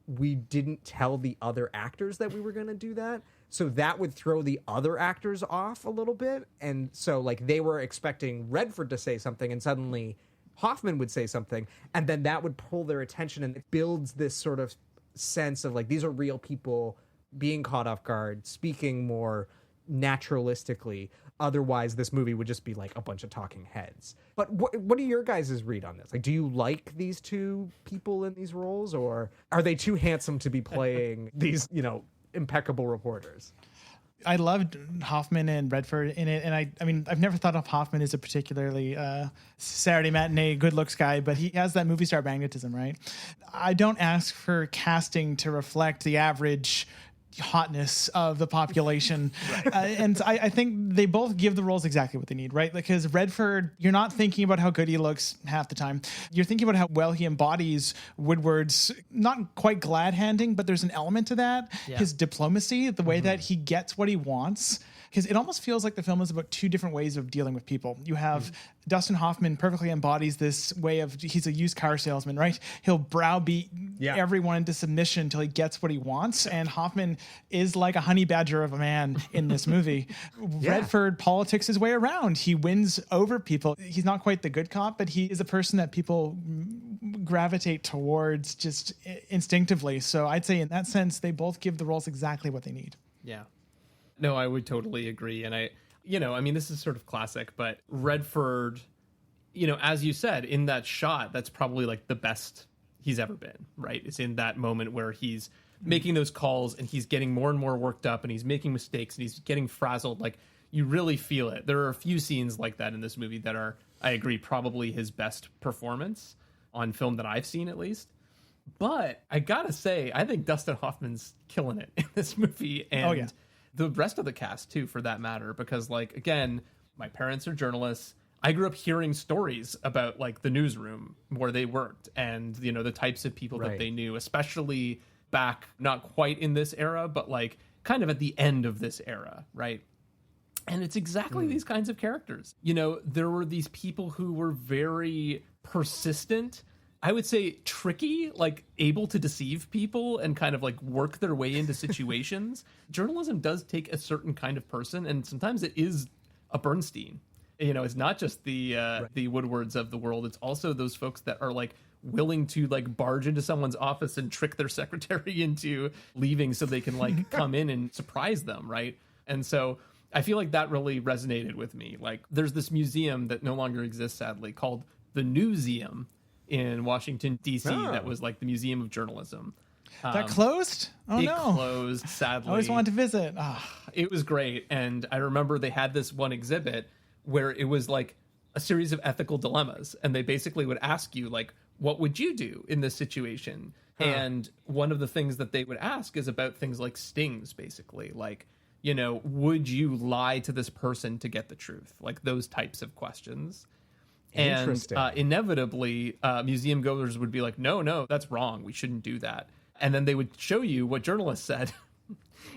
we didn't tell the other actors that we were going to do that. So that would throw the other actors off a little bit. And so, like, they were expecting Redford to say something, and suddenly Hoffman would say something, and then that would pull their attention, and it builds this sort of sense of, like, these are real people being caught off guard, speaking more naturalistically. Otherwise, this movie would just be, like, a bunch of talking heads. But what are your guys' read on this? Like, do you like these two people in these roles, or are they too handsome to be playing these, impeccable reporters? I loved Hoffman and Redford in it, and I mean, I've never thought of Hoffman as a particularly Saturday matinee good looks guy, but he has that movie star magnetism, right? I don't ask for casting to reflect the average hotness of the population. And I think they both give the roles exactly what they need, right? Because Redford, you're not thinking about how good he looks half the time. You're thinking about how well he embodies Woodward's not quite glad handing, but there's an element to that. Yeah. His diplomacy, the way that he gets what he wants. Because it almost feels like the film is about two different ways of dealing with people. You have Dustin Hoffman perfectly embodies this way of, he's a used car salesman, right? He'll browbeat everyone into submission until he gets what he wants. And Hoffman is like a honey badger of a man in this movie. Redford politics his way around. He wins over people. He's not quite the good cop, but he is a person that people gravitate towards just instinctively. So I'd say in that sense, they both give the roles exactly what they need. Yeah. No, I would totally agree. And I mean, this is sort of classic, but Redford as you said, in that shot, that's probably like the best he's ever been, right? It's in that moment where he's making those calls and he's getting more and more worked up and he's making mistakes and he's getting frazzled. Like, you really feel it. There are a few scenes like that in this movie that are, I agree, probably his best performance on film that I've seen, at least. But I gotta say, I think Dustin Hoffman's killing it in this movie, and the rest of the cast too, for that matter, because, like, again, my parents are journalists. I grew up hearing stories about, like, the newsroom where they worked and, the types of people that they knew, especially back, not quite in this era, but, like, kind of at the end of this era, right? And it's exactly these kinds of characters. There were these people who were very persistent, I would say tricky, like able to deceive people and kind of like work their way into situations. Journalism does take a certain kind of person, and sometimes it is a Bernstein. It's not just the Woodwards of the world. It's also those folks that are like willing to like barge into someone's office and trick their secretary into leaving so they can like come in and surprise them, right? And so I feel like that really resonated with me. Like, there's this museum that no longer exists, sadly, called the Newseum in Washington, D.C. that was like the Museum of Journalism. That closed? Oh, it closed, sadly. I always wanted to visit. It was great. And I remember they had this one exhibit where it was like a series of ethical dilemmas. And they basically would ask you, like, what would you do in this situation? And one of the things that they would ask is about things like stings, basically. Like, would you lie to this person to get the truth? Like those types of questions. And inevitably, museum goers would be like, no, that's wrong. We shouldn't do that. And then they would show you what journalists said.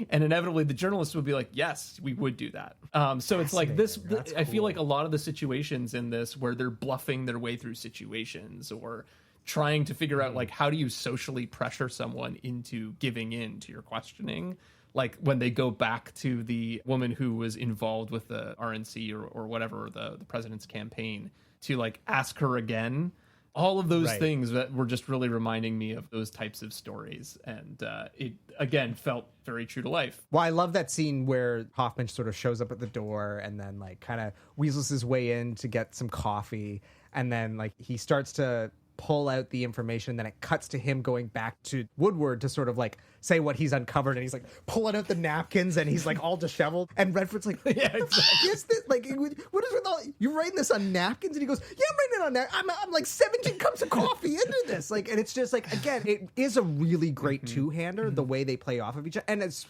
And inevitably, the journalists would be like, yes, we would do that. So it's like this. I feel like a lot of the situations in this where they're bluffing their way through situations or trying to figure out, like, how do you socially pressure someone into giving in to your questioning? Like when they go back to the woman who was involved with the RNC or whatever, the president's campaign, to like ask her again, all of those things that were just really reminding me of those types of stories. And it, again, felt very true to life. Well, I love that scene where Hoffman sort of shows up at the door and then like kind of weasels his way in to get some coffee. And then like he starts to pull out the information, then it cuts to him going back to Woodward to sort of like say what he's uncovered, and he's like pulling out the napkins and he's like all disheveled, and Redford's like, yeah, exactly. Is this like, what is with all, you're writing this on napkins? And he goes, yeah, I'm writing it on napkins. I'm like 17 cups of coffee into this, like, and it's just like, again, it is a really great two-hander, the way they play off of each other, and it's,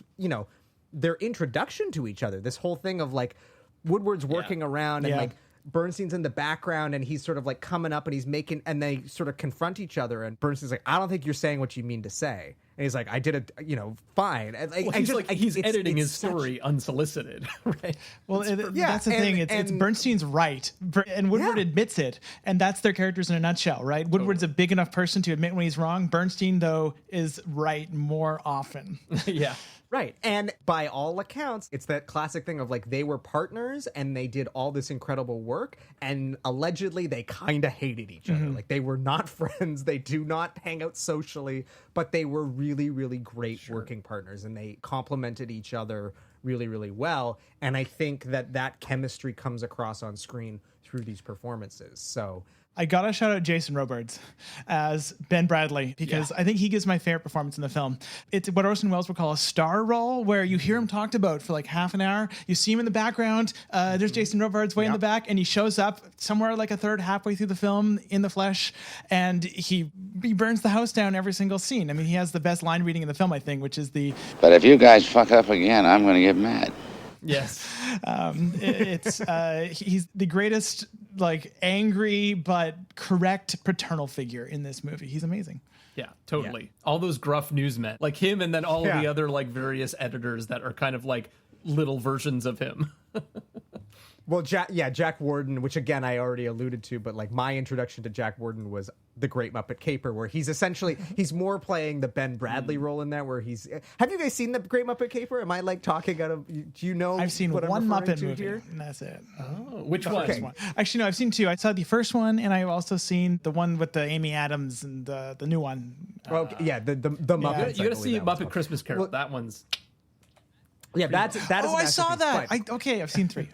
their introduction to each other, this whole thing of like Woodward's working around and like Bernstein's in the background and he's sort of like coming up and he's making, and they sort of confront each other, and Bernstein's like, I don't think you're saying what you mean to say. And he's like, I did it, fine. And he's editing his story unsolicited, right? Well, that's the thing. It's Bernstein's right, and Woodward admits it, and that's their characters in a nutshell, right? Woodward's a big enough person to admit when he's wrong. Bernstein, though, is right more often. Yeah. Right. And by all accounts, it's that classic thing of like they were partners and they did all this incredible work, and allegedly they kind of hated each other. Like they were not friends. They do not hang out socially, but they were really, really great working partners, and they complemented each other really, really well. And I think that chemistry comes across on screen through these performances. So I gotta shout out Jason Robards as Ben Bradley, because I think he gives my favorite performance in the film. It's what Orson Welles would call a star role, where you hear him talked about for like half an hour. You see him in the background. There's Jason Robards way in the back, and he shows up somewhere like a third, halfway through the film in the flesh, and he burns the house down every single scene. I mean, he has the best line reading in the film, I think, which is the, "But if you guys fuck up again, I'm going to get mad." Yes. He's the greatest, like, angry but correct paternal figure in this movie. He's amazing. Yeah, totally. Yeah. All those gruff newsmen, like him, and then all of the other like various editors that are kind of like little versions of him. Well, Jack Warden, which again I already alluded to, but like my introduction to Jack Warden was The Great Muppet Caper, where he's essentially, he's more playing the Ben Bradley role in that, where he's, have you guys seen The Great Muppet Caper? Am I like talking out of, do you know? I've seen what one Muppet movie, here? and that's it. Oh, which one? Okay. Actually, no, I've seen two. I saw the first one, and I've also seen the one with the Amy Adams and the new one. The Muppets. You got to see Muppet Christmas Carol. That one's... Yeah, that is. Oh, I saw that. I've seen three.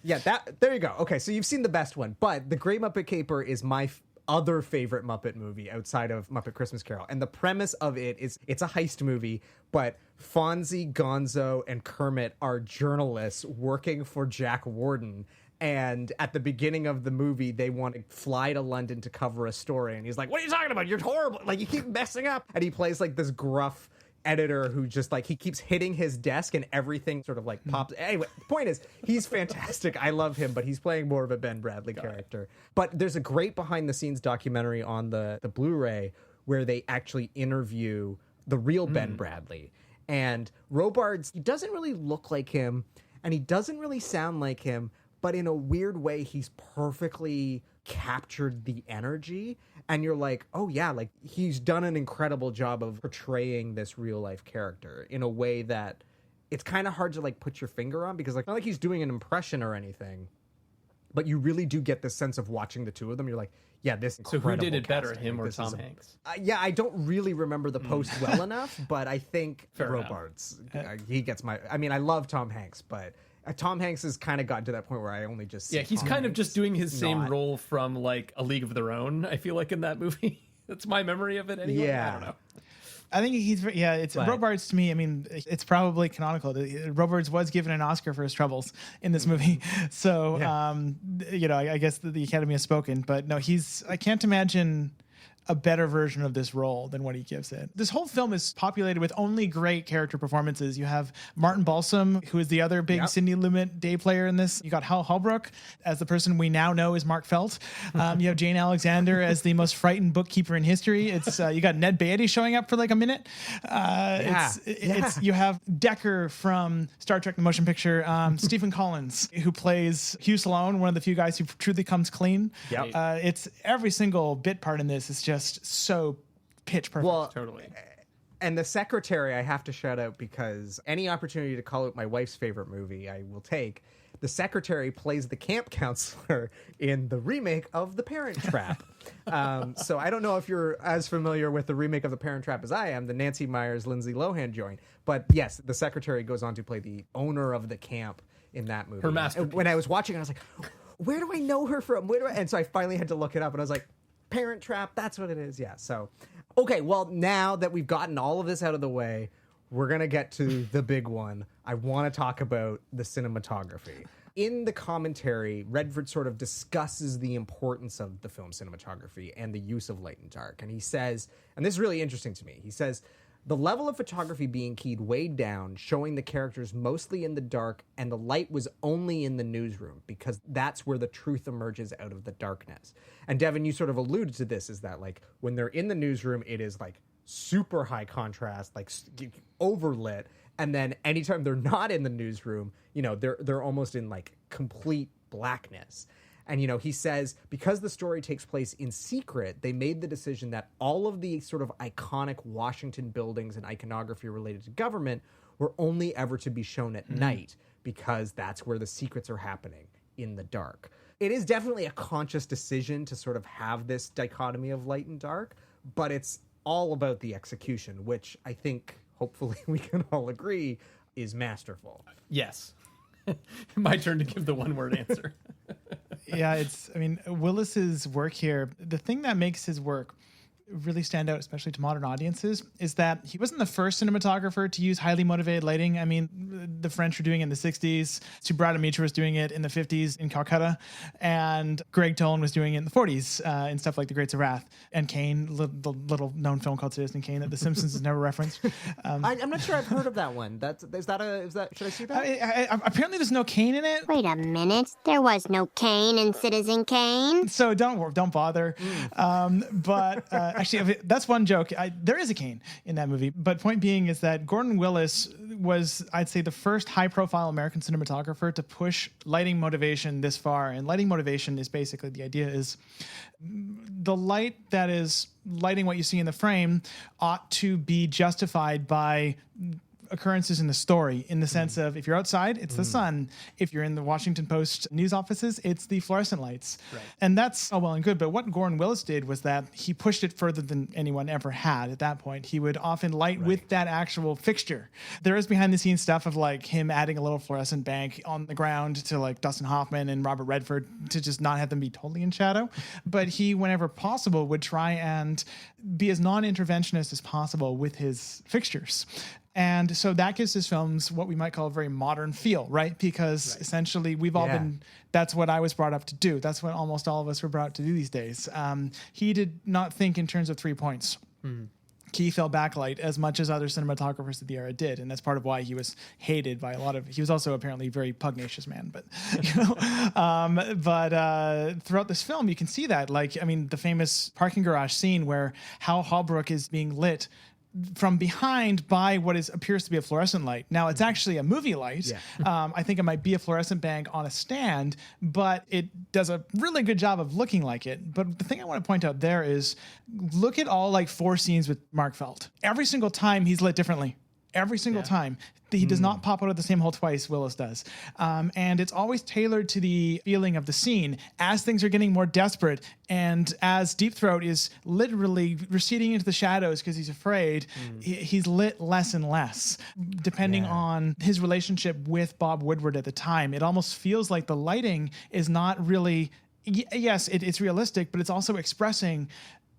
Yeah, there you go. Okay, so you've seen the best one, but The Great Muppet Caper is my other favorite Muppet movie outside of Muppet Christmas Carol. And the premise of it is it's a heist movie, but Fonzie, Gonzo, and Kermit are journalists working for Jack Warden. And at the beginning of the movie, they want to fly to London to cover a story. And he's like, what are you talking about? You're horrible. Like, you keep messing up. And he plays like this gruff editor who just like, he keeps hitting his desk and everything sort of like pops. Anyway, the point is, he's fantastic. I love him, but he's playing more of a Ben Bradley character. But there's a great behind the scenes documentary on the Blu-ray where they actually interview the real Ben Bradley. And Robards, he doesn't really look like him and he doesn't really sound like him, but in a weird way, he's perfectly captured the energy. And you're like, oh yeah, like he's done an incredible job of portraying this real life character in a way that it's kind of hard to like put your finger on, because like not like he's doing an impression or anything, but you really do get this sense of watching the two of them. You're like, yeah, this incredible. So who did it better, casting. him or This is Tom Hanks? Yeah, I don't really remember the post well enough, but I think Fair Robards, he gets my. I mean, I love Tom Hanks, but Tom Hanks has kind of gotten to that point where I only just see he's Tom kind of Hanks, just doing his same not- role from like A League of Their Own. I feel like in that movie, that's my memory of it. Anyway, I don't know. I think it's Robards to me. I mean, it's probably canonical. Robards was given an Oscar for his troubles in this movie. So, I guess the Academy has spoken, but no, I can't imagine a better version of this role than what he gives it. This whole film is populated with only great character performances. You have Martin Balsam, who is the other big Sidney Lumet day player in this. You got Hal Holbrook as the person we now know is Mark Felt. You have Jane Alexander as the most frightened bookkeeper in history. It's you got Ned Beatty showing up for like a minute. You have Decker from Star Trek: The Motion Picture. Stephen Collins, who plays Hugh Sloan, one of the few guys who truly comes clean. It's every single bit part in this is just so pitch perfect. Well, Totally. And the secretary, I have to shout out because any opportunity to call out my wife's favorite movie, I will take. The secretary plays the camp counselor in the remake of The Parent Trap. So I don't know if you're as familiar with the remake of The Parent Trap as I am, the Nancy Meyers, Lindsay Lohan joint. But yes, the secretary goes on to play the owner of the camp in that movie. Her masterpiece. When I was watching, I was like, where do I know her from? And so I finally had to look it up, and I was like, Parent Trap, that's what it is. Yeah. So, okay. Well, now that we've gotten all of this out of the way, we're going to get to the big one. I want to talk about the cinematography. In the commentary, Redford sort of discusses the importance of the film cinematography and the use of light and dark. And he says, and this is really interesting to me, he says, the level of photography being keyed way down, showing the characters mostly in the dark, and the light was only in the newsroom because that's where the truth emerges out of the darkness. And Devin, you sort of alluded to this, is that like when they're in the newsroom, it is like super high contrast, like overlit. And then anytime they're not in the newsroom, they're almost in like complete blackness. And, he says, because the story takes place in secret, they made the decision that all of the sort of iconic Washington buildings and iconography related to government were only ever to be shown at night, because that's where the secrets are happening, in the dark. It is definitely a conscious decision to sort of have this dichotomy of light and dark, but it's all about the execution, which I think, hopefully we can all agree, is masterful. Yes. My turn to give the one-word answer. Willis's work here, the thing that makes his work really stand out, especially to modern audiences, is that he wasn't the first cinematographer to use highly motivated lighting. I mean, the French were doing it in the 60s. Subrata Mitra was doing it in the 50s in Calcutta. And Greg Tolan was doing it in the 40s in stuff like The Greats of Wrath. And Kane, the little known film called Citizen Kane that The Simpsons has never referenced. I'm not sure I've heard of that one. Should I see that? Apparently there's no Kane in it. Wait a minute. There was no Kane in Citizen Kane. So don't bother. Actually, that's one joke. There is a Kane in that movie. But point being is that Gordon Willis was, I'd say, the first high-profile American cinematographer to push lighting motivation this far. And lighting motivation is basically, the idea is the light that is lighting what you see in the frame ought to be justified by occurrences in the story, in the sense of if you're outside, it's the sun. If you're in the Washington Post news offices, it's the fluorescent lights. Right. And that's all well and good. But what Gordon Willis did was that he pushed it further than anyone ever had at that point. He would often light with that actual fixture. There is behind the scenes stuff of like him adding a little fluorescent bank on the ground to like Dustin Hoffman and Robert Redford to just not have them be totally in shadow. But he, whenever possible, would try and be as non-interventionist as possible with his fixtures. And so that gives his films what we might call a very modern feel, right? Because essentially we've all been, that's what I was brought up to do. That's what almost all of us were brought up to do these days. He did not think in terms of 3 points. Key fell backlight as much as other cinematographers of the era did, and that's part of why he was hated by a lot of. He was also apparently a very pugnacious man, but throughout this film, you can see that. Like, I mean, the famous parking garage scene where Hal Holbrook is being lit from behind by what appears to be a fluorescent light. Now, it's actually a movie light. I think it might be a fluorescent bank on a stand, but it does a really good job of looking like it. But the thing I want to point out there is, look at all like 4 scenes with Mark Felt. Every single time he's lit differently. Every single time. He does not pop out of the same hole twice, Willis does. And it's always tailored to the feeling of the scene as things are getting more desperate and as Deep Throat is literally receding into the shadows because he's afraid, he's lit less and less. Depending on his relationship with Bob Woodward at the time, it almost feels like the lighting is not really... Yes, it's realistic, but it's also expressing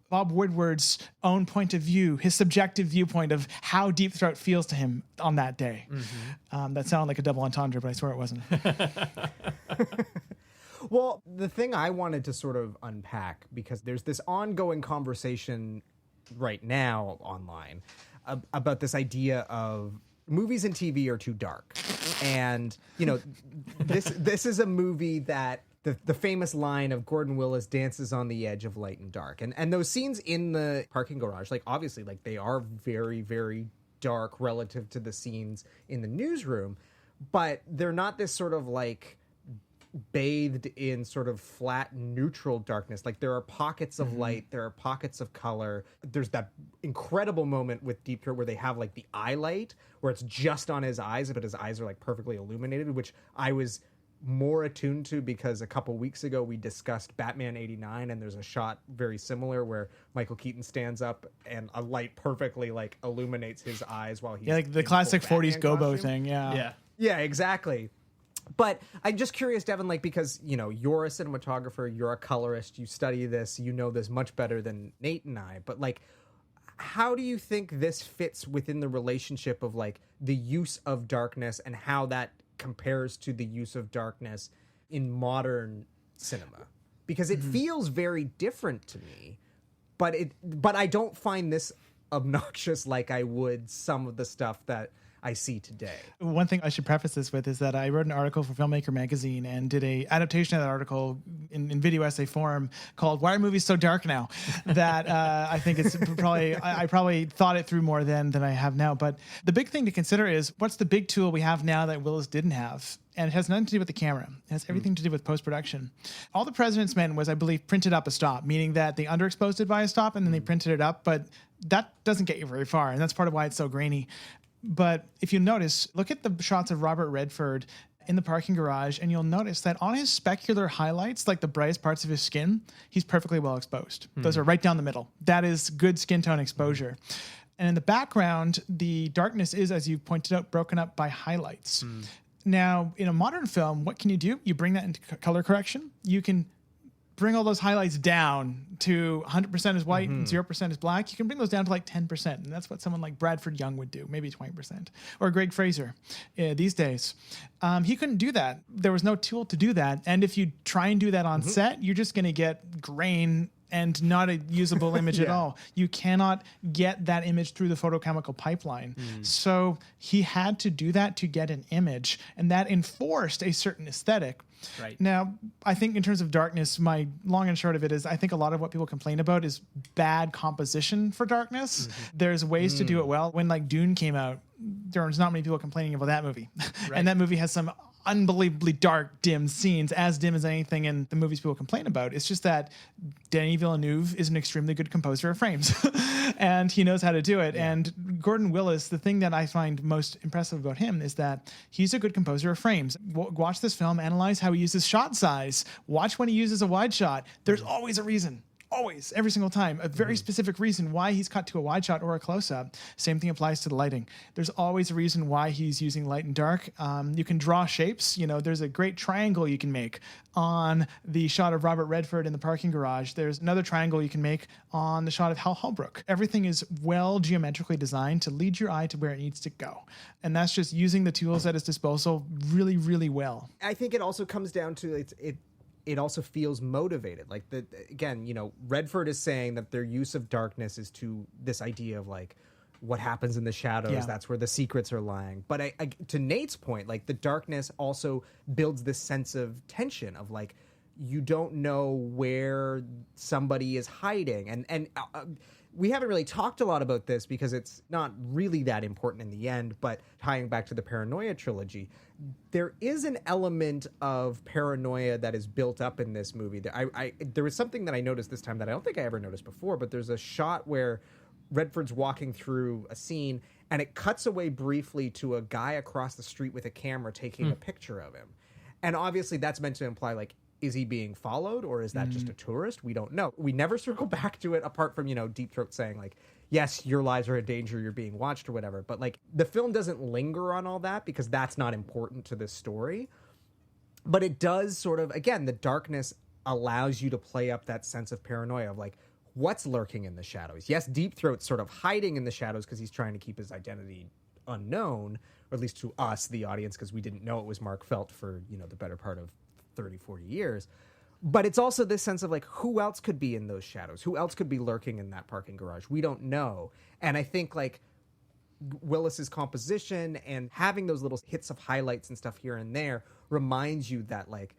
Bob Woodward's own point of view, his subjective viewpoint of how Deep Throat feels to him on that day. That sounded like a double entendre, but I swear it wasn't. Well, the thing I wanted to sort of unpack, because there's this ongoing conversation right now online about this idea of movies and TV are too dark. And, you know, this is a movie that the famous line of Gordon Willis dances on the edge of light and dark. And those scenes in the parking garage, like, obviously, like, they are very, very dark relative to the scenes in the newsroom, but they're not this sort of, like, bathed in sort of flat, neutral darkness. Like, there are pockets of light, there are pockets of color. There's that incredible moment with Deep Throat where they have, like, the eye light, where it's just on his eyes, but his eyes are, like, perfectly illuminated, which I was more attuned to because a couple weeks ago we discussed Batman 89, and there's a shot very similar where Michael Keaton stands up and a light perfectly like illuminates his eyes while he's like the classic 40s gobo thing. Yeah, exactly. But I'm just curious, Devan, like, because, you know, you're a cinematographer, you're a colorist, you study this, you know this much better than Nate and I, but like, how do you think this fits within the relationship of like the use of darkness and how that compares to the use of darkness in modern cinema? Because it feels very different to me, but I don't find this obnoxious like I would some of the stuff that I see today. One thing I should preface this with is that I wrote an article for Filmmaker magazine and did a adaptation of that article in video essay form called "Why Are Movies So Dark Now?" That I think it's probably I probably thought it through more than I have now. But the big thing to consider is, what's the big tool we have now that Willis didn't have? And it has nothing to do with the camera. It has everything to do with post-production. All the President's Men was, I believe, printed up a stop, meaning that they underexposed it by a stop and then they printed it up, but that doesn't get you very far, and that's part of why it's so grainy. But if you notice, look at the shots of Robert Redford in the parking garage, and you'll notice that on his specular highlights, like the brightest parts of his skin, he's perfectly well exposed. Those are right down the middle. That is good skin tone exposure. And in the background, the darkness is, as you pointed out, broken up by highlights. Now, in a modern film, what can you do? You bring that into color correction. You can bring all those highlights down to 100% is white and 0% is black. You can bring those down to like 10%. And that's what someone like Bradford Young would do, maybe 20%. Or Greg Fraser these days. He couldn't do that. There was no tool to do that. And if you try and do that on set, you're just going to get grain and not a usable image at all. You cannot get that image through the photochemical pipeline. So he had to do that to get an image, and that enforced a certain aesthetic. Right. Now, I think in terms of darkness, my long and short of it is I think a lot of what people complain about is bad composition for darkness. There's ways to do it well. When like Dune came out, there was not many people complaining about that movie. And that movie has some unbelievably dark, dim scenes, as dim as anything in the movies people complain about. It's just that Denis Villeneuve is an extremely good composer of frames and he knows how to do it. Yeah. And Gordon Willis, the thing that I find most impressive about him is that he's a good composer of frames. Watch this film, analyze how he uses shot size, watch when he uses a wide shot. There's always a reason. Always, every single time, a very specific reason why he's cut to a wide shot or a close-up. Same thing applies to the lighting. There's always a reason why he's using light and dark. You can draw shapes. There's a great triangle you can make on the shot of Robert Redford in the parking garage. There's another triangle you can make on the shot of Hal Holbrook. Everything is well geometrically designed to lead your eye to where it needs to go. And that's just using the tools at his disposal really, really well. I think it also comes down to it also feels motivated. Like Redford is saying that their use of darkness is to this idea of like what happens in the shadows. Yeah. That's where the secrets are lying. But to Nate's point, like the darkness also builds this sense of tension of like, you don't know where somebody is hiding. And we haven't really talked a lot about this because it's not really that important in the end, but tying back to the Paranoia trilogy, there is an element of paranoia that is built up in this movie. There was something that I noticed this time that I don't think I ever noticed before, but there's a shot where Redford's walking through a scene and it cuts away briefly to a guy across the street with a camera taking a picture of him. And obviously that's meant to imply like, is he being followed or is that just a tourist? We don't know. We never circle back to it apart from, Deep Throat saying like, yes, your lives are in danger, you're being watched or whatever. But like the film doesn't linger on all that because that's not important to this story. But it does sort of, again, the darkness allows you to play up that sense of paranoia of like, what's lurking in the shadows? Yes, Deep Throat's sort of hiding in the shadows because he's trying to keep his identity unknown, or at least to us, the audience, because we didn't know it was Mark Felt for, the better part of 30, 40 years. But it's also this sense of like, who else could be in those shadows? Who else could be lurking in that parking garage? We don't know. And I think like Willis's composition and having those little hits of highlights and stuff here and there reminds you that like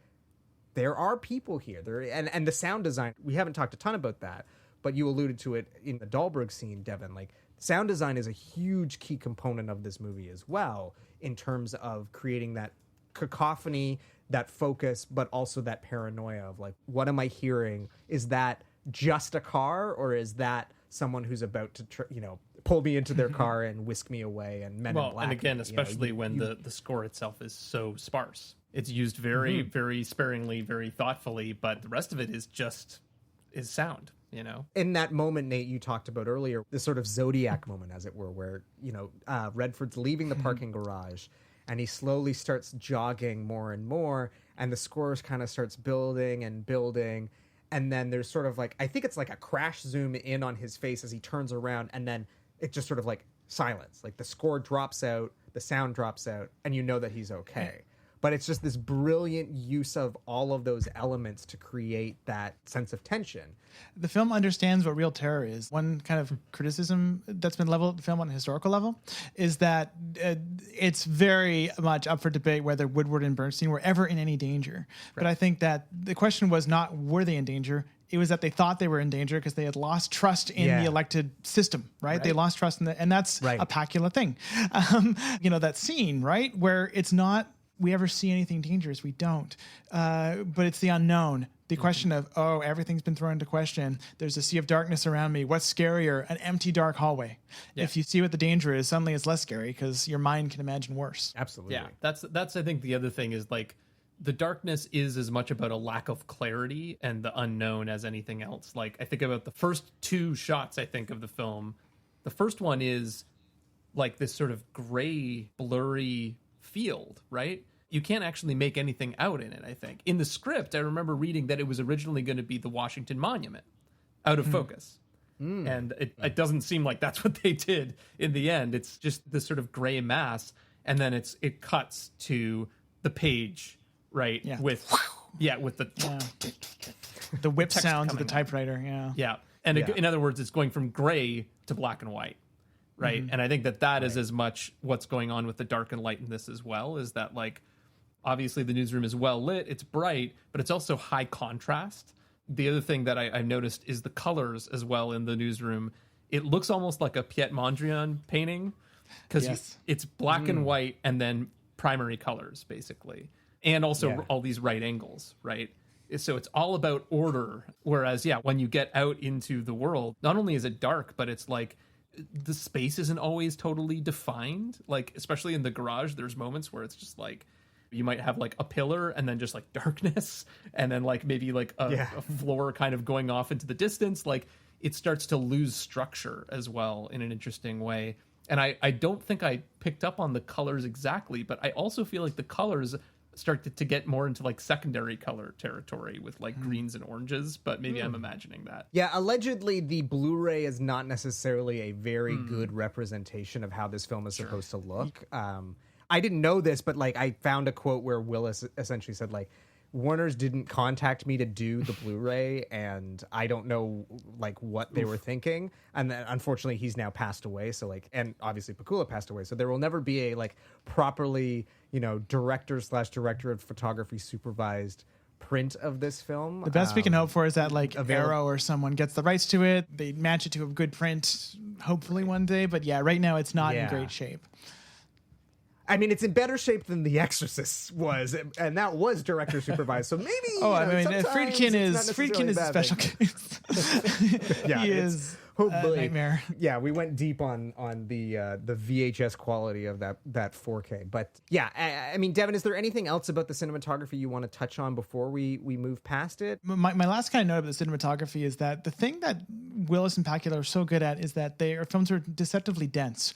there are people here. And the sound design, we haven't talked a ton about that, but you alluded to it in the Dahlberg scene, Devin. Like sound design is a huge key component of this movie as well in terms of creating that cacophony, that focus, but also that paranoia of like, what am I hearing? Is that just a car or is that someone who's about to, pull me into their car and whisk me away and Men in Black? And again, especially when the score itself is so sparse. It's used very, very sparingly, very thoughtfully, but the rest of it is sound. In that moment, Nate, you talked about earlier, this sort of Zodiac moment, as it were, where, Redford's leaving the parking garage and he slowly starts jogging more and more, and the score kind of starts building and building, and then there's sort of like, I think it's like a crash zoom in on his face as he turns around, and then it just sort of like silence. Like the score drops out, the sound drops out, and you know that he's okay. But it's just this brilliant use of all of those elements to create that sense of tension. The film understands what real terror is. One kind of criticism that's been leveled at the film on a historical level is that it's very much up for debate whether Woodward and Bernstein were ever in any danger. Right. But I think that the question was not were they in danger, it was that they thought they were in danger because they had lost trust in the elected system, right? They lost trust in and that's a Pacula thing. That scene, right, where it's not we ever see anything dangerous. We don't. But it's the unknown. The question of, everything's been thrown into question. There's a sea of darkness around me. What's scarier? An empty, dark hallway. Yeah. If you see what the danger is, suddenly it's less scary because your mind can imagine worse. Absolutely. Yeah, that's I think the other thing is like the darkness is as much about a lack of clarity and the unknown as anything else. Like I think about the first two shots, I think, of the film. The first one is like this sort of gray, blurry field, right? You can't actually make anything out in it, I think. In the script, I remember reading that it was originally going to be the Washington Monument out of focus. And it doesn't seem like that's what they did in the end. It's just this sort of gray mass. And then it cuts to the page, right? Yeah. With the whip sounds of the typewriter. Yeah. Yeah. And in other words, it's going from gray to black and white. Right. And I think that is as much what's going on with the dark and light in this as well, is that like, obviously the newsroom is well lit, it's bright, but it's also high contrast. The other thing that I've noticed is the colors as well in the newsroom. It looks almost like a Piet Mondrian painting because it's black and white and then primary colors, basically. and also all these right angles, right? So it's all about order. Whereas, when you get out into the world, not only is it dark, but it's like the space isn't always totally defined. Like, especially in the garage, there's moments where it's just like, you might have like a pillar and then just like darkness, and then like maybe like a floor kind of going off into the distance. Like, it starts to lose structure as well in an interesting way. And I don't think I picked up on the colors exactly, but I also feel like the colors start to get more into like secondary color territory with like greens and oranges, but maybe I'm imagining that. Yeah, allegedly the Blu-ray is not necessarily a very good representation of how this film is supposed to look. I didn't know this, but like I found a quote where Willis essentially said like, Warner's didn't contact me to do the Blu-ray, and I don't know like what they were thinking. And then unfortunately he's now passed away. So like, and obviously Pakula passed away. So there will never be a like properly, director of photography supervised print of this film. The best we can hope for is that like Arrow or someone gets the rights to it. They match it to a good print, hopefully one day. But right now it's not in great shape. I mean, it's in better shape than The Exorcist was, and that was director supervised. So maybe. Friedkin is a special case. He is a nightmare. Yeah, we went deep on the VHS quality of that 4K. But yeah, I mean, Devan, is there anything else about the cinematography you want to touch on before we move past it? My last kind of note about the cinematography is that the thing that Willis and Pakula are so good at is that their films are deceptively dense.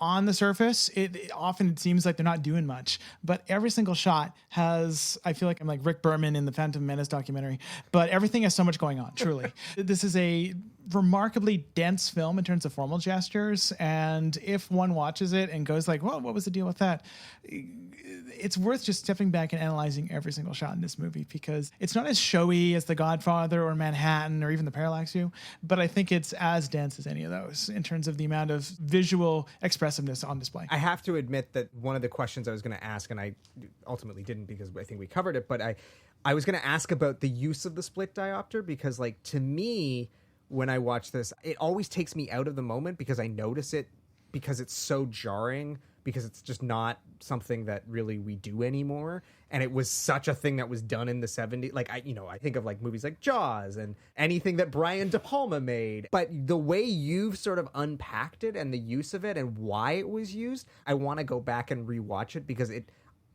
On the surface, it often seems like they're not doing much, but every single shot has, I feel like I'm like Rick Berman in the Phantom Menace documentary, but everything has so much going on, truly. This is a remarkably dense film in terms of formal gestures, and if one watches it and goes like, well, what was the deal with that? It's worth just stepping back and analyzing every single shot in this movie, because it's not as showy as The Godfather or Manhattan or even The Parallax View, but I think it's as dense as any of those in terms of the amount of visual expressiveness on display. I have to admit that one of the questions I was going to ask, and I ultimately didn't because I think we covered it, but I was going to ask about the use of the split diopter, because like to me, when I watch this, it always takes me out of the moment because I notice it, because it's so jarring, because it's just not something that really we do anymore. And it was such a thing that was done in the 70s. Like, I think of like movies like Jaws and anything that Brian De Palma made. But the way you've sort of unpacked it and the use of it and why it was used, I want to go back and rewatch it, because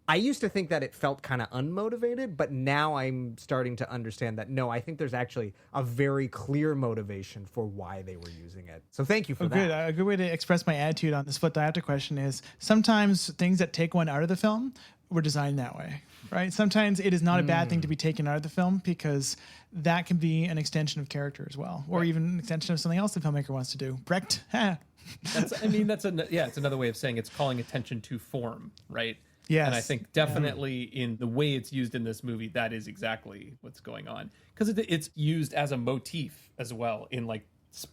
I used to think that it felt kind of unmotivated, but now I'm starting to understand that, no, I think there's actually a very clear motivation for why they were using it. So thank you for that. Good. A good way to express my attitude on the split diopter question is sometimes things that take one out of the film were designed that way, right? Sometimes it is not a bad thing to be taken out of the film, because that can be an extension of character as well, or even an extension of something else the filmmaker wants to do. Brecht. It's another way of saying it's calling attention to form, right? Yes. And I think definitely in the way it's used in this movie, that is exactly what's going on. Because it's used as a motif as well in like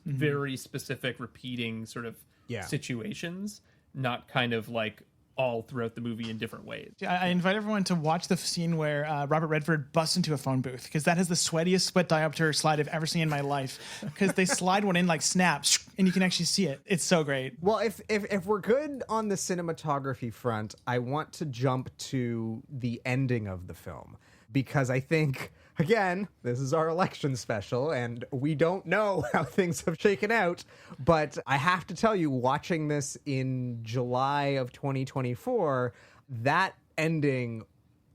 very specific repeating sort of situations, not kind of like all throughout the movie in different ways. I invite everyone to watch the scene where Robert Redford busts into a phone booth, because that is the sweatiest split diopter slide I've ever seen in my life, because they slide one in like snaps and you can actually see it. It's so great. Well, if we're good on the cinematography front, I want to jump to the ending of the film, because I think, again, this is our election special, and we don't know how things have shaken out, but I have to tell you, watching this in July of 2024, that ending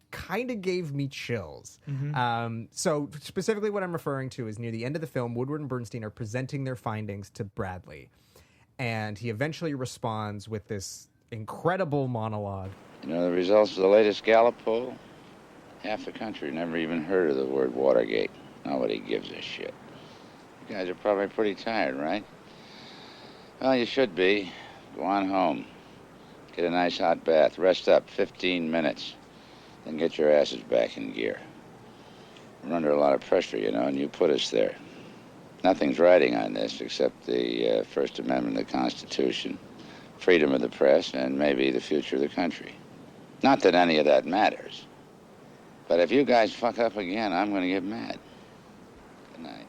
kind of gave me chills. So specifically what I'm referring to is near the end of the film, Woodward and Bernstein are presenting their findings to Bradley, and he eventually responds with this incredible monologue. You know the results of the latest Gallup poll? Half the country never even heard of the word Watergate. Nobody gives a shit. You guys are probably pretty tired, right? Well, you should be. Go on home. Get a nice hot bath. Rest up 15 minutes. Then get your asses back in gear. We're under a lot of pressure, you know, and you put us there. Nothing's riding on this except the First Amendment of the Constitution, freedom of the press, and maybe the future of the country. Not that any of that matters. But if you guys fuck up again, I'm going to get mad. Good night.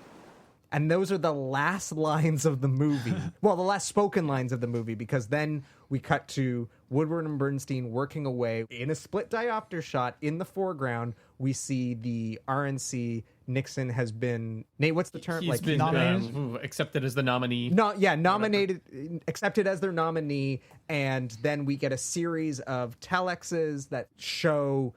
And those are the last lines of the movie. Well, the last spoken lines of the movie, because then we cut to Woodward and Bernstein working away. In a split diopter shot in the foreground, we see the RNC. Nixon has been... Nate, what's the term? He's been nominated? Accepted as the nominee. Nominated, accepted as their nominee. And then we get a series of telexes that show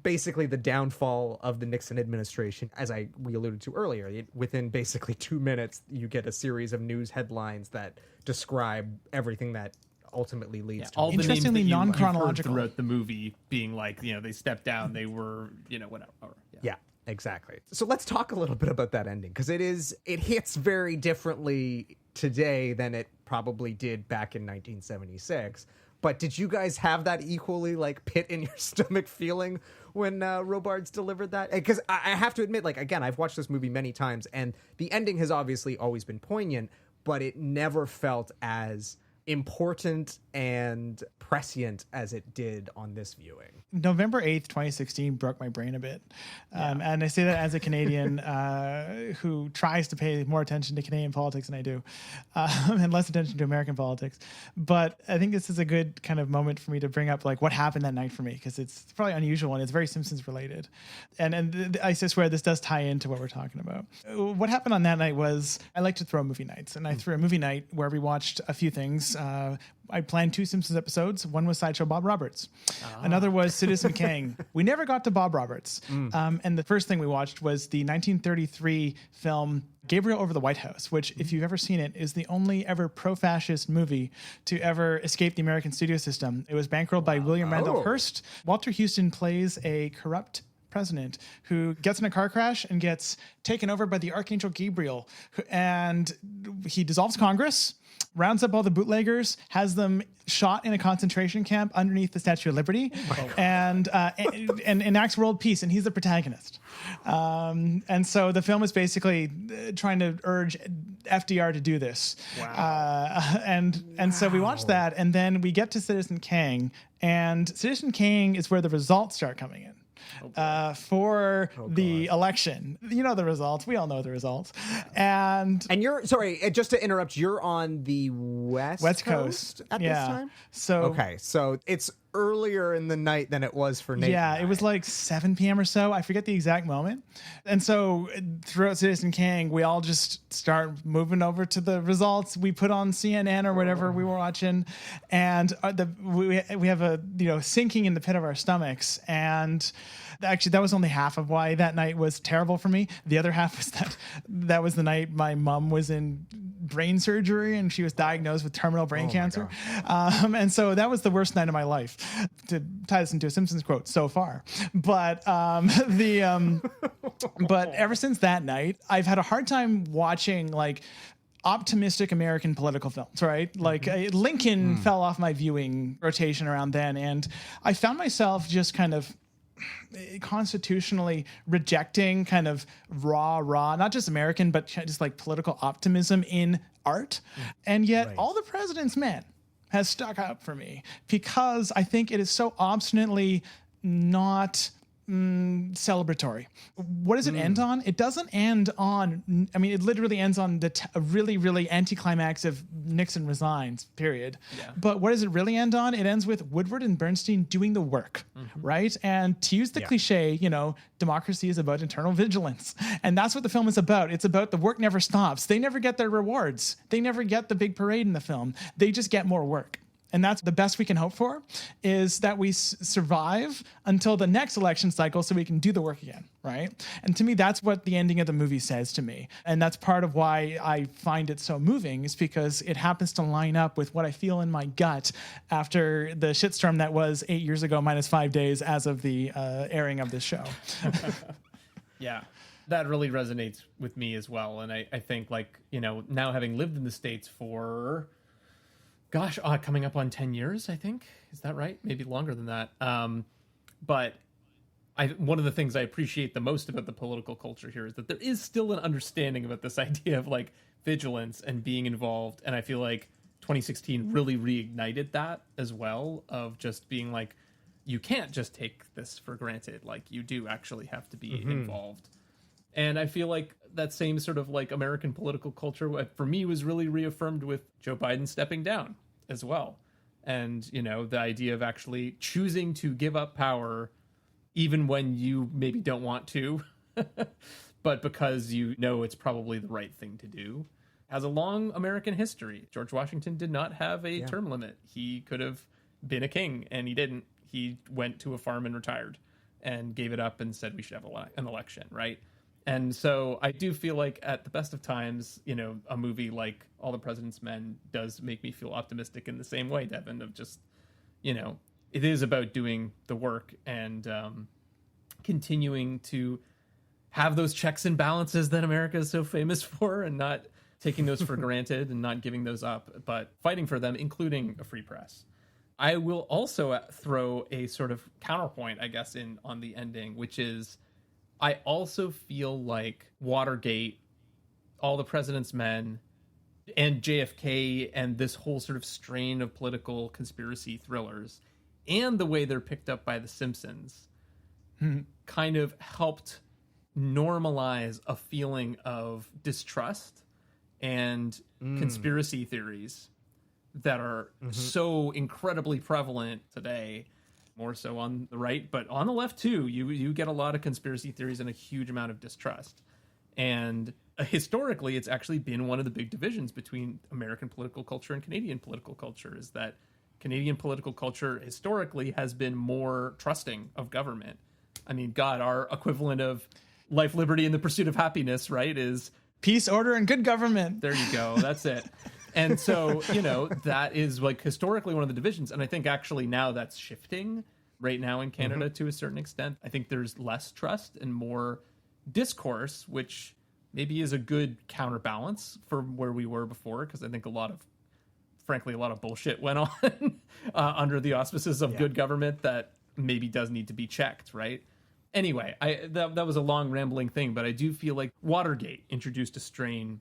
basically the downfall of the Nixon administration. As we alluded to earlier, within basically 2 minutes, you get a series of news headlines that describe everything that ultimately leads to all the names that non-chronological throughout the movie being like, they stepped down, they were, whatever. Yeah. Exactly. So let's talk a little bit about that ending, because it hits very differently today than it probably did back in 1976. But did you guys have that equally pit in your stomach feeling when Robards delivered that? Because I have to admit, again, I've watched this movie many times, and the ending has obviously always been poignant, but it never felt as important and prescient as it did on this viewing. November 8th, 2016 broke my brain a bit. And I say that as a Canadian who tries to pay more attention to Canadian politics than I do, and less attention to American politics. But I think this is a good kind of moment for me to bring up what happened that night for me, because it's probably unusual and it's very Simpsons related. And I swear this does tie into what we're talking about. What happened on that night was I like to throw movie nights, and I threw a movie night where we watched a few things. I planned 2 Simpsons episodes. One was Sideshow Bob Roberts. Another was Citizen Kang. We never got to Bob Roberts. And the first thing we watched was the 1933 film Gabriel Over the White House, which, if you've ever seen it, is the only ever pro-fascist movie to ever escape the American studio system. It was bankrolled by William Randolph Hearst. Walter Houston plays a corrupt president who gets in a car crash and gets taken over by the Archangel Gabriel. And he dissolves Congress, rounds up all the bootleggers, has them shot in a concentration camp underneath the Statue of Liberty, and enacts world peace, and he's the protagonist. And so the film is basically trying to urge FDR to do this. And so we watch that, and then we get to Citizen Kang, and Citizen Kang is where the results start coming in. For the election. You know the results. We all know the results. And you're, sorry, just to interrupt, you're on the West Coast at this time? So it's earlier in the night than it was for Nate. Yeah, it was 7 p.m. or so. I forget the exact moment. And so throughout Citizen Kang, we all just start moving over to the results. We put on CNN or whatever we were watching, and we have a sinking in the pit of our stomachs. And actually, that was only half of why that night was terrible for me. The other half was that was the night my mom was in brain surgery and she was diagnosed with terminal brain cancer. And so that was the worst night of my life, to tie this into a Simpsons quote so far. But but ever since that night, I've had a hard time watching optimistic American political films, right? Lincoln fell off my viewing rotation around then, and I found myself just kind of constitutionally rejecting kind of raw, not just American, but just political optimism in art. And yet All the President's Men has stuck up for me because I think it is so obstinately not celebratory. What does it end on? It doesn't end on, it literally ends on a really, really anticlimax of Nixon resigns, period. Yeah. But what does it really end on? It ends with Woodward and Bernstein doing the work, right? And to use the cliche, democracy is about internal vigilance. And that's what the film is about. It's about the work never stops. They never get their rewards. They never get the big parade in the film. They just get more work. And that's the best we can hope for, is that we survive until the next election cycle so we can do the work again, right? And to me, that's what the ending of the movie says to me. And that's part of why I find it so moving, is because it happens to line up with what I feel in my gut after the shitstorm that was 8 years ago, minus 5 days as of the airing of this show. Yeah. That really resonates with me as well. And I think now having lived in the States for... coming up on 10 years, I think. Is that right? Maybe longer than that. But one of the things I appreciate the most about the political culture here is that there is still an understanding about this idea of vigilance and being involved. And I feel like 2016 really reignited that as well, of just being you can't just take this for granted. You do actually have to be involved. And I feel like that same sort of like American political culture, for me, was really reaffirmed with Joe Biden stepping down as well. And, you know, the idea of actually choosing to give up power even when you maybe don't want to, but because you know it's probably the right thing to do, has a long American history. George Washington did not have a term limit. He could have been a king, and he didn't. He went to a farm and retired and gave it up and said we should have an election, right? And so I do feel like at the best of times, you know, a movie like All the President's Men does make me feel optimistic in the same way, Devin, of just, you know, it is about doing the work and continuing to have those checks and balances that America is so famous for, and not taking those for granted and not giving those up, but fighting for them, including a free press. I will also throw a sort of counterpoint, I guess, in on the ending, which is I also feel like Watergate, All the President's Men, and JFK, and this whole sort of strain of political conspiracy thrillers, and the way they're picked up by The Simpsons, kind of helped normalize a feeling of distrust and conspiracy theories that are so incredibly prevalent today, more so on the right, but on the left too. You get a lot of conspiracy theories and a huge amount of distrust. And historically, it's actually been one of the big divisions between American political culture and Canadian political culture, is that Canadian political culture historically has been more trusting of government. I mean, God, our equivalent of life, liberty, and the pursuit of happiness, right, is peace, order, and good government. There you go. That's it. And so, you know, that is like historically one of the divisions. And I think actually now that's shifting right now in Canada to a certain extent. I think there's less trust and more discourse, which maybe is a good counterbalance from where we were before, because I think a lot of bullshit went on under the auspices of good government that maybe does need to be checked, right? Anyway, that was a long rambling thing, but I do feel like Watergate introduced a strain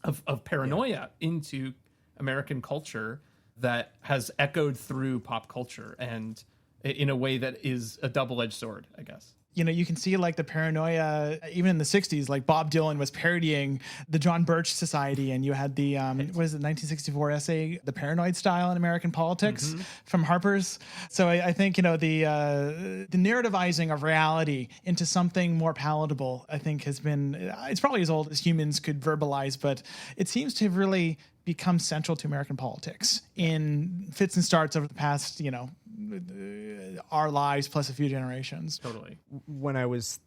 of paranoia into American culture that has echoed through pop culture, and in a way that is a double-edged sword, I guess. You know, you can see like the paranoia even in the 60s, like Bob Dylan was parodying the John Birch Society, and you had the, what is it, 1964 essay, The Paranoid Style in American Politics from Harper's. So I think, you know, the narrativizing of reality into something more palatable, I think has been, it's probably as old as humans could verbalize, but it seems to have really become central to American politics in fits and starts over the past, you know, our lives plus a few generations. Totally. When I was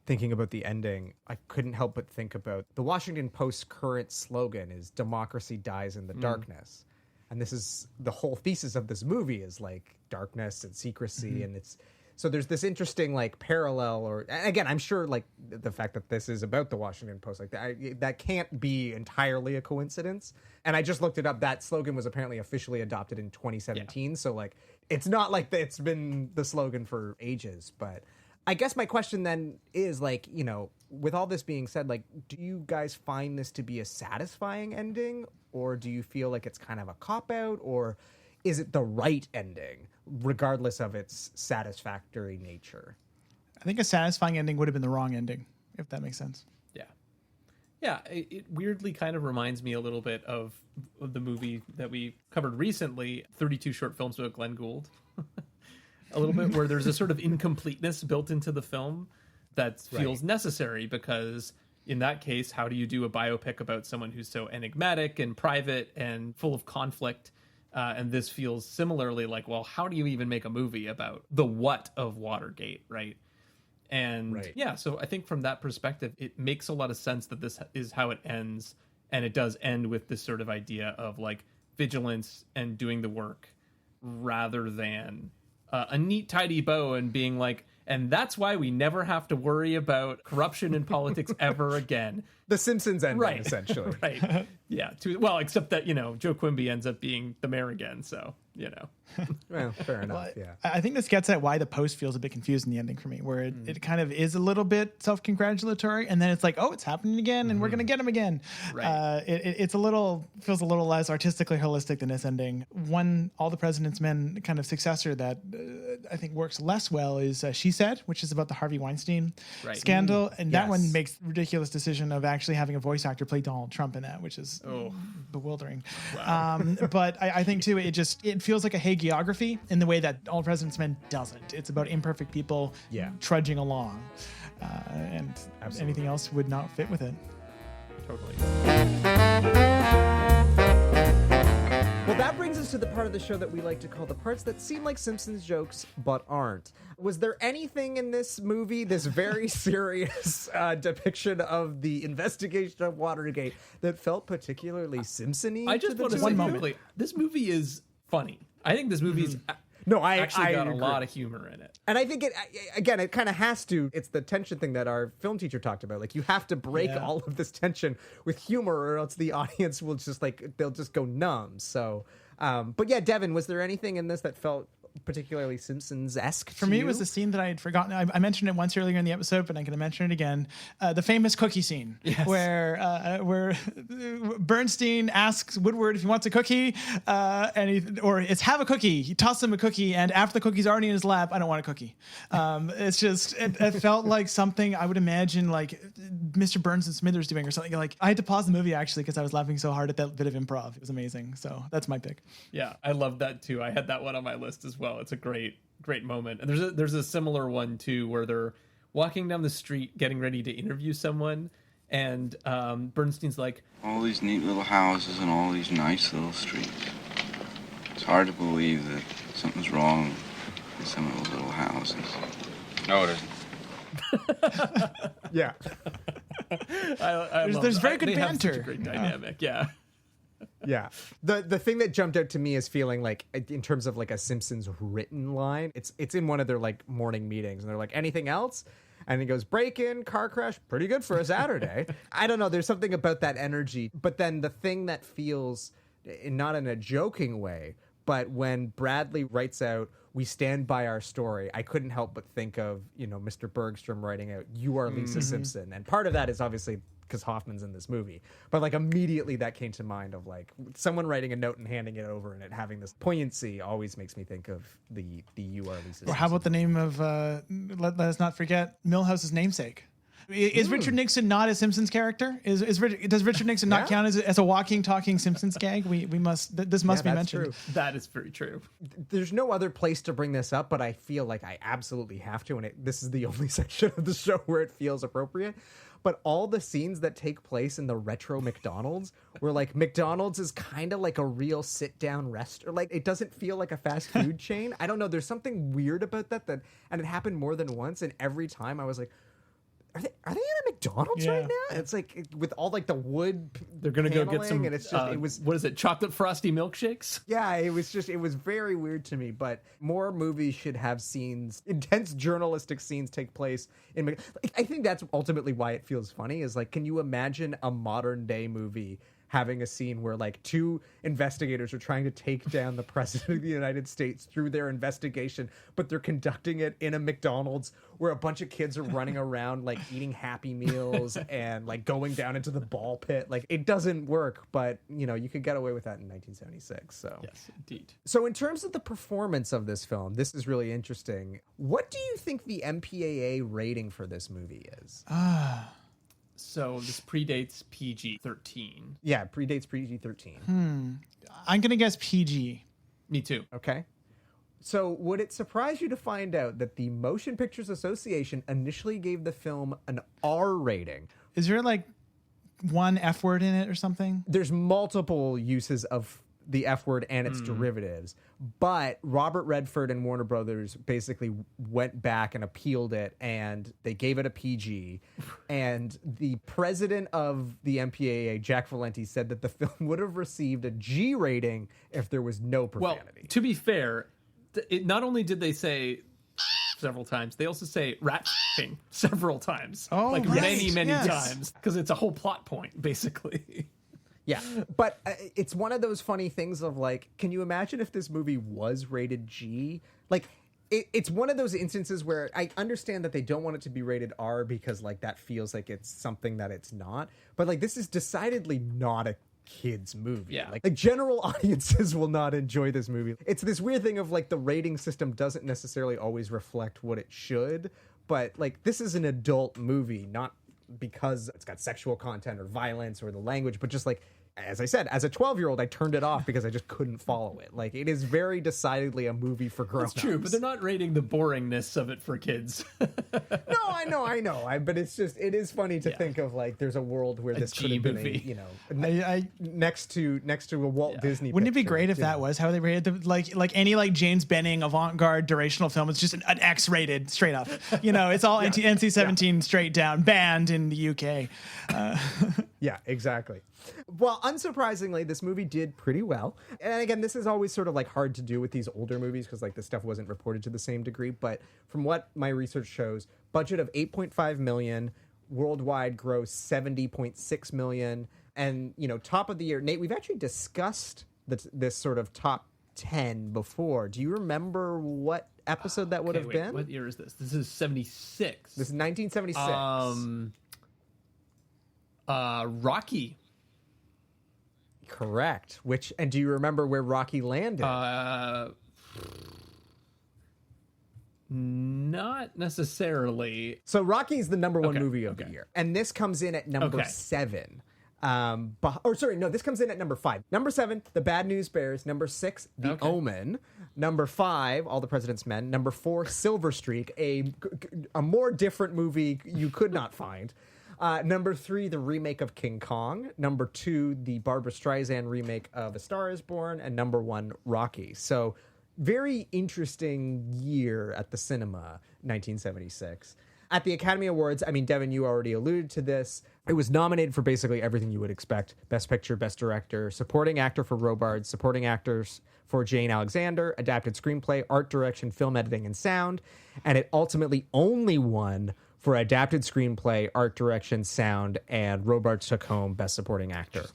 thinking about the ending, I couldn't help but think about the Washington Post's current slogan is "Democracy dies in the darkness." And this is the whole thesis of this movie, is like darkness and secrecy. And it's, so there's this interesting like parallel, or again, I'm sure like the fact that this is about the Washington Post, like that can't be entirely a coincidence. And I just looked it up. That slogan was apparently officially adopted in 2017. Yeah. So like, it's not like it's been the slogan for ages. But I guess my question then is like, you know, with all this being said, like, do you guys find this to be a satisfying ending, or do you feel like it's kind of a cop-out, or is it the right ending, regardless of its satisfactory nature? I think a satisfying ending would have been the wrong ending, if that makes sense. Yeah, it weirdly kind of reminds me a little bit of the movie that we covered recently, 32 Short Films about Glenn Gould. A little bit, where there's a sort of incompleteness built into the film that feels necessary, because in that case, how do you do a biopic about someone who's so enigmatic and private and full of conflict? And this feels similarly like, well, how do you even make a movie about the what of Watergate, right? And yeah, so I think from that perspective, it makes a lot of sense that this is how it ends. And it does end with this sort of idea of like vigilance and doing the work, rather than a neat, tidy bow and being like, and that's why we never have to worry about corruption in politics ever again. The Simpsons ending, essentially. Right. Yeah. Well, except that, Joe Quimby ends up being the mayor again. So, Well, fair enough. Yeah. I think this gets at why the post feels a bit confused in the ending for me, where it kind of is a little bit self-congratulatory, and then it's like, oh, it's happening again, and we're going to get him again. Right. Feels a little less artistically holistic than this ending. One All the President's Men kind of successor that I think works less well is She Said, which is about the Harvey Weinstein scandal, and that one makes the ridiculous decision of actually having a voice actor play Donald Trump in that, which is bewildering. Wow. But I think too, it feels like a hagiography in the way that All the President's Men doesn't. It's about imperfect people trudging along, and anything else would not fit with it. Totally. Well, that brings us to the part of the show that we like to call the parts that seem like Simpsons jokes but aren't. Was there anything in this movie, this very serious depiction of the investigation of Watergate, that felt particularly Simpson-y? I just want to say quickly, this movie is funny. I think this movie is actually got a lot of humor in it. And I think it kind of has to. It's the tension thing that our film teacher talked about. Like, you have to break all of this tension with humor, or else the audience will just they'll just go numb. So, but yeah, Devin, was there anything in this that felt particularly Simpsons-esque for me? you? It was the scene that I had forgotten. I mentioned it once earlier in the episode, but I'm going to mention it again. The famous cookie scene, where Bernstein asks Woodward if he wants a cookie, or it's have a cookie. He tosses him a cookie, and after the cookie's already in his lap, I don't want a cookie. It's just it felt like something I would imagine like Mr. Burns and Smithers doing, or something. Like, I had to pause the movie actually because I was laughing so hard at that bit of improv. It was amazing. So that's my pick. Yeah, I love that too. I had that one on my list as well. It's a great moment. And there's a similar one too, where they're walking down the street getting ready to interview someone, and Bernstein's like, all these neat little houses and all these nice little streets. It's hard to believe that something's wrong in some of those little houses. No, it isn't. Yeah. There's very good they banter. have such a great dynamic. Yeah. Yeah. The thing that jumped out to me is feeling like, in terms of like a Simpsons written line, it's in one of their like morning meetings, and they're like, anything else? And he goes, break-in, car crash, pretty good for a Saturday. I don't know, there's something about that energy. But then the thing that feels, not in a joking way, but when Bradley writes out, we stand by our story, I couldn't help but think of, Mr. Bergstrom writing out, you are Lisa Simpson. And part of that is obviously because Hoffman's in this movie. But like immediately that came to mind of like someone writing a note and handing it over, and it having this poignancy always makes me think of the you are Lisa Simpson. Or how about the name of, let us not forget, Milhouse's namesake? Is Richard Nixon not a Simpsons character? Does Richard Nixon not count as a walking, talking Simpsons gag? This must be mentioned. True. That is very true. There's no other place to bring this up, but I feel like I absolutely have to, and this is the only section of the show where it feels appropriate. But all the scenes that take place in the retro McDonald's, where like McDonald's is kind of like a real sit-down restaurant, like it doesn't feel like a fast food chain. I don't know. There's something weird about that, and it happened more than once, and every time I was like, Are they in a McDonald's right now? And it's like with all like the wood. They're gonna go get some. And it's just it was. What is it? Chocolate frosty milkshakes? Yeah, it was very weird to me. But more movies should have scenes, intense journalistic scenes take place in. I think that's ultimately why it feels funny. Is like, can you imagine a modern day movie having a scene where like two investigators are trying to take down the president of the United States through their investigation, but they're conducting it in a McDonald's where a bunch of kids are running around like eating Happy Meals and like going down into the ball pit. Like, it doesn't work, but you could get away with that in 1976. So yes, indeed. So in terms of the performance of this film, this is really interesting. What do you think the MPAA rating for this movie is? So this predates PG-13. Yeah, predates PG-13. I'm going to guess PG. Me too. Okay. So would it surprise you to find out that the Motion Pictures Association initially gave the film an R rating? Is there like one F word in it or something? There's multiple uses of the F word and its derivatives, but Robert Redford and Warner Brothers basically went back and appealed it, and they gave it a PG. And the president of the MPAA, Jack Valenti, said that the film would have received a G rating if there was no profanity. Well, to be fair, not only did they say several times, they also say rat several times. Oh, like right. many times, because it's a whole plot point, basically. Yeah, but it's one of those funny things of like, can you imagine if this movie was rated G? Like, it's one of those instances where I understand that they don't want it to be rated R because like that feels like it's something that it's not. But like, this is decidedly not a kids movie. Yeah. Like general audiences will not enjoy this movie. It's this weird thing of like the rating system doesn't necessarily always reflect what it should. But like, this is an adult movie, not because it's got sexual content or violence or the language, but just like, as I said, as a 12-year-old, I turned it off because I just couldn't follow it. Like, it is very decidedly a movie for grown-ups. That's true, but they're not rating the boringness of it for kids. No, I know. But it's just, it is funny to think of, like, there's a world where this could have been next to a Walt Disney Wouldn't it be picture, great if that was how they rated the, like any like James Benning avant-garde durational film? It's just an X-rated straight up. It's all NC-17 straight down, banned in the UK. Yeah, exactly. Well, unsurprisingly, this movie did pretty well. And again, this is always sort of like hard to do with these older movies because like this stuff wasn't reported to the same degree. But from what my research shows, budget of $8.5 million, worldwide gross $70.6 million. And, top of the year, Nate, we've actually discussed this sort of top 10 before. Do you remember what episode that would have been? What year is this? This is 76. This is 1976. Rocky. Correct. And do you remember where Rocky landed? Not necessarily. So Rocky's the number one movie of the year. And this comes in at number 7. This comes in at number 5. Number 7, The Bad News Bears. Number 6, The Omen. Number 5, All the President's Men. Number 4, Silver Streak, a more different movie you could not find. Number 3, the remake of King Kong. Number 2, the Barbra Streisand remake of A Star is Born. And number 1, Rocky. So very interesting year at the cinema, 1976. At the Academy Awards, I mean, Devin, you already alluded to this. It was nominated for basically everything you would expect. Best Picture, Best Director, Supporting Actor for Robards, Supporting Actors for Jane Alexander, Adapted Screenplay, Art Direction, Film Editing, and Sound. And it ultimately only won for Adapted Screenplay, Art Direction, Sound, and Robards took home Best Supporting Actor.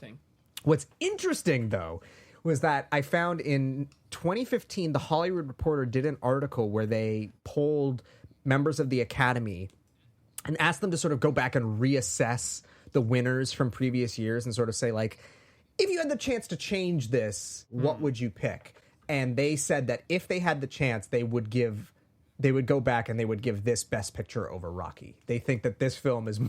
What's interesting, though, was that I found in 2015, The Hollywood Reporter did an article where they polled members of the Academy and asked them to sort of go back and reassess the winners from previous years and sort of say, like, if you had the chance to change this, what would you pick? And they said that if they had the chance, they would go back and they would give this Best Picture over Rocky. They think that this film is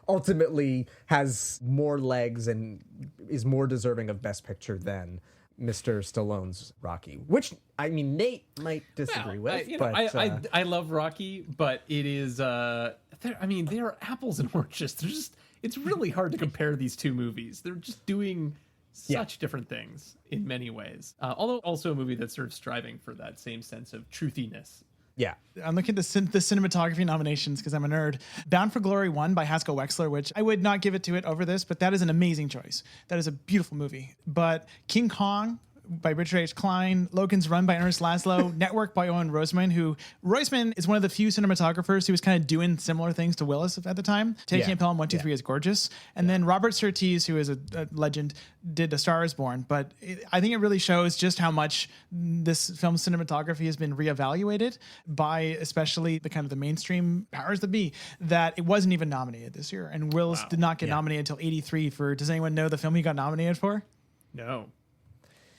ultimately has more legs and is more deserving of Best Picture than Mr. Stallone's Rocky, which, I mean, Nate might disagree with. I love Rocky, but it is, they are apples and oranges. It's really hard to compare these two movies. They're just doing such different things in many ways. Although also a movie that's sort of striving for that same sense of truthiness. Yeah. I'm looking at the cinematography nominations because I'm a nerd. Bound for Glory won by Haskell Wexler, which I would not give it to it over this, but that is an amazing choice. That is a beautiful movie. But King Kong by Richard H. Klein, Logan's Run by Ernest Laszlo, Network by Owen Roseman, who Roseman is one of the few cinematographers who was kind of doing similar things to Willis at the time. Taking a Pelham 1, 2, 3 is gorgeous. And then Robert Surtees, who is a legend, did A Star is Born. But I think it really shows just how much this film's cinematography has been reevaluated by especially the kind of the mainstream powers that be, that it wasn't even nominated this year. And Willis did not get nominated until 1983 for, does anyone know the film he got nominated for? No.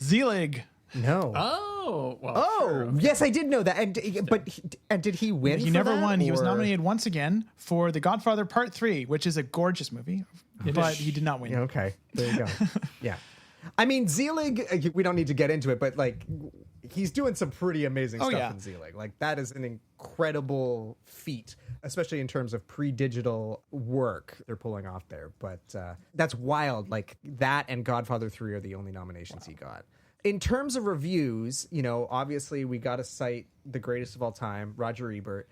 Zelig. No. Oh. Well, sure. Yes, I did know that. And did he win? He never won. He was nominated once again for The Godfather Part 3, which is a gorgeous movie, but he did not win. Yeah, okay. There you go. Yeah. I mean, Zelig, we don't need to get into it, but like, he's doing some pretty amazing stuff in Zelig. Like, that is an incredible feat, especially in terms of pre-digital work they're pulling off there. But that's wild. Like, that and Godfather 3 are the only nominations he got. In terms of reviews, obviously we got to cite the greatest of all time, Roger Ebert,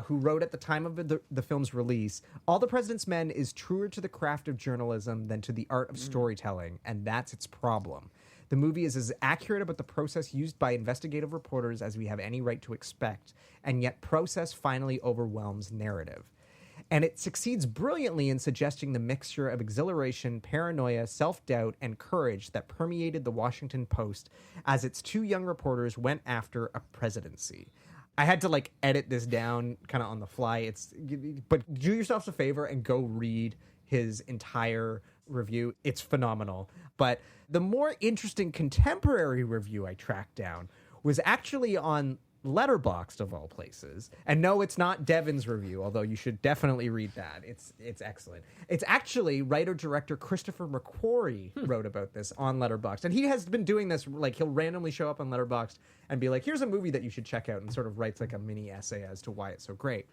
who wrote at the time of the film's release, All the President's Men is truer to the craft of journalism than to the art of storytelling, and that's its problem. The movie is as accurate about the process used by investigative reporters as we have any right to expect, and yet process finally overwhelms narrative. And it succeeds brilliantly in suggesting the mixture of exhilaration, paranoia, self-doubt, and courage that permeated the Washington Post as its two young reporters went after a presidency. I had to edit this down kind of on the fly. But do yourselves a favor and go read his entire review. It's phenomenal. But the more interesting contemporary review I tracked down was actually on Letterboxd, of all places. And no, it's not Devan's review, although you should definitely read that. It's excellent. It's actually writer-director Christopher McQuarrie wrote about this on Letterboxd. And he has been doing this, he'll randomly show up on Letterboxd and be like, here's a movie that you should check out, and sort of writes a mini essay as to why it's so great.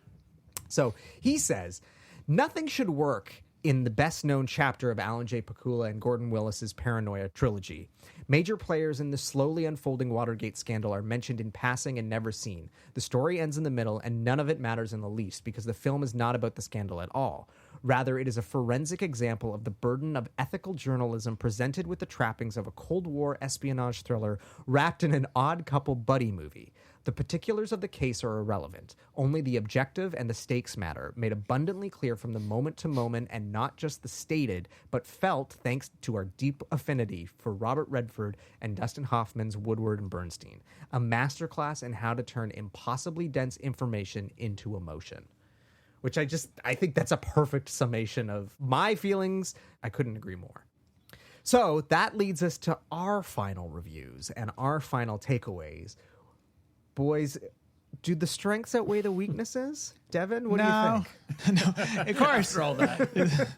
So he says, nothing should work in the best-known chapter of Alan J. Pakula and Gordon Willis's Paranoia trilogy. Major players in the slowly unfolding Watergate scandal are mentioned in passing and never seen. The story ends in the middle, and none of it matters in the least, because the film is not about the scandal at all. Rather, it is a forensic example of the burden of ethical journalism presented with the trappings of a Cold War espionage thriller wrapped in an odd couple buddy movie. The particulars of the case are irrelevant. Only the objective and the stakes matter, made abundantly clear from the moment to moment, and not just the stated, but felt thanks to our deep affinity for Robert Redford and Dustin Hoffman's Woodward and Bernstein. A masterclass in how to turn impossibly dense information into emotion. Which I think that's a perfect summation of my feelings. I couldn't agree more. So that leads us to our final reviews and our final takeaways. Boys, do the strengths outweigh the weaknesses? Devan, what do you think? No, of course. After all that.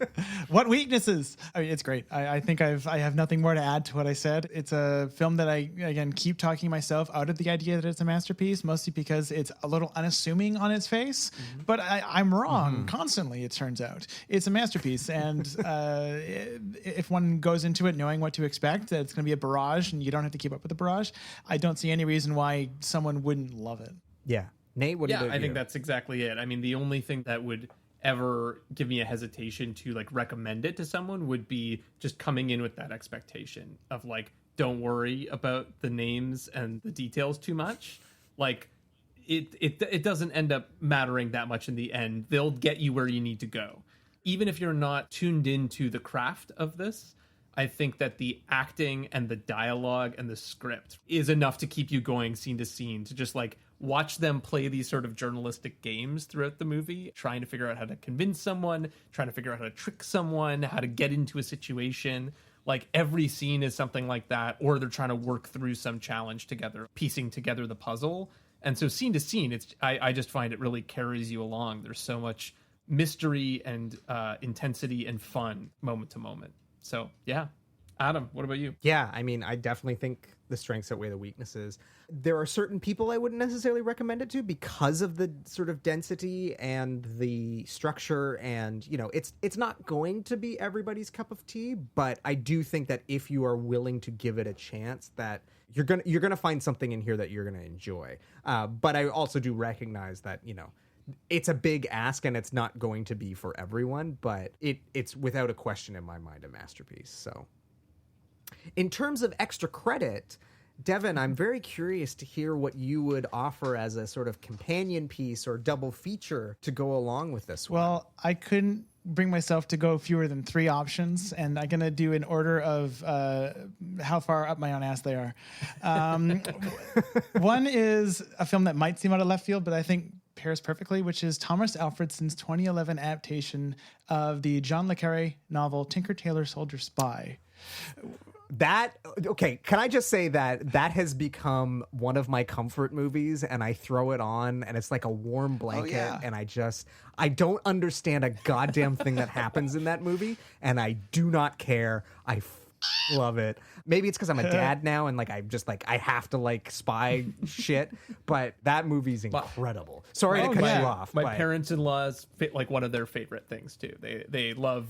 What weaknesses? I mean, it's great. I think I have nothing more to add to what I said. It's a film that I, again, keep talking myself out of the idea that it's a masterpiece, mostly because it's a little unassuming on its face. Mm-hmm. But I'm wrong constantly, it turns out. It's a masterpiece. And if one goes into it knowing what to expect, that it's going to be a barrage and you don't have to keep up with the barrage, I don't see any reason why someone wouldn't love it. Yeah. Nate, what do you think? Yeah, I think that's exactly it. I mean, the only thing that would ever give me a hesitation to recommend it to someone would be just coming in with that expectation of don't worry about the names and the details too much. It doesn't end up mattering that much in the end. They'll get you where you need to go. Even if you're not tuned into the craft of this, I think that the acting and the dialogue and the script is enough to keep you going scene to scene, to just watch them play these sort of journalistic games throughout the movie, trying to figure out how to convince someone, trying to figure out how to trick someone, how to get into a situation. Every scene is something like that, or they're trying to work through some challenge together, piecing together the puzzle. And so scene to scene, I just find it really carries you along. There's so much mystery and intensity and fun moment to moment. So, yeah. Adam, what about you? Yeah, I mean, I definitely think the strengths outweigh the weaknesses. There are certain people I wouldn't necessarily recommend it to because of the sort of density and the structure, and it's not going to be everybody's cup of tea, but I do think that if you are willing to give it a chance, that you're gonna find something in here that you're gonna enjoy. But I also do recognize that it's a big ask and it's not going to be for everyone, but it's without a question in my mind a masterpiece. So in terms of extra credit, Devan, I'm very curious to hear what you would offer as a sort of companion piece or double feature to go along with this one. Well, I couldn't bring myself to go fewer than 3 options, and I'm going to do an order of how far up my own ass they are. One is a film that might seem out of left field, but I think pairs perfectly, which is Thomas Alfredson's 2011 adaptation of the John le Carré novel Tinker Tailor Soldier Spy. Can I just say that has become one of my comfort movies, and I throw it on and it's like a warm blanket, and I don't understand a goddamn thing that happens in that movie, and I do not care. I love it. Maybe it's because I'm a dad now and I have to spy shit, but that movie's incredible. Sorry to cut you off. My parents-in-law's one of their favorite things too. They love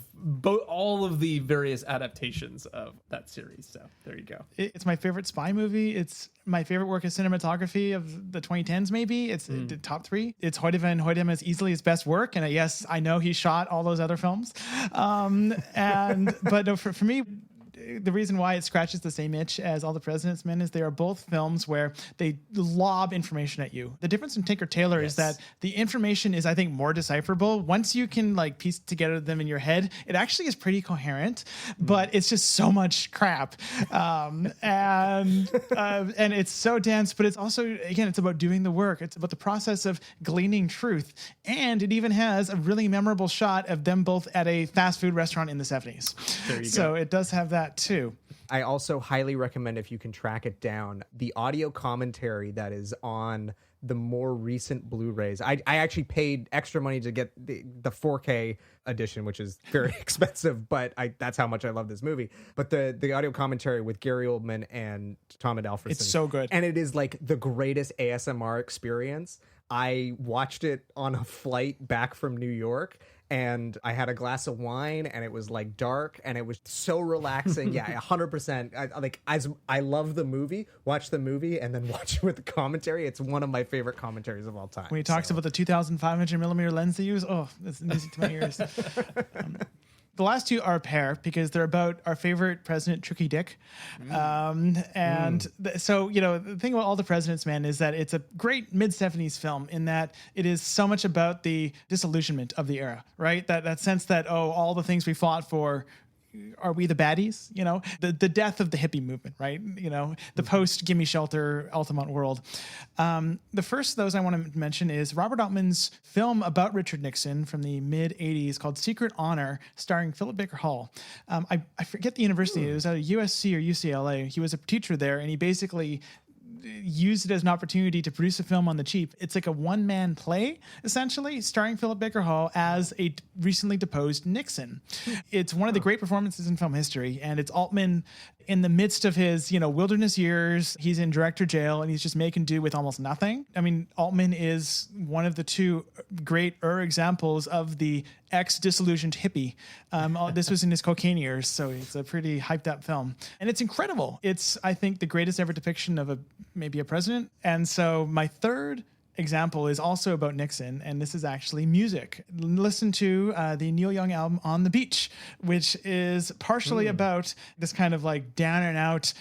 all of the various adaptations of that series. So there you go. It's my favorite spy movie. It's my favorite work of cinematography of the 2010s. Maybe it's the top 3. It's Hoyte van Hoytem is easily his best work, and yes, I know he shot all those other films. But for me, the reason why it scratches the same itch as All the President's Men is they are both films where they lob information at you. The difference in Tinker Tailor is that the information is, I think, more decipherable. Once you can like piece together them in your head, it actually is pretty coherent, but it's just so much crap. And it's so dense, but it's also, again, it's about doing the work. It's about the process of gleaning truth. And it even has a really memorable shot of them both at a fast food restaurant in the 70s. So it does have that too. I also highly recommend, if you can track it down, the audio commentary that is on the more recent Blu-rays. I actually paid extra money to get the 4K edition, which is very expensive, but that's how much I love this movie. But the audio commentary with Gary Oldman and Tom Alfredson. It's so good. And it is like the greatest ASMR experience. I watched it on a flight back from New York, and I had a glass of wine, and it was like dark, and it was so relaxing. Yeah, 100%. I love the movie. Watch the movie and then watch it with the commentary. It's one of my favorite commentaries of all time. When he talks about the 2,500 millimeter lens they use, that's music to my ears. The last two are a pair because they're about our favorite president, Tricky Dick. So, the thing about All the President's Men is that it's a great mid-70s film in that it is so much about the disillusionment of the era, right? That sense that, all the things we fought for, are we the baddies? The death of the hippie movement, right? The post Gimme Shelter Altamont world. The first of those I want to mention is Robert Altman's film about Richard Nixon from the mid 80s called Secret Honor, starring Philip Baker Hall. I forget the university. It was at USC or UCLA. He was a teacher there, and he basically used it as an opportunity to produce a film on the cheap. It's like a one-man play, essentially, starring Philip Baker Hall as a recently deposed Nixon. It's one of the great performances in film history, and it's Altman in the midst of his, wilderness years. He's in director jail, and he's just making do with almost nothing. I mean, Altman is one of the two great examples of the ex-disillusioned hippie. This was in his cocaine years, so it's a pretty hyped-up film. And it's incredible. It's, I think, the greatest ever depiction of maybe a president. And so my third example is also about Nixon, and this is actually music. Listen to the Neil Young album On the Beach, which is partially about this kind of like down and out,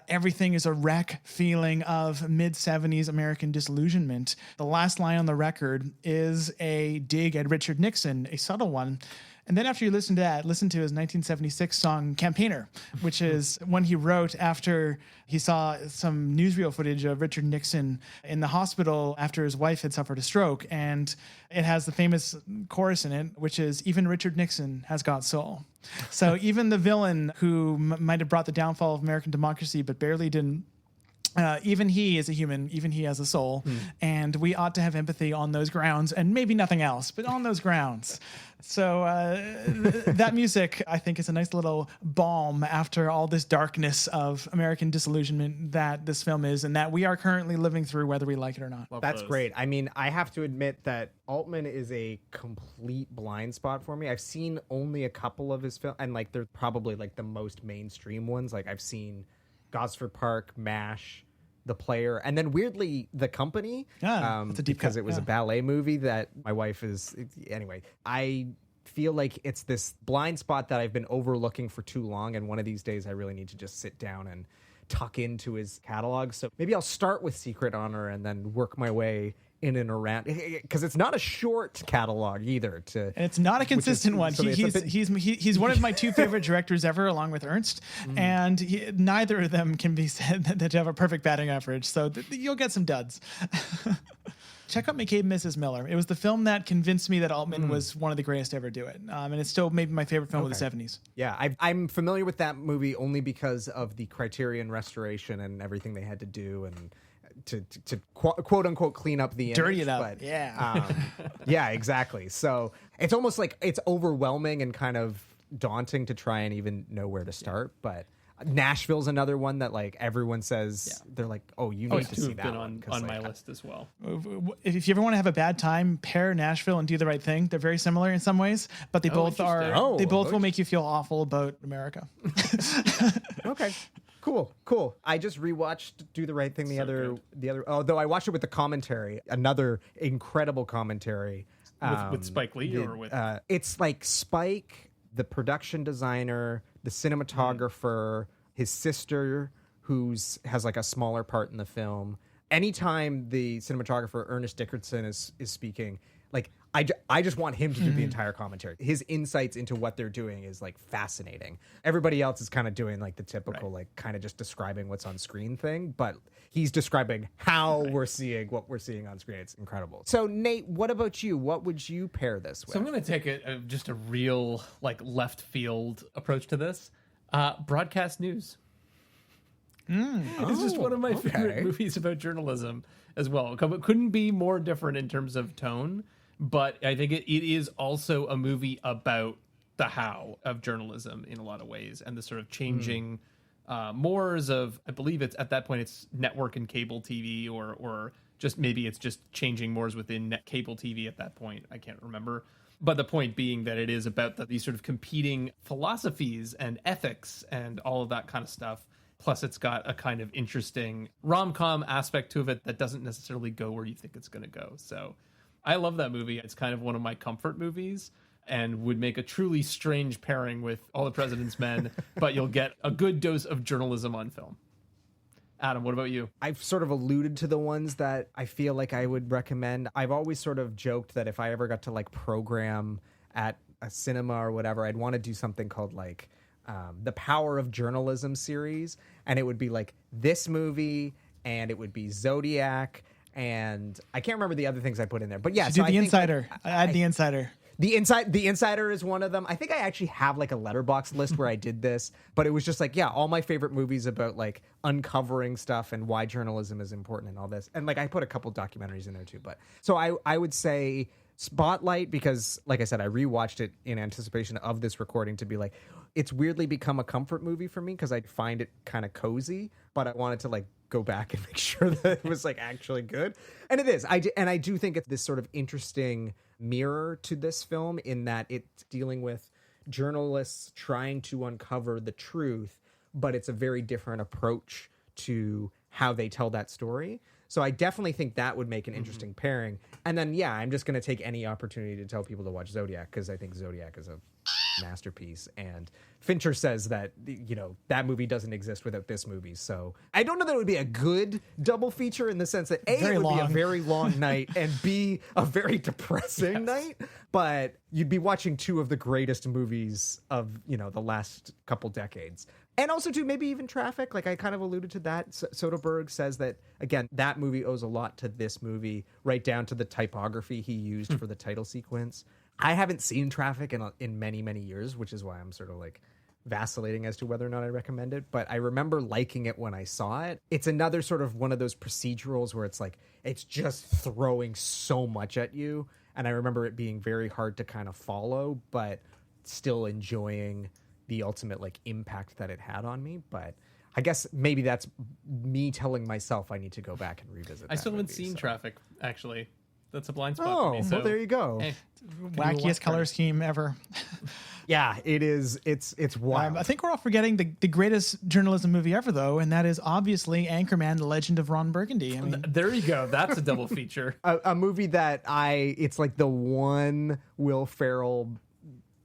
everything is a wreck feeling of mid-70s American disillusionment. The last line on the record is a dig at Richard Nixon, a subtle one. And then after you listen to that, listen to his 1976 song Campaigner, which is one he wrote after he saw some newsreel footage of Richard Nixon in the hospital after his wife had suffered a stroke. And it has the famous chorus in it, which is, "Even Richard Nixon has got soul." So even the villain who might have brought the downfall of American democracy but barely didn't, even he is a human, even he has a soul, and we ought to have empathy on those grounds, and maybe nothing else, but on those grounds. So that music, I think, is a nice little balm after all this darkness of American disillusionment that this film is, and that we are currently living through, whether we like it or not. That's great. I mean, I have to admit that Altman is a complete blind spot for me. I've seen only a couple of his films, and they're probably the most mainstream ones. I've seen Gosford Park, MASH, The Player, and then weirdly The Company. It's a deep because cut. it was a ballet movie that my wife is. Anyway, I feel like it's this blind spot that I've been overlooking for too long, and one of these days I really need to just sit down and tuck into his catalog. So maybe I'll start with Secret Honor and then work my way in and around, because it's not a short catalog either. And it's not a consistent one. He's one of my two favorite directors ever, along with Ernst, and neither of them can be said that have a perfect batting average. So you'll get some duds. Check out McCabe and Mrs. Miller. It was the film that convinced me that Altman was one of the greatest to ever do it, and it's still maybe my favorite film of the 70s. Yeah, I'm familiar with that movie only because of the Criterion restoration and everything they had to do, and to quote unquote clean up the image. Dirty it up. But, yeah. Yeah, exactly. So it's almost like it's overwhelming and kind of daunting to try and even know where to start. But Nashville's another one that everyone says they're like, oh, you need to see that been one. on my list as well. If you ever want to have a bad time, pair Nashville and Do the Right Thing. They're very similar in some ways, but they both are. They both will make you feel awful about America. Okay. Cool. I just rewatched Do the Right Thing the other, although I watched it with the commentary, another incredible commentary. With Spike Lee or with? It's like Spike, the production designer, the cinematographer, his sister, has like a smaller part in the film. Anytime the cinematographer Ernest Dickerson is speaking, like I just want him to do the entire commentary. His insights into what they're doing is like fascinating. Everybody else is kind of doing like the typical like kind of just describing what's on screen thing, but he's describing how we're seeing what we're seeing on screen. It's incredible. So Nate, what about you? What would you pair this with? So I'm going to take just a real like left field approach to this. Broadcast news. It's just one of my favorite movies about journalism as well. It couldn't be more different in terms of tone, but I think it is also a movie about the how of journalism in a lot of ways, and the sort of changing mores of, I believe it's at that point it's network and cable TV, or just maybe it's just changing mores within cable TV at that point. I can't remember. But the point being that it is about these sort of competing philosophies and ethics and all of that kind of stuff. Plus, it's got a kind of interesting rom-com aspect to it that doesn't necessarily go where you think it's going to go. So I love that movie. It's kind of one of my comfort movies and would make a truly strange pairing with All the President's Men, but you'll get a good dose of journalism on film. Adam, what about you? I've sort of alluded to the ones that I feel like I would recommend. I've always sort of joked that if I ever got to like program at a cinema or whatever, I'd want to do something called like the Power of Journalism series, and it would be like this movie, and it would be Zodiac, and I can't remember the other things I put in there. But yeah, so The Insider. Add The Insider. The Insider is one of them. I think I actually have like a letterbox list where I did this, but it was just like, yeah, all my favorite movies about like uncovering stuff and why journalism is important and all this. And like I put a couple documentaries in there too. But so I would say Spotlight, because like I said, I rewatched it in anticipation of this recording to be like, it's weirdly become a comfort movie for me because I find it kind of cozy, but I wanted to like go back and make sure that it was like actually good. And it is. I do think it's this sort of interesting mirror to this film in that it's dealing with journalists trying to uncover the truth, but it's a very different approach to how they tell that story. So I definitely think that would make an interesting pairing. And then, yeah, I'm just going to take any opportunity to tell people to watch Zodiac because I think Zodiac is a masterpiece. And Fincher says that, you know, that movie doesn't exist without this movie. So I don't know that it would be a good double feature in the sense that A, it would be a very long night, and B, a very depressing night. But you'd be watching two of the greatest movies of, you know, the last couple decades. And also, too, maybe even Traffic. Like, I kind of alluded to that. Soderbergh says that, again, that movie owes a lot to this movie, right down to the typography he used for the title sequence. I haven't seen Traffic in many, many years, which is why I'm sort of, like, vacillating as to whether or not I recommend it. But I remember liking it when I saw it. It's another sort of one of those procedurals where it's, like, it's just throwing so much at you. And I remember it being very hard to kind of follow, but still enjoying the ultimate like impact that it had on me. But I guess maybe that's me telling myself I need to go back and revisit that. I still haven't seen Traffic, actually. That's a blind spot for me. So, well, there you go. Hey, wackiest color scheme ever. Yeah, it is. It's wild. I think we're all forgetting the greatest journalism movie ever, though, and that is obviously Anchorman: The Legend of Ron Burgundy. I mean, there you go. That's a double feature. a movie that it's like the one Will Ferrell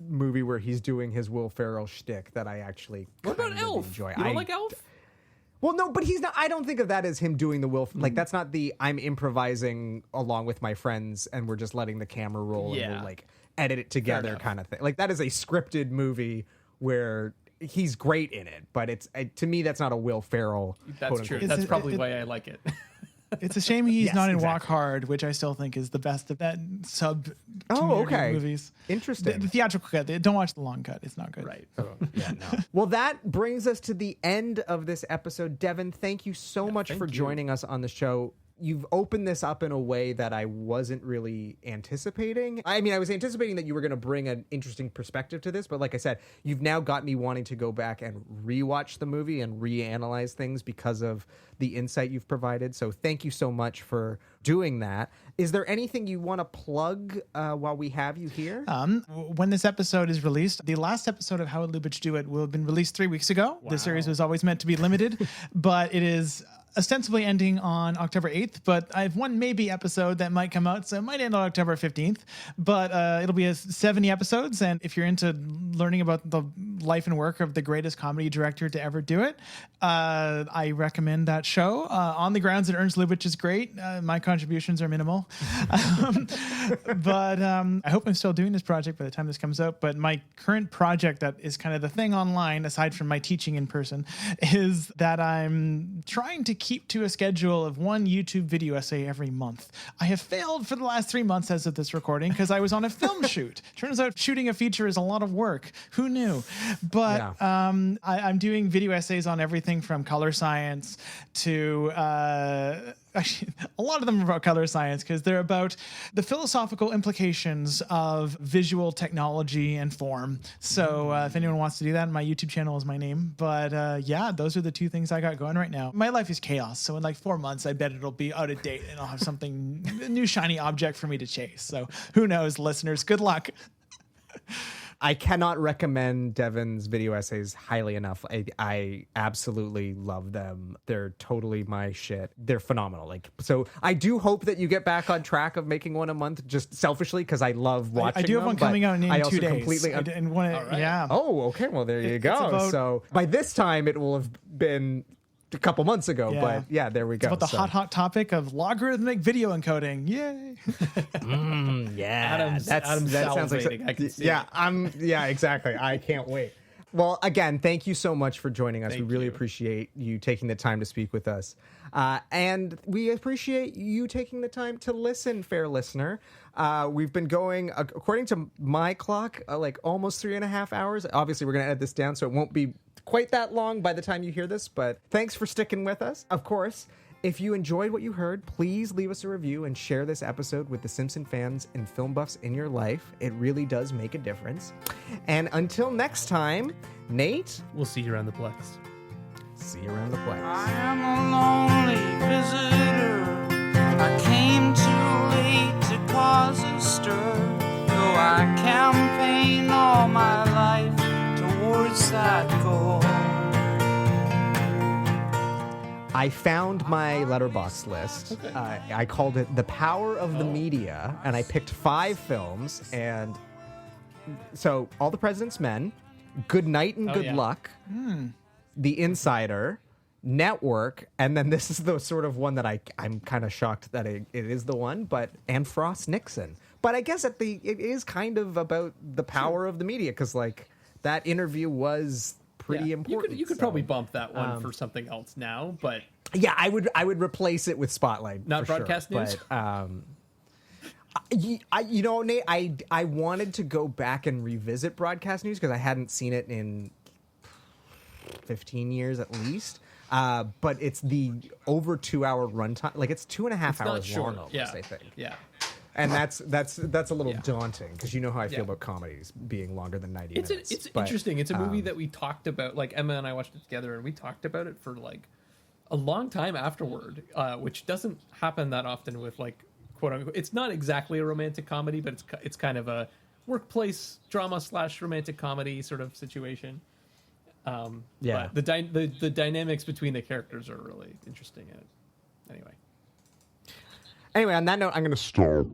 movie where he's doing his Will Ferrell shtick that I actually enjoy. You don't like Elf? Well, no, but he's not. I don't think of that as him doing the Will. Like that's not the I'm improvising along with my friends and we're just letting the camera roll and we'll like edit it together kind of thing. Like that is a scripted movie where he's great in it, but it's to me that's not a Will Ferrell. That's true. That's probably why I like it. It's a shame he's not in Walk Hard, which I still think is the best of that movies. Interesting. The theatrical cut. Don't watch the long cut. It's not good. Right. Yeah, no. Well, that brings us to the end of this episode. Devin, thank you so much for joining us on the show. You've opened this up in a way that I wasn't really anticipating. I mean, I was anticipating that you were going to bring an interesting perspective to this, but like I said, you've now got me wanting to go back and rewatch the movie and reanalyze things because of the insight you've provided. So thank you so much for doing that. Is there anything you want to plug while we have you here? When this episode is released, the last episode of How Would Lubitsch Do It will have been released 3 weeks ago. Wow. The series was always meant to be limited, but it is ostensibly ending on October 8th, but I have one maybe episode that might come out, so it might end on October 15th, but it'll be 70 episodes, and if you're into learning about the life and work of the greatest comedy director to ever do it, I recommend that show on the grounds that Ernst Lubitsch is great. My contributions are minimal. But I hope I'm still doing this project by the time this comes out. But my current project that is kind of the thing online, aside from my teaching in person, is that I'm trying to keep to a schedule of one YouTube video essay every month. I have failed for the last 3 months as of this recording because I was on a film shoot. Turns out shooting a feature is a lot of work. Who knew? But I'm doing video essays on everything from color science to actually, a lot of them are about color science because they're about the philosophical implications of visual technology and form. So if anyone wants to do that, my YouTube channel is my name. But yeah, those are the two things I got going right now. My life is chaos. So in like 4 months, I bet it'll be out of date and I'll have something, a new shiny object for me to chase. So who knows, listeners? Good luck. I cannot recommend Devan's video essays highly enough. I absolutely love them. They're totally my shit. They're phenomenal. Like, so I do hope that you get back on track of making one a month, just selfishly because I love watching. I do have one coming out in 2 days. Completely yeah. Oh, okay. Well, there you go. So by this time, it will have been a couple months ago, but yeah, there we go. It's about the hot topic of logarithmic video encoding. Yay! Yeah, that sounds like I can see yeah, exactly. I can't wait. Well, again, thank you so much for joining us. We really appreciate you taking the time to speak with us, and we appreciate you taking the time to listen, fair listener. We've been going, according to my clock, like almost 3.5 hours. Obviously, we're going to edit this down, so it won't be quite that long by the time you hear this, but thanks for sticking with us. Of course, if you enjoyed what you heard, please leave us a review and share this episode with the Simpson fans and film buffs in your life. It really does make a difference. And until next time, Nate, we'll see you around the Plex. See you around the Plex. I am a lonely visitor. I came too late to cause a stir. Though I campaigned all my life towards that goal. I found my letterbox list. Okay. I called it The Power of the Media, and I picked 5 films. And so All the President's Men, Good Night and Good Luck, The Insider, Network, and then this is the sort of one that I'm kind of shocked that it is the one, and Frost Nixon. But I guess it is kind of about the power of the media, because like that interview was pretty important. You could probably bump that one for something else now, but yeah, I would replace it with Spotlight. Not broadcast news. But, you know, Nate, I wanted to go back and revisit broadcast news because I hadn't seen it in 15 years at least. But it's the over 2 hour runtime. Like it's 2.5 hours long almost, I think. Yeah. And that's a little daunting because you know how I feel about comedies being longer than 90 minutes. It's interesting. It's a movie that we talked about, like Emma and I watched it together, and we talked about it for like a long time afterward, which doesn't happen that often with like quote unquote. It's not exactly a romantic comedy, but it's kind of a workplace drama / romantic comedy sort of situation. But the dynamics between the characters are really interesting. Anyway, on that note, I'm going to stop.